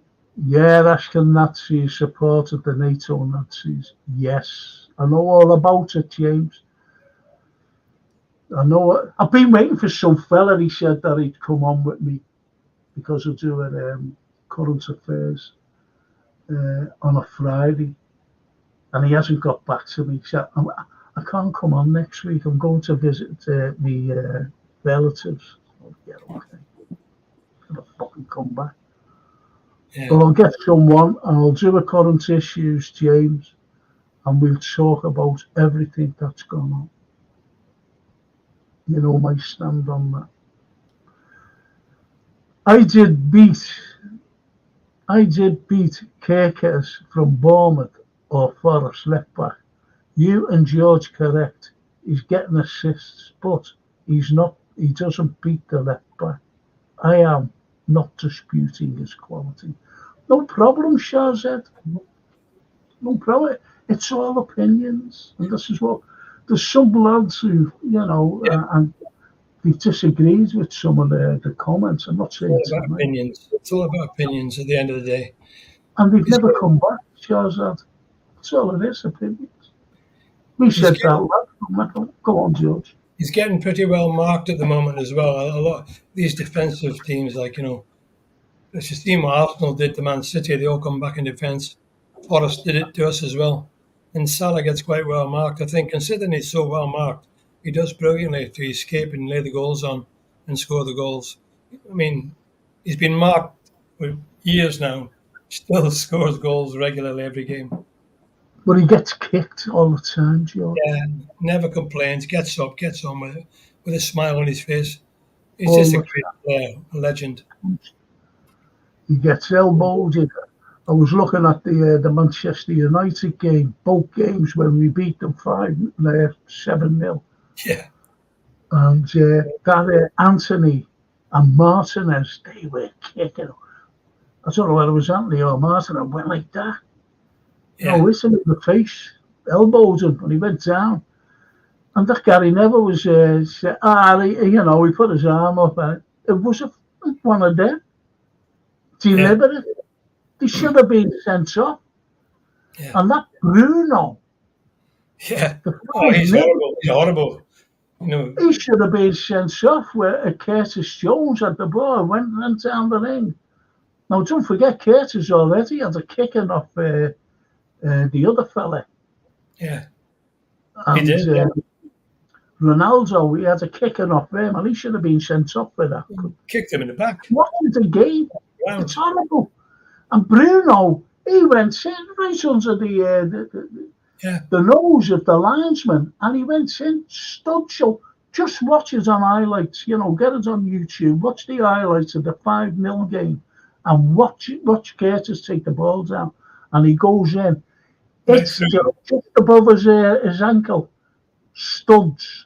Yeah, Ashkenazi supported the NATO Nazis. Yes. I know all about it, James. I know. I've been waiting for some fella, he said, that he'd come on with me because of doing current affairs on a Friday. And he hasn't got back to me. He said, I can't come on next week. I'm going to visit my relatives. Oh, yeah, okay. I'm going to fucking come back. Yeah. But I'll get someone and I'll do a current issues, James, and we'll talk about everything that's gone on. You know my stand on that. I did beat Kirkers from Bournemouth or Forest left back. You and George correct. He's getting assists, but he doesn't beat the left back. I am not disputing his quality. No problem, Shahzad. No problem. It's all opinions. And this is what there's some lads who, and he disagrees with some of the comments. I'm not saying it's all about opinions. It's all about opinions at the end of the day. And they've never come back, Shahzad. That's all it is, opinions. We said that. Go on, George. He's getting pretty well marked at the moment as well. A lot of these defensive teams, let's just see what Arsenal did to Man City. They all come back in defence. Forest did it to us as well. And Salah gets quite well marked. I think, considering he's so well marked, he does brilliantly to escape and lay the goals on and score the goals. I mean, he's been marked for years now. Still scores goals regularly every game. But he gets kicked all the time, George. Yeah, never complains. Gets up, gets on with a smile on his face. He's just a great player, a legend. He gets elbowed. I was looking at the Manchester United game, both games when we beat them 7-0. Yeah. And that Anthony, And Martinez, they were kicking. I don't know whether it was Anthony or Martinez, went like that. Yeah. Listen in the face, elbowed him, and he went down. And that Gary Neville was, he put his arm up, and it was one of them. Deliberate. They should have been sent off. Yeah. And that Bruno. Yeah. Oh, he's horrible. He's horrible. He should have been sent off where Curtis Jones had the ball and went down the ring. Now, don't forget, Curtis already had a kicking off the other fella. Yeah. And, he did. Ronaldo, he had a kicking off him, and he should have been sent off for that. Kicked him in the back. Watching the game, it's horrible. And Bruno, he went in right under the nose of the linesman, and he went in, stood. So just watch it on highlights, get it on YouTube, watch the highlights of the 5-0 game, and watch Curtis take the ball down, and he goes in. It's just above his ankle, studs.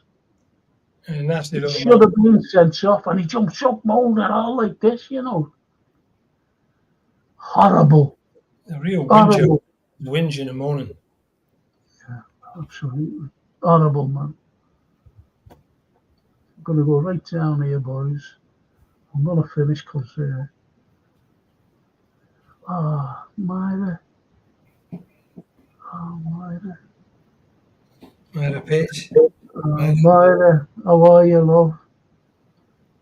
Nasty little should have been sent off, and he jumps up moaning all like this, Horrible. A real whinge in the morning. Yeah, absolutely. Horrible, man. I'm going to go right down here, boys. I'm going to finish because... Myra. Oh, Myra. Myra Page. Myra, how are you, love?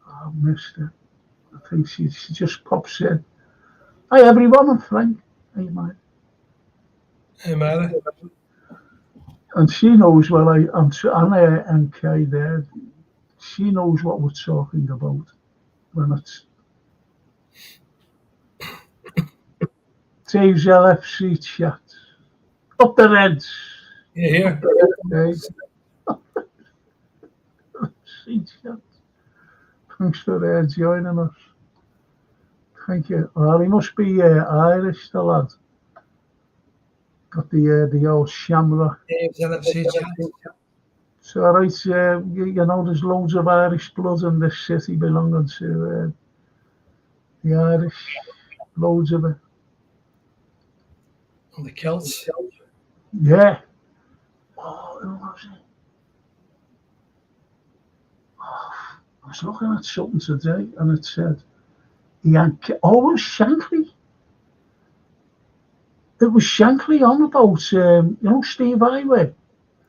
I missed her. I think she just pops in. Hi, everyone, I'm Frank. Hey, Myra. Hey, Myra. And she knows what Anna and Kay there, she knows what we're talking about when it's Dave's LFC chat. Up the Reds. Yeah. Thanks for joining us. Thank you. Well, he must be Irish, the lad. Got the old shamrock. Dave's LFC chat. It's all right. There's loads of Irish blood in this city belonging to the Irish. Loads of it. And the Celts. Yeah. Oh, who was it? Oh, I was looking at something today, and it said, it was Shankly. It was Shankly on about, Steve Iway.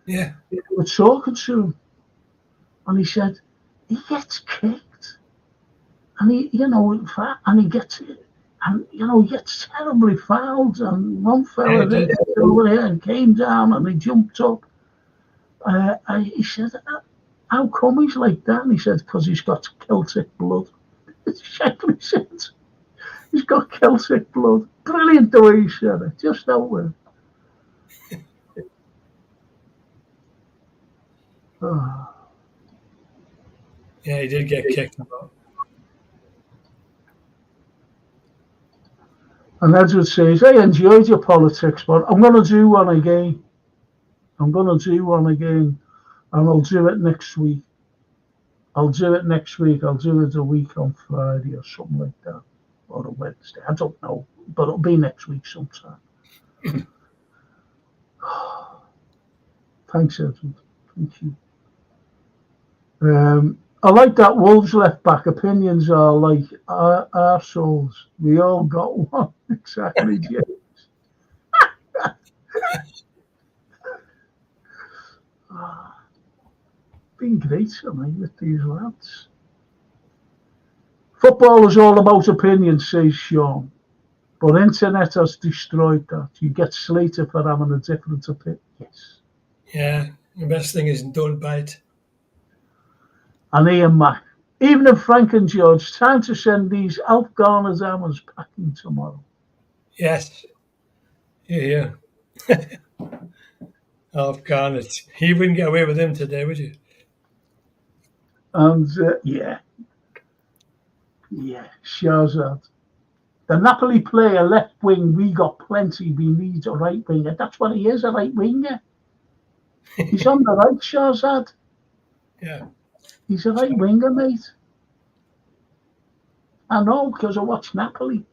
Yeah. We were talking to him, and he said, he gets kicked. And he gets it. And, he gets terribly fouled. And one fella over there and came down and he jumped up. He said, how come he's like that? And he said, because he's got Celtic blood. Shankly said, he's got Celtic blood. Brilliant the way he said it. Just that way. Oh. Yeah, he did get kicked. And Edward says, I enjoyed your politics, but I'm going to do one again. And I'll do it next week. I'll do it a week on Friday or something like that. Or a Wednesday. I don't know. But it'll be next week sometime. Thanks, Edward. Thank you. I like that Wolves left back. Opinions are like our souls. We all got one. Exactly, James. Been great tonight with these lads. Football is all about opinions, says Sean. But internet has destroyed that. You get slated for having a different opinion. Yes. Yeah, the best thing is don't bite. And Ian Mack. Even if Frank and George, time to send these Alf Garner's hammers packing tomorrow. Yes. Yeah. Alf Garner. You wouldn't get away with him today, would you? And yeah, Shahzad. The Napoli player left wing, we got plenty. We need a right winger. That's what he is, a right winger. He's on the right, Shahzad. Yeah. He's a right winger, mate. I know, because I watch Napoli.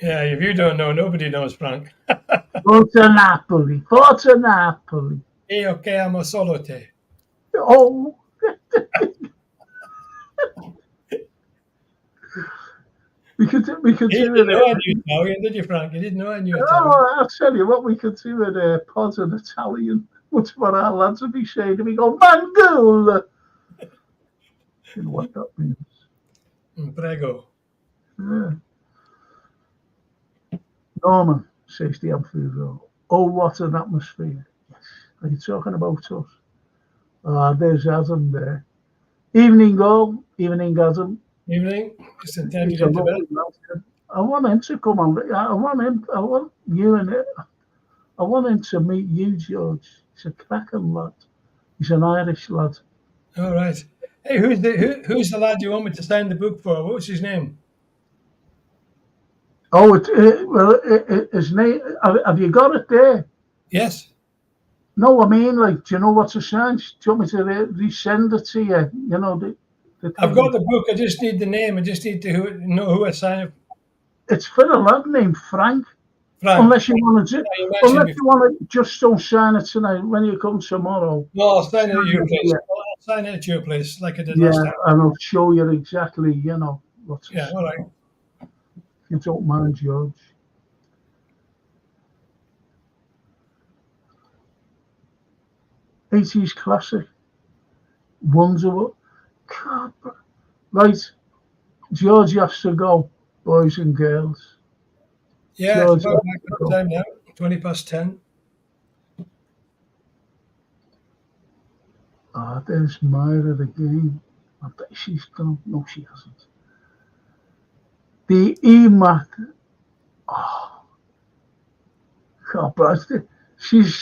Yeah, if you don't know, nobody knows, Frank. Forza Napoli. Forza Napoli. Io che amo solo te. Oh. we could You do didn't know I it. knew Italian, did you, Frank? You didn't know I knew Italian. Oh, I'll tell you what, we could do it pods in Italian. What's what our lads would be saying? We go, Mangul. You know what that means. Prego. Yeah. Norman, says the Anfield Road. Oh, what an atmosphere. Yes. Are you talking about us? Ah, there's Adam there. Evening goal, evening Adam. Evening. Just in time to He's a get to bed. lovely lad. I want him to come on. I want you and it. I want him to meet you, George. He's a cracking lad. He's an Irish lad. All right. Hey, who's the lad you want me to sign the book for? What's his name? Oh, his name. Have you got it there? Yes. No, I mean, like, do you know what to sign? Do you want me to resend it to you? You know, the I've thing. got the book. I just need the name. I just need to know who I signed it. It's for a lad named Frank. Frank. Unless you want to, You mentioned before. just don't sign it tonight. When you come tomorrow, No, I'll sign it at your place. yeah, I'll sign it at your place like I did last time. and I'll show you exactly, what to Yeah, say. all right. If you don't mind, George. '80s classic, wonderful. God, right, George has to go, boys and girls. Yeah, it's George about has back to on go. time now. 10:20. Ah, there's Myra again. I bet she's gone. No, she hasn't. The EMAC. Oh, God, but she's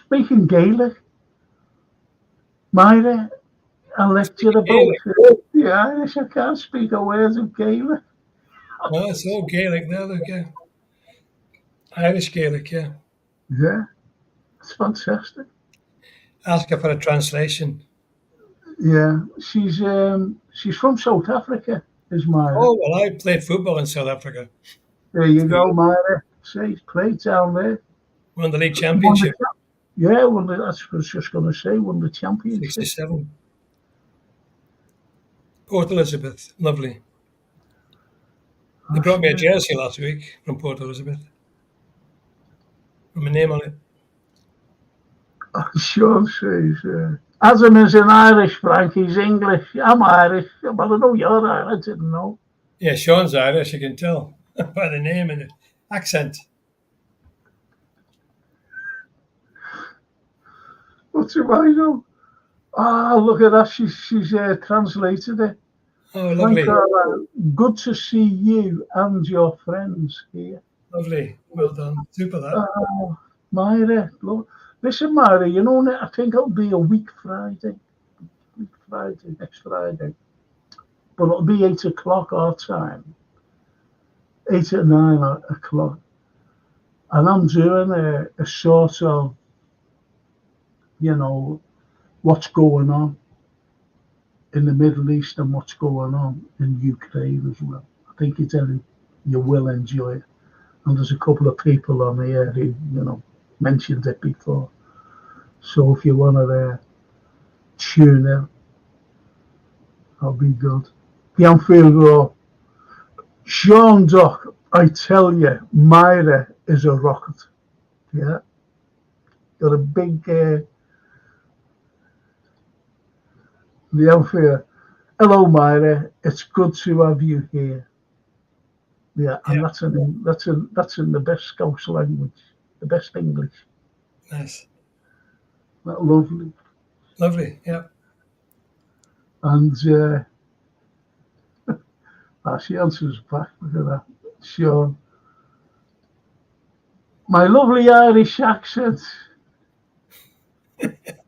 speaking Gaelic. Myra, I lectured about Gaelic. the Irish. I can't speak a word of Gaelic. Oh, it's all Gaelic there. Look, yeah. Irish Gaelic, yeah. Yeah, it's fantastic. Ask her for a translation. Yeah, she's from South Africa, is Myra. Oh, well, I played football in South Africa. There you go, Myra. Say, played down there. Won the league Won the, championship, yeah, that's what I was just going to say. Won the championship. 67. Port Elizabeth. Lovely. They brought me a jersey last week from Port Elizabeth. With my name on it. Sean says, Adam is an Irish, Frank. He's English. I'm Irish. Well, I know you're Irish. I didn't know. Yeah, Sean's Irish, you can tell by the name and the accent. What do I know? Ah, look at that. She's translated it. Oh, Frank lovely. Carlyle, good to see you and your friends here. Lovely. Well done. Super that. Myra, look. Listen, Myra, I think it'll be a week Friday. Next Friday. But it'll be 8 o'clock our time. 8 or 9 o'clock. And I'm doing a sort of, what's going on in the Middle East and what's going on in Ukraine as well. I think you will enjoy it. And there's a couple of people on here who, mentioned it before. So if you want to tune in, that'll be good. The Anfield Road. Sean Doc, I tell you, Myra is a rocket. Yeah. Got a big, the Anfield. Hello, Myra. It's good to have you here. Yeah, and that's in the best Scouse language, the best English. Nice. Lovely. Lovely. Yeah. And she answers back. Look at that. Sean. My lovely Irish accent. Look at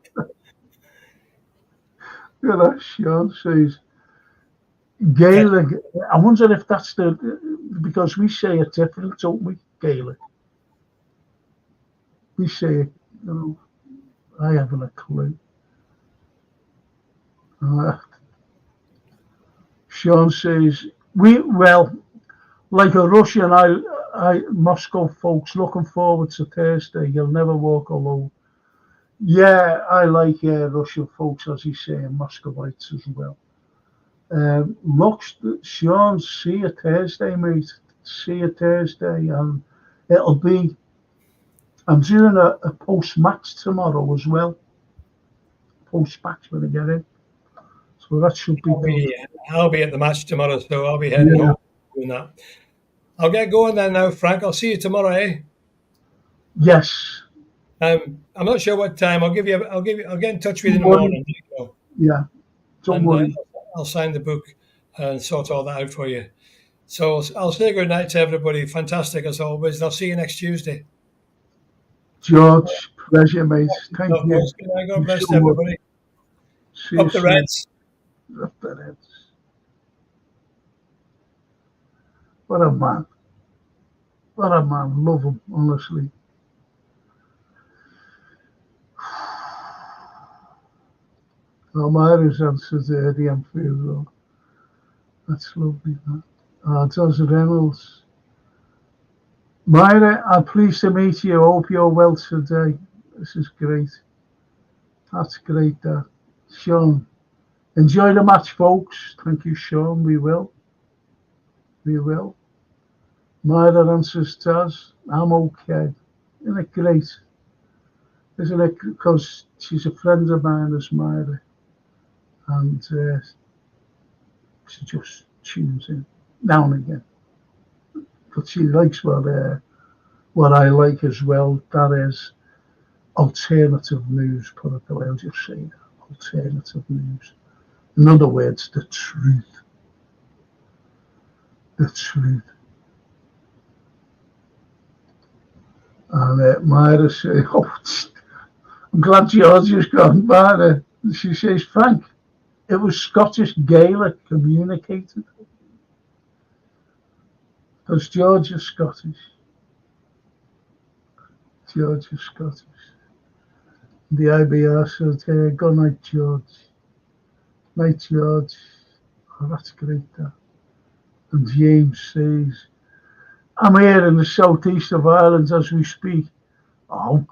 that. Sean says Gaelic. I wonder if that's because we say it different, don't we? Gaelic. We say it, I haven't a clue. Sean says, like a Russian, Moscow folks looking forward to Thursday. You'll never walk alone. Yeah, I like Russian folks, as he's saying, Muscovites as well. Look, Sean, see you Thursday, mate. See you Thursday, and it'll be. I'm doing a post-match tomorrow as well. Post-match when I get in, so that should be good. I'll be at the match tomorrow, so I'll be heading home doing that. I'll get going then now, Frank. I'll see you tomorrow, eh? Yes. I'm not sure what time. I'll get in touch with you in the morning. Yeah. Don't worry. I'll sign the book and sort all that out for you. So I'll say good night to everybody. Fantastic as always. And I'll see you next Tuesday. George, pleasure, mate. Thank you. Good night. God bless everybody. Up the Reds. Up the Reds. What a man. What a man. Love him, honestly. Myra's answered the Anfield. That's lovely, man. Does Reynolds. Myra, I'm pleased to meet you. Hope you're well today. This is great. That's great, Dad. Sean, enjoy the match, folks. Thank you, Sean. We will. We will. Myra answers Taz. I'm okay. Isn't it great? Isn't it? Because she's a friend of mine, as Myra. And she just tunes in now and again. But she likes what I like as well. That is alternative news, put it the way I'll just say that. Alternative news. In other words, the truth. The truth. And Myra says, I'm glad George has gone by. She says, Frank, it was Scottish Gaelic communicated. Because George is Scottish. George is Scottish. The IBR said, good night, George. Night, George. Oh, that's great, that. And James says, I'm here in the southeast of Ireland as we speak. Oh,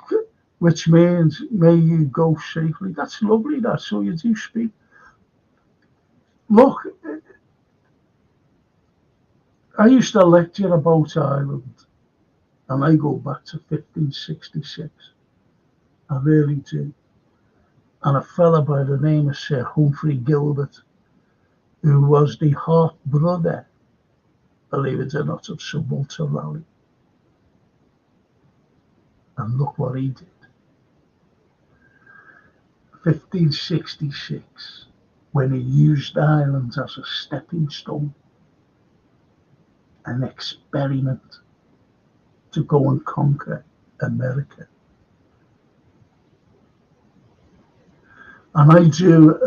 which means may you go safely. That's lovely, that. So you do speak. Look, I used to lecture about Ireland, and I go back to 1566. I really do. And a fella by the name of Sir Humphrey Gilbert, who was the half brother, believe it or not, of Sir Walter Raleigh. And look what he did. 1566, when he used Ireland as a stepping stone, an experiment to go and conquer America. And I do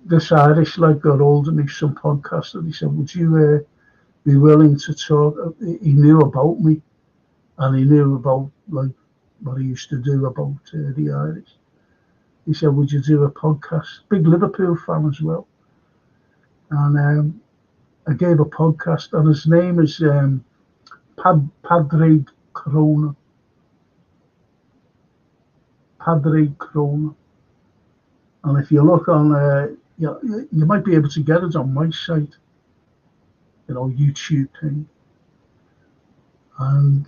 this Irish lad got hold of me, some podcast, and he said, would you be willing to talk? He knew about me, and he knew about like what I used to do about the Irish. He said, would you do a podcast? Big Liverpool fan as well. And I gave a podcast, and his name is Padre Corona. Padre Corona. And if you look on, you might be able to get it on my site, YouTube thing. And,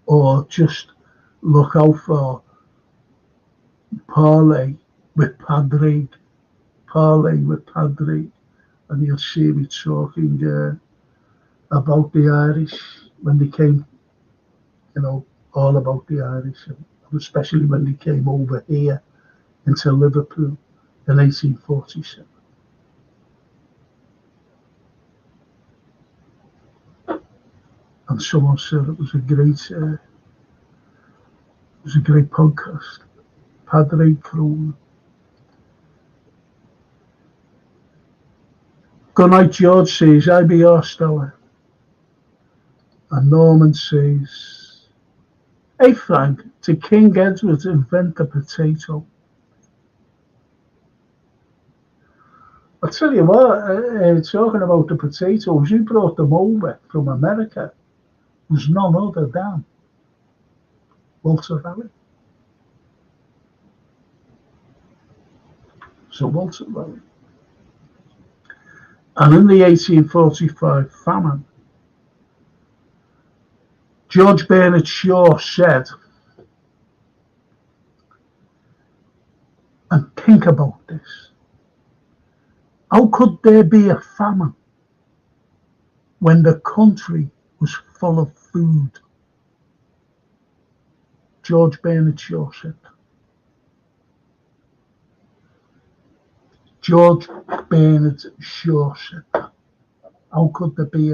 or just look out for Parlay with Padre, and you'll see me talking about the Irish when they came, all about the Irish, and especially when they came over here into Liverpool in 1847. And someone said it was a great podcast. Padre Corona. Good night, George says, IBR Stella. And Norman says, hey Frank, did King Edward invent the potato? I'll tell you what, talking about the potatoes, who brought them over from America was none other than Walter Raleigh. So Walter Raleigh. And in the 1845 famine, George Bernard Shaw said, and think about this, how could there be a famine when the country was full of food? George Bernard Shaw said. George Bernard Shaw said that. How could there be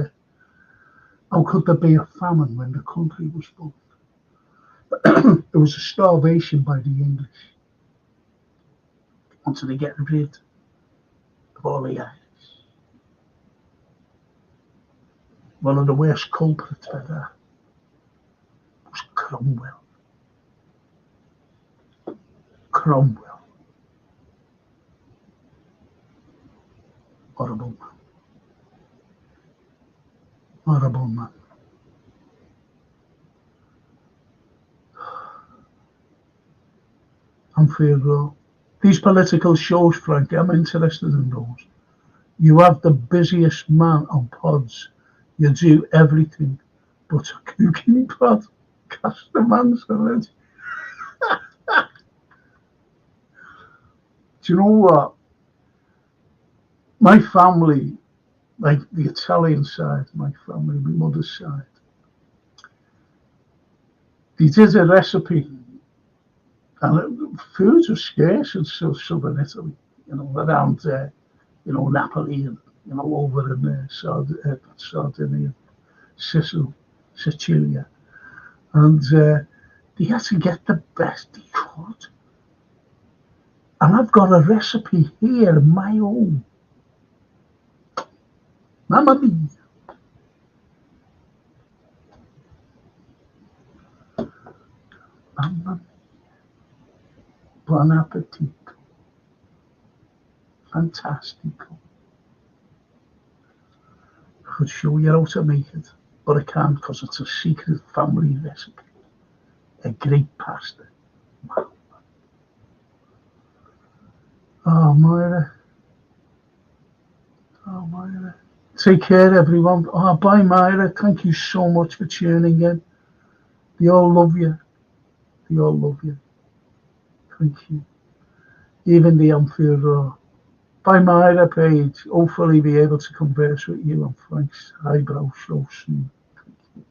a famine when the country was full? It was a starvation by the English. They wanted to get rid of all the Irish. One of the worst culprits for that was Cromwell. Cromwell. Horrible man. Horrible man. Unfair rule. These political shows, Frank, I'm interested in those. You have the busiest man on pods. You do everything but a cooking pod. Cast the man's already. Do you know what? My family, like the Italian side, my family, my mother's side, they did a recipe, and foods are scarce in southern Italy, around Napoli and, over in there, Sardinia, Sicilia. And they had to get the best they could. And I've got a recipe here of my own. Mamma mia. Mamma mia. Buon appetito. Fantastico. I could show you how to make it, but I can't because it's a secret family recipe. A great pasta. Oh, Myra. Oh, Myra. Take care, everyone. Oh, bye, Myra. Thank you so much for tuning in. They all love you. They all love you. Thank you. Even the unfair raw. Bye, Myra Page. Hopefully be able to converse with you on Frank's eyebrow show soon. Thank you.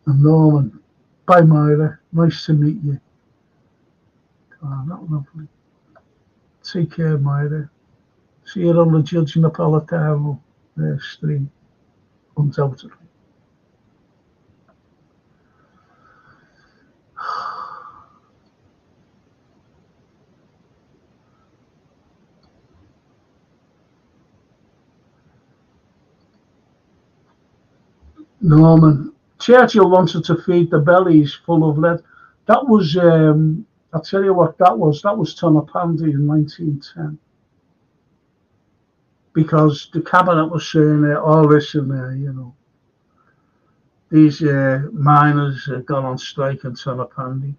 And Norman. Bye, Myra. Nice to meet you. Oh, not lovely. Take care, Myra. See you on the Judge Napolitano stream, undoubtedly. Norman. Churchill wanted to feed the bellies full of lead. That was, I'll tell you what that was. That was Tonopandi in 1910. Because the cabinet was saying all this and these miners had gone on strike in Tonopandi.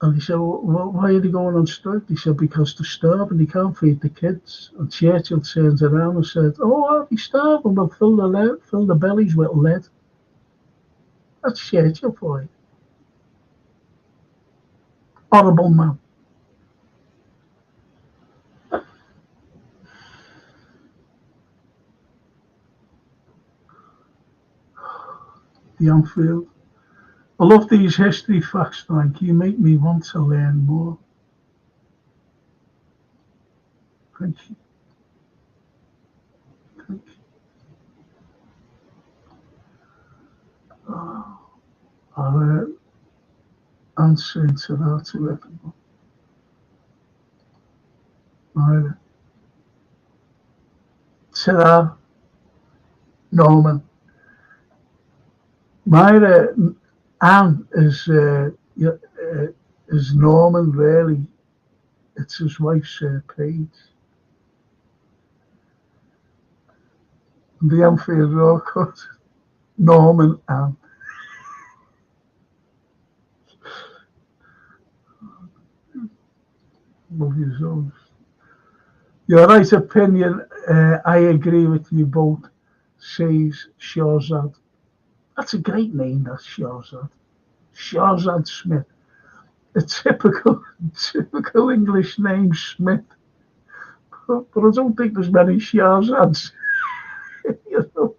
And he said, well, why are they going on strike? He said, because they're starving, they can't feed the kids. And Churchill turns around and said, oh, are they starving? Well, fill the bellies with lead. That's Churchill for you. Horrible man. The Anfield. I love these history facts, Frank. You make me want to learn more. Thank you. Thank you. I'll answer to that to everyone. Right. Ta-da, Norman. Myra Anne is is Norman, really. It's his wife's page. The Anfield Road cut. Norman Ann. Love you so. Your right opinion, I agree with you both, says Shahzad. That's a great name, that's Shahzad. Shahzad Smith. A typical English name, Smith. But I don't think there's many Shahzads. You know?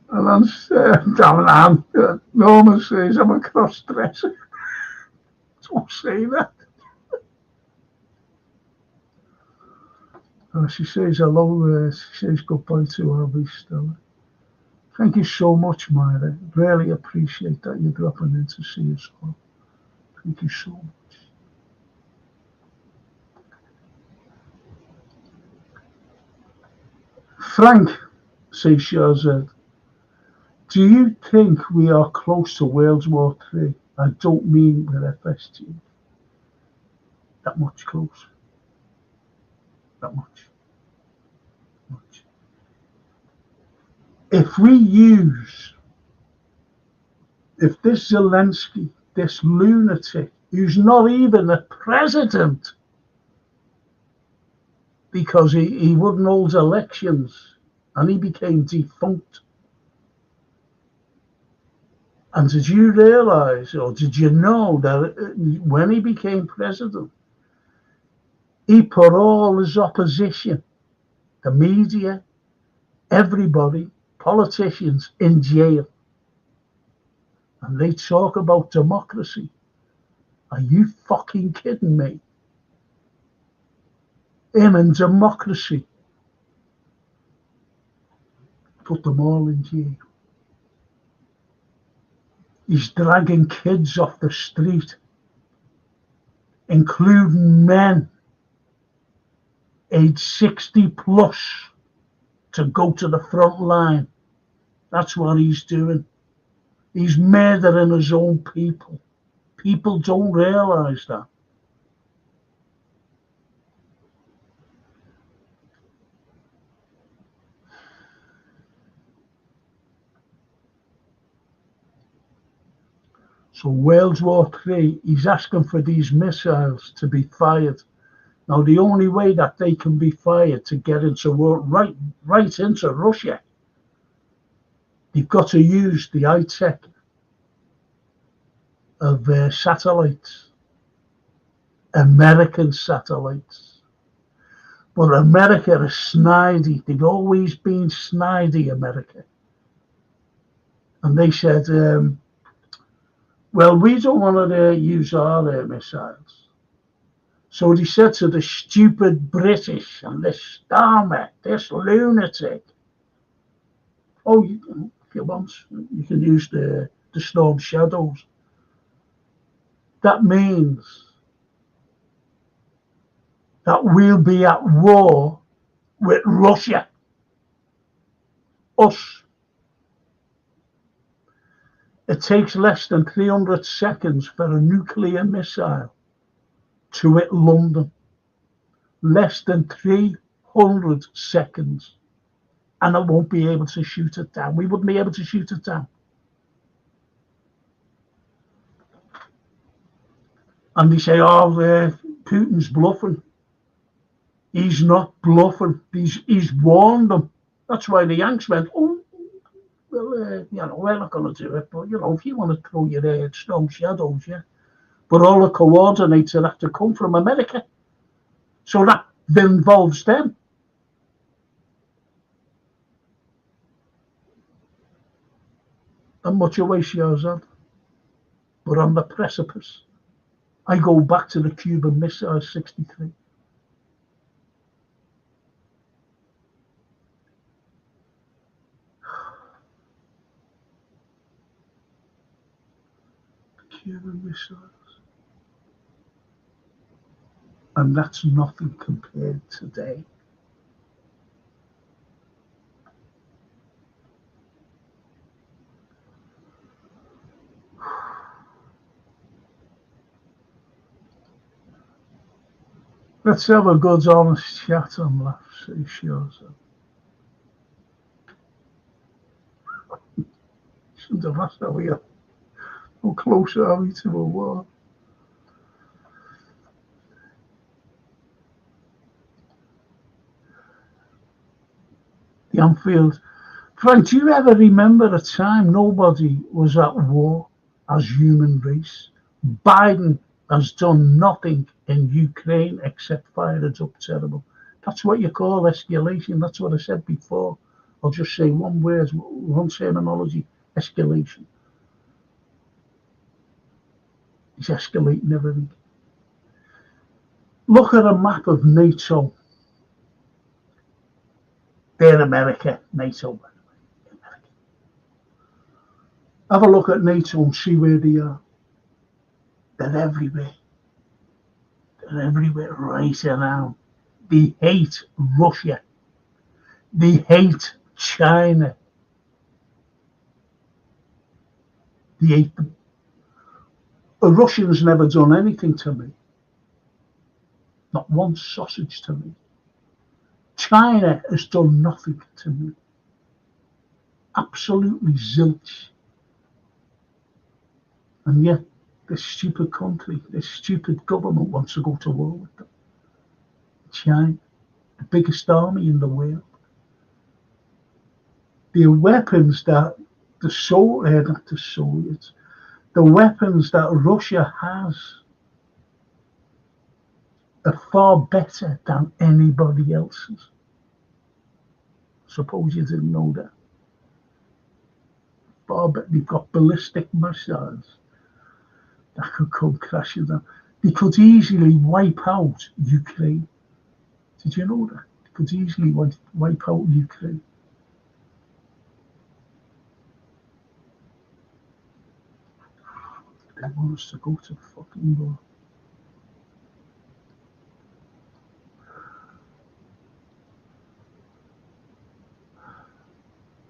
And then damn Norman says I'm a cross-dresser. Don't say that. She says hello, she says goodbye to Abby Stella. Thank you so much, Myra. Really appreciate that you're dropping in to see us all. Thank you so much. Frank, says Shahzad, do you think we are close to World War III? I don't mean with FSG. That much close. That much. If this Zelensky, this lunatic, who's not even a president, because he wouldn't hold elections and he became defunct. And did you realize, or did you know that when he became president, he put all his opposition, the media, everybody, politicians in jail? And they talk about democracy. Are you fucking kidding me? Him and democracy. Put them all in jail. He's dragging kids off the street, including men age 60 plus, to go to the front line. That's what he's doing. He's murdering his own people. People don't realise that. So World War III, he's asking for these missiles to be fired. Now, the only way that they can be fired to get into right into Russia, you've got to use the high tech of satellites, American satellites. But America is snidey. They've always been snidey, America. And they said, well, we don't want to use our missiles. So they said to the stupid British and this Starmer, this lunatic, oh, if you want, you can use the Storm Shadows. That means that we'll be at war with Russia. Us. It takes less than 300 seconds for a nuclear missile to hit London. Less than 300 seconds. And it won't be able to shoot it down. We wouldn't be able to shoot it down. And they say, oh, Putin's bluffing. He's not bluffing. He's warned them. That's why the Yanks went, oh, well, we're not going to do it. But, if you want to throw your Storm Shadows, yeah. But all the coordinates will have to come from America. So that involves them. I'm much away, Shahzad. But on the precipice. I go back to the Cuban Missile 63. Cuban missiles. And that's nothing compared today. Let's have a good honest chat and laugh, says Shaw's. Shouldn't have asked how we are. How close are we to a war? The Anfield. Frank, do you ever remember a time nobody was at war as human race? Biden has done nothing in Ukraine except fire it up terrible. That's what you call escalation. That's what I said before. I'll just say one word, one terminology, escalation. He's escalating everything. Look at a map of NATO. They're America, NATO. Have a look at NATO and see where they are. They're everywhere. They're everywhere right around. They hate Russia. They hate China. They hate them. The Russians never done anything to me. Not one sausage to me. China has done nothing to me. Absolutely zilch. And yet, this stupid country, this stupid government wants to go to war with them. China, the biggest army in the world. The weapons that not the Soviets, the weapons that Russia has are far better than anybody else's. Suppose you didn't know that. Far better. They've got ballistic missiles that could come crashing down. They could easily wipe out Ukraine. Did you know that? They could easily wipe out Ukraine. They want us to go to fucking war.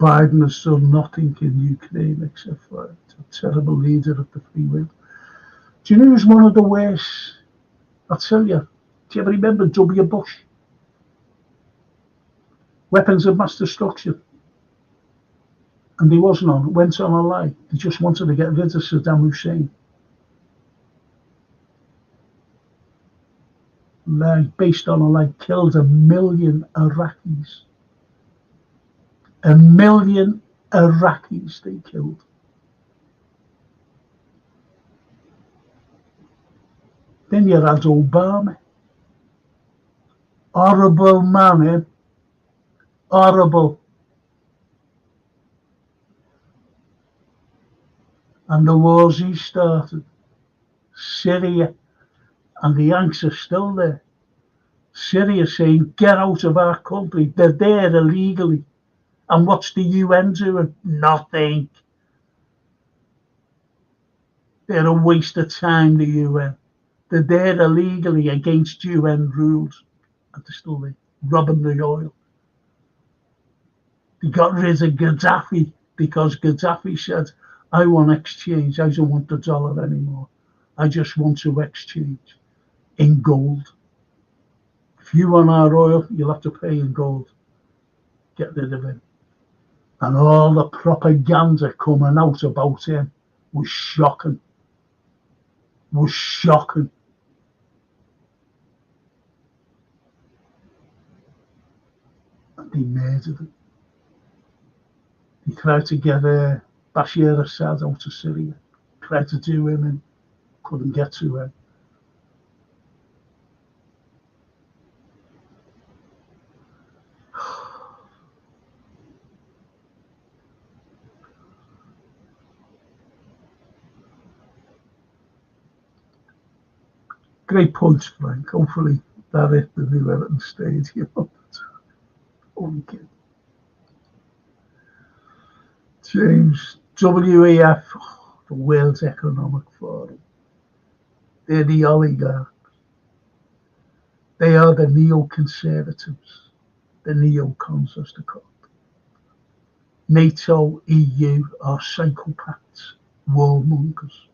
Biden has done nothing in Ukraine except for a terrible leader of the free will. Do you know who's one of the worst? I'll tell you. Do you ever remember W. Bush? Weapons of mass destruction. And he wasn't on, went on a lie. He just wanted to get rid of Saddam Hussein. Lie, based on a lie, killed 1 million Iraqis. 1 million Iraqis they killed. Then you had Obama. Horrible man, eh? Horrible. And the wars he started. Syria. And the Yanks are still there. Syria saying, get out of our country. They're there illegally. And what's the UN doing? Nothing. They're a waste of time, the UN. They're there illegally against UN rules. And they're still there, robbing the oil. They got rid of Gaddafi because Gaddafi said, I want exchange. I don't want the dollar anymore. I just want to exchange in gold. If you want our oil, you'll have to pay in gold. Get rid of him. And all the propaganda coming out about him was shocking. Was shocking. And they murdered him. He tried to get Bashir Assad out of Syria. Tried to do him and couldn't get to him. Great point, Frank. Hopefully that hit the new Everton Stadium. Only kid. James, WEF, the World Economic Forum. They're the oligarchs. They are the neoconservatives, the neocons as they're called. NATO, EU are psychopaths, warmongers.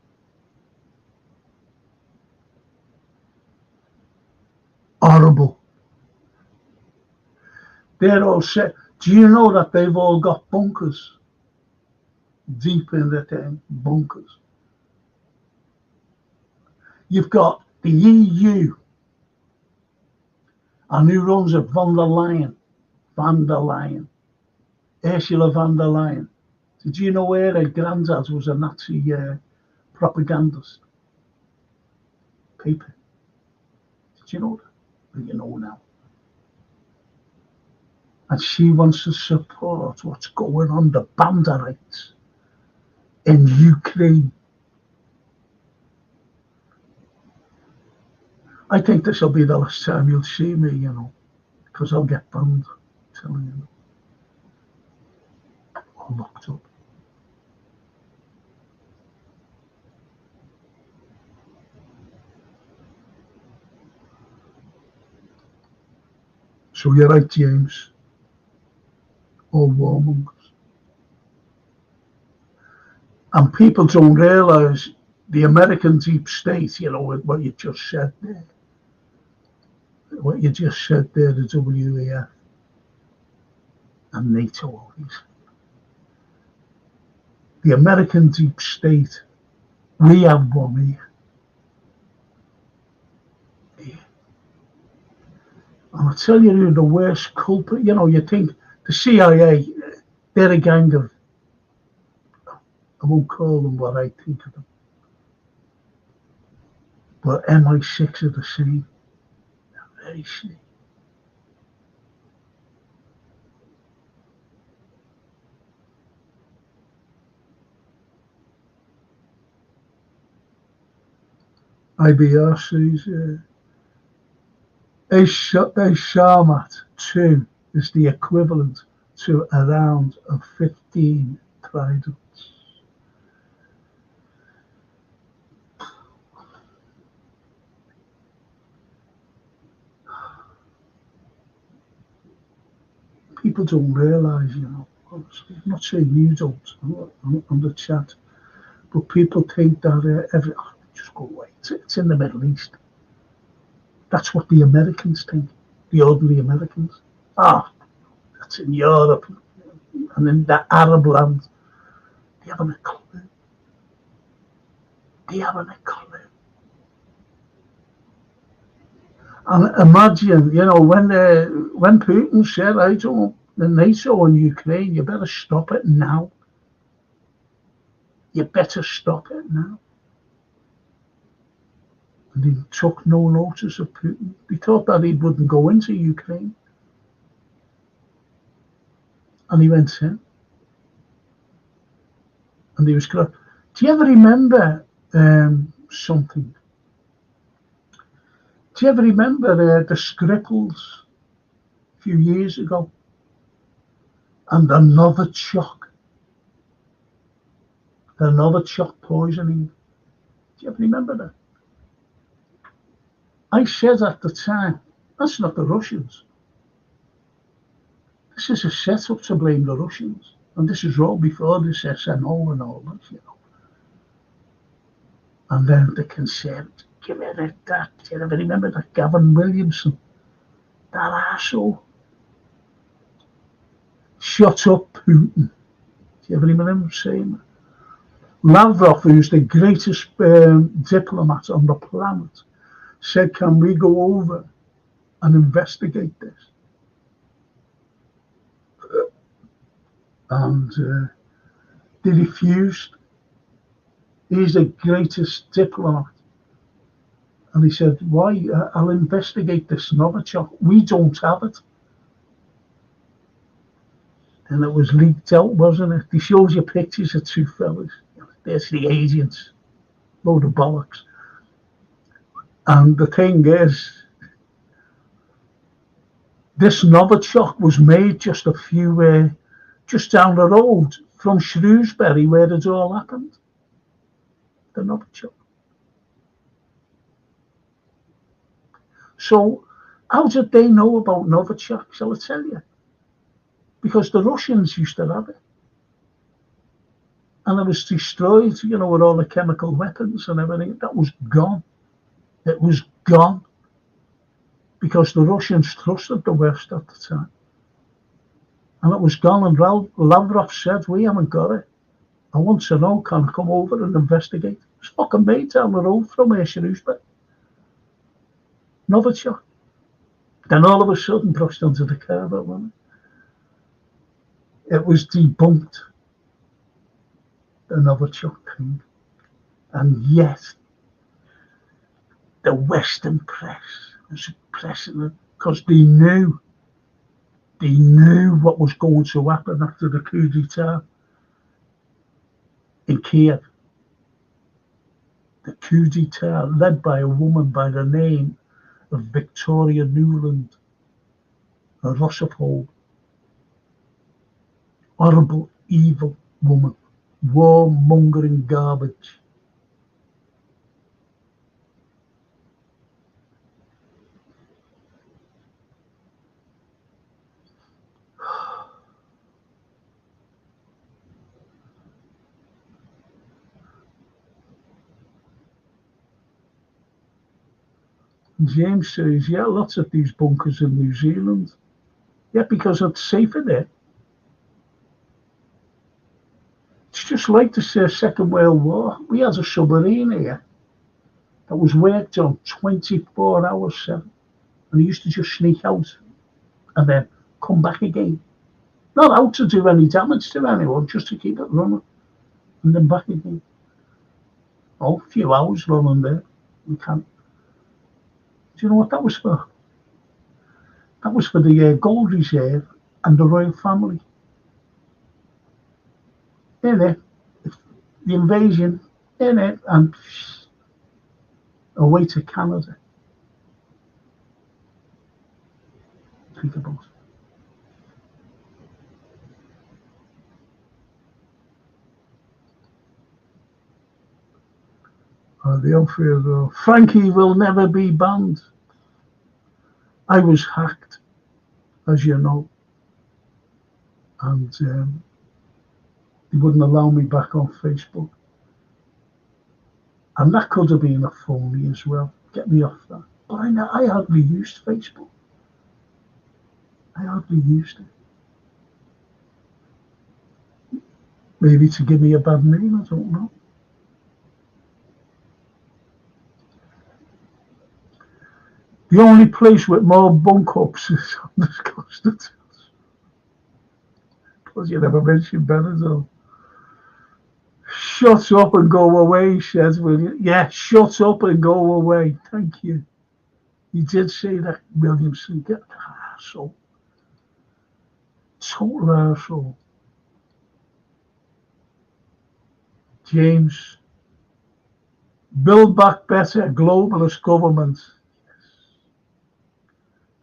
horrible. They're all set. Do you know that they've all got bunkers? Deep in the thing, bunkers. You've got the EU, and who runs it? Von der Leyen. Ursula von der Leyen. Did you know her granddad was a Nazi propagandist? Paper. Did you know that? Well, you know now. And she wants to support what's going on, the Banderites in Ukraine. I think this will be the last time you'll see me, because I'll get banned, I'm telling you. Or locked up. So you're right, James. All warmongers. And people don't realise the American deep state, what you just said there. What you just said there, the WEF and NATO, all these. The American deep state, we have one here. And I'll tell you who the worst culprit, you think the CIA, they're a gang of, I won't call them what I think of them, but MI6 are the same. They're very sneaky. IBR says, a Sharmat 2 is the equivalent to a round of 15 tridents. People don't realise, honestly, I'm not saying you don't on the chat, but people think that just go away. It's in the Middle East. That's what the Americans think, the ordinary Americans. That's in Europe and in the Arab land. They haven't a clue. And imagine, when Putin said, I don't want the NATO in Ukraine, you better stop it now. You better stop it now. And he took no notice of Putin. He thought that he wouldn't go into Ukraine. And he went in. And he was corrupt. Do you ever remember something? Do you ever remember the Skripals a few years ago? And the Novichok poisoning. Do you ever remember that? I said at the time, that's not the Russians. This is a setup to blame the Russians. And this is all before this SNO and all this, And then the Conservatives, give it that. Do you ever remember that Gavin Williamson? That arsehole. Shut up, Putin. Do you ever remember him saying that? Lavrov, who's the greatest diplomat on the planet, said, can we go over and investigate this? And they refused. He's the greatest diplomat. And he said, why? I'll investigate this Novichok. We don't have it. And it was leaked out, wasn't it? He shows you pictures of two fellas. There's the agents. Load of bollocks. And the thing is, this Novichok was made just down the road from Shrewsbury, where it all happened. The Novichok. So, how did they know about Novichok? Shall I tell you? Because the Russians used to have it. And it was destroyed, with all the chemical weapons and everything. That was gone. It was gone. because the Russians trusted the West at the time. And it was gone, and Lavrov said, we haven't got it. I want to know, can I come over and investigate? It's fucking mate down the road from Shrewsbury. Novichok. Then all of a sudden brushed onto the carpet, wasn't it? It was debunked, the Novichok thing. And yet, the Western press was pressing it because they knew what was going to happen after the coup d'etat in Kiev. The coup d'etat led by a woman by the name of Victoria Nuland, a Russophobe, horrible, evil woman, warmongering garbage. James says, yeah, lots of these bunkers in New Zealand. Yeah, because it's safer there. It's just like the Second World War. We had a submarine here that was worked on 24 hours 7. And he used to just sneak out and then come back again. Not out to do any damage to anyone, just to keep it running. And then back again. Oh, a few hours running there. We can't. Do you know what that was for? That was for the gold reserve and the royal family. In it, the invasion, in it, and away to Canada. Think about it. The unfair Frankie will never be banned. I was hacked, as you know, and they wouldn't allow me back on Facebook. And that could have been a phony as well. Get me off that. But I hardly used Facebook. I hardly used it. Maybe to give me a bad name, I don't know. The only place with more bunk ups is on the coast of Tales. Plus, you never mentioned Benadryl. Shut up and go away, says William. Yeah, shut up and go away. Thank you. You did say that, Williamson. Get the arsehole. Total arsehole. James. Build back better, globalist government.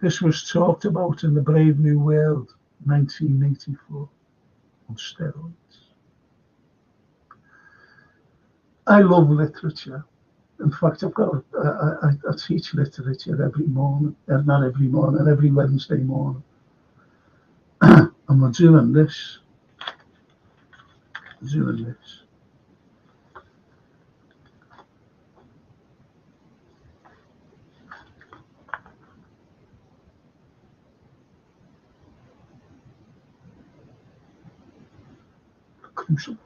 This was talked about in the Brave New World, 1984, on steroids. I love literature. In fact, I teach literature every morning, not every morning, every Wednesday morning. And we're doing this. Crucible.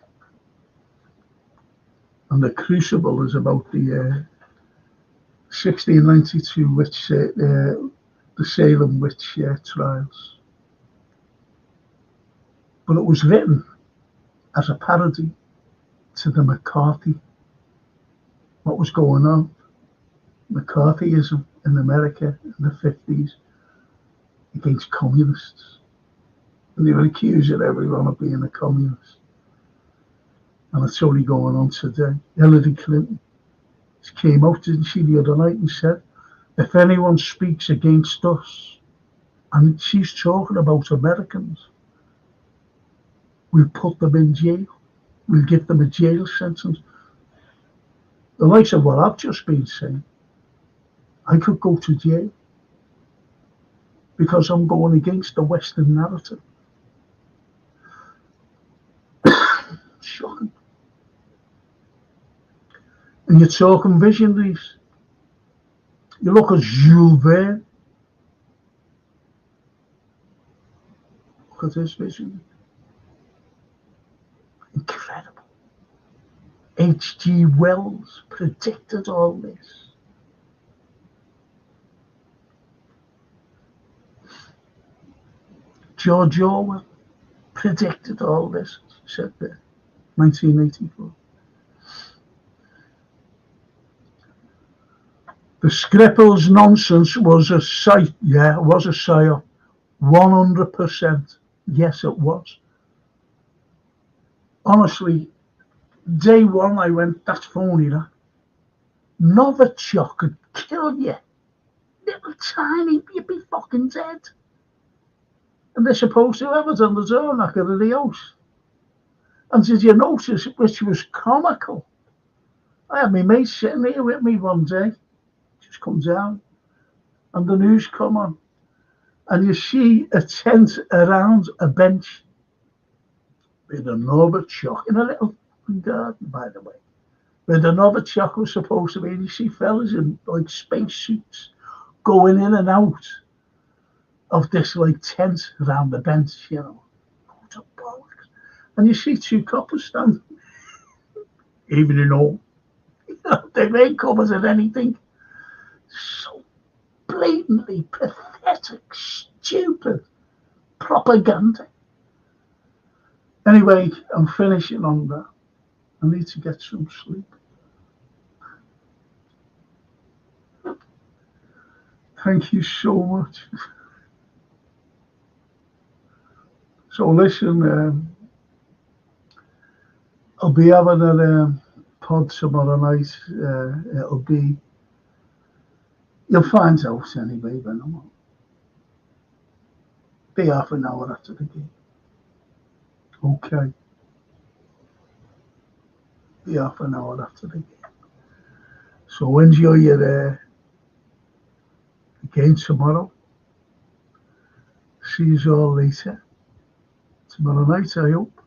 And the Crucible is about the 1692 witch, the Salem witch trials. But it was written as a parody to the McCarthy, what was going on, McCarthyism in America in the 50s against communists. And they were accusing everyone of being a communist. And it's only going on today. Hillary Clinton came out, didn't she, the other night and said, if anyone speaks against us, and she's talking about Americans, we'll put them in jail. We'll give them a jail sentence. The likes of what I've just been saying, I could go to jail because I'm going against the Western narrative. Shocking. And you're talking visionaries. You look at Jules Verne, look at his vision. Incredible. H.G. Wells predicted all this. George Orwell predicted all this, said there, 1984. The Skripals nonsense was a psyop, 100%. Yes, it was. Honestly, day one I went, that's phony, that. Novichok could kill you. Little tiny, you'd be fucking dead. And they're supposed to have it on the door knocker of the house. And did you notice, which was comical? I had my mate sitting here with me one day, just come down, and the news come on. And you see a tent around a bench with a Novichok in a little garden, by the way. Where the Novichok was supposed to be, and you see fellas in like space suits going in and out of this like tent around the bench, you know. And you see two coppers standing, even in all. You know, they ain't covers at anything. So blatantly pathetic, stupid propaganda. Anyway, I'm finishing on that. I need to get some sleep. Thank you so much. So listen, I'll be having a pod tomorrow night. It'll be, you'll find out anyway, but no, be half an hour after the game. Okay. Be half an hour after the game. So enjoy your game tomorrow. See you all later. Tomorrow night, I hope.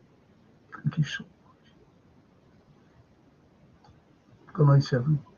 Thank you so much. Good night, everyone.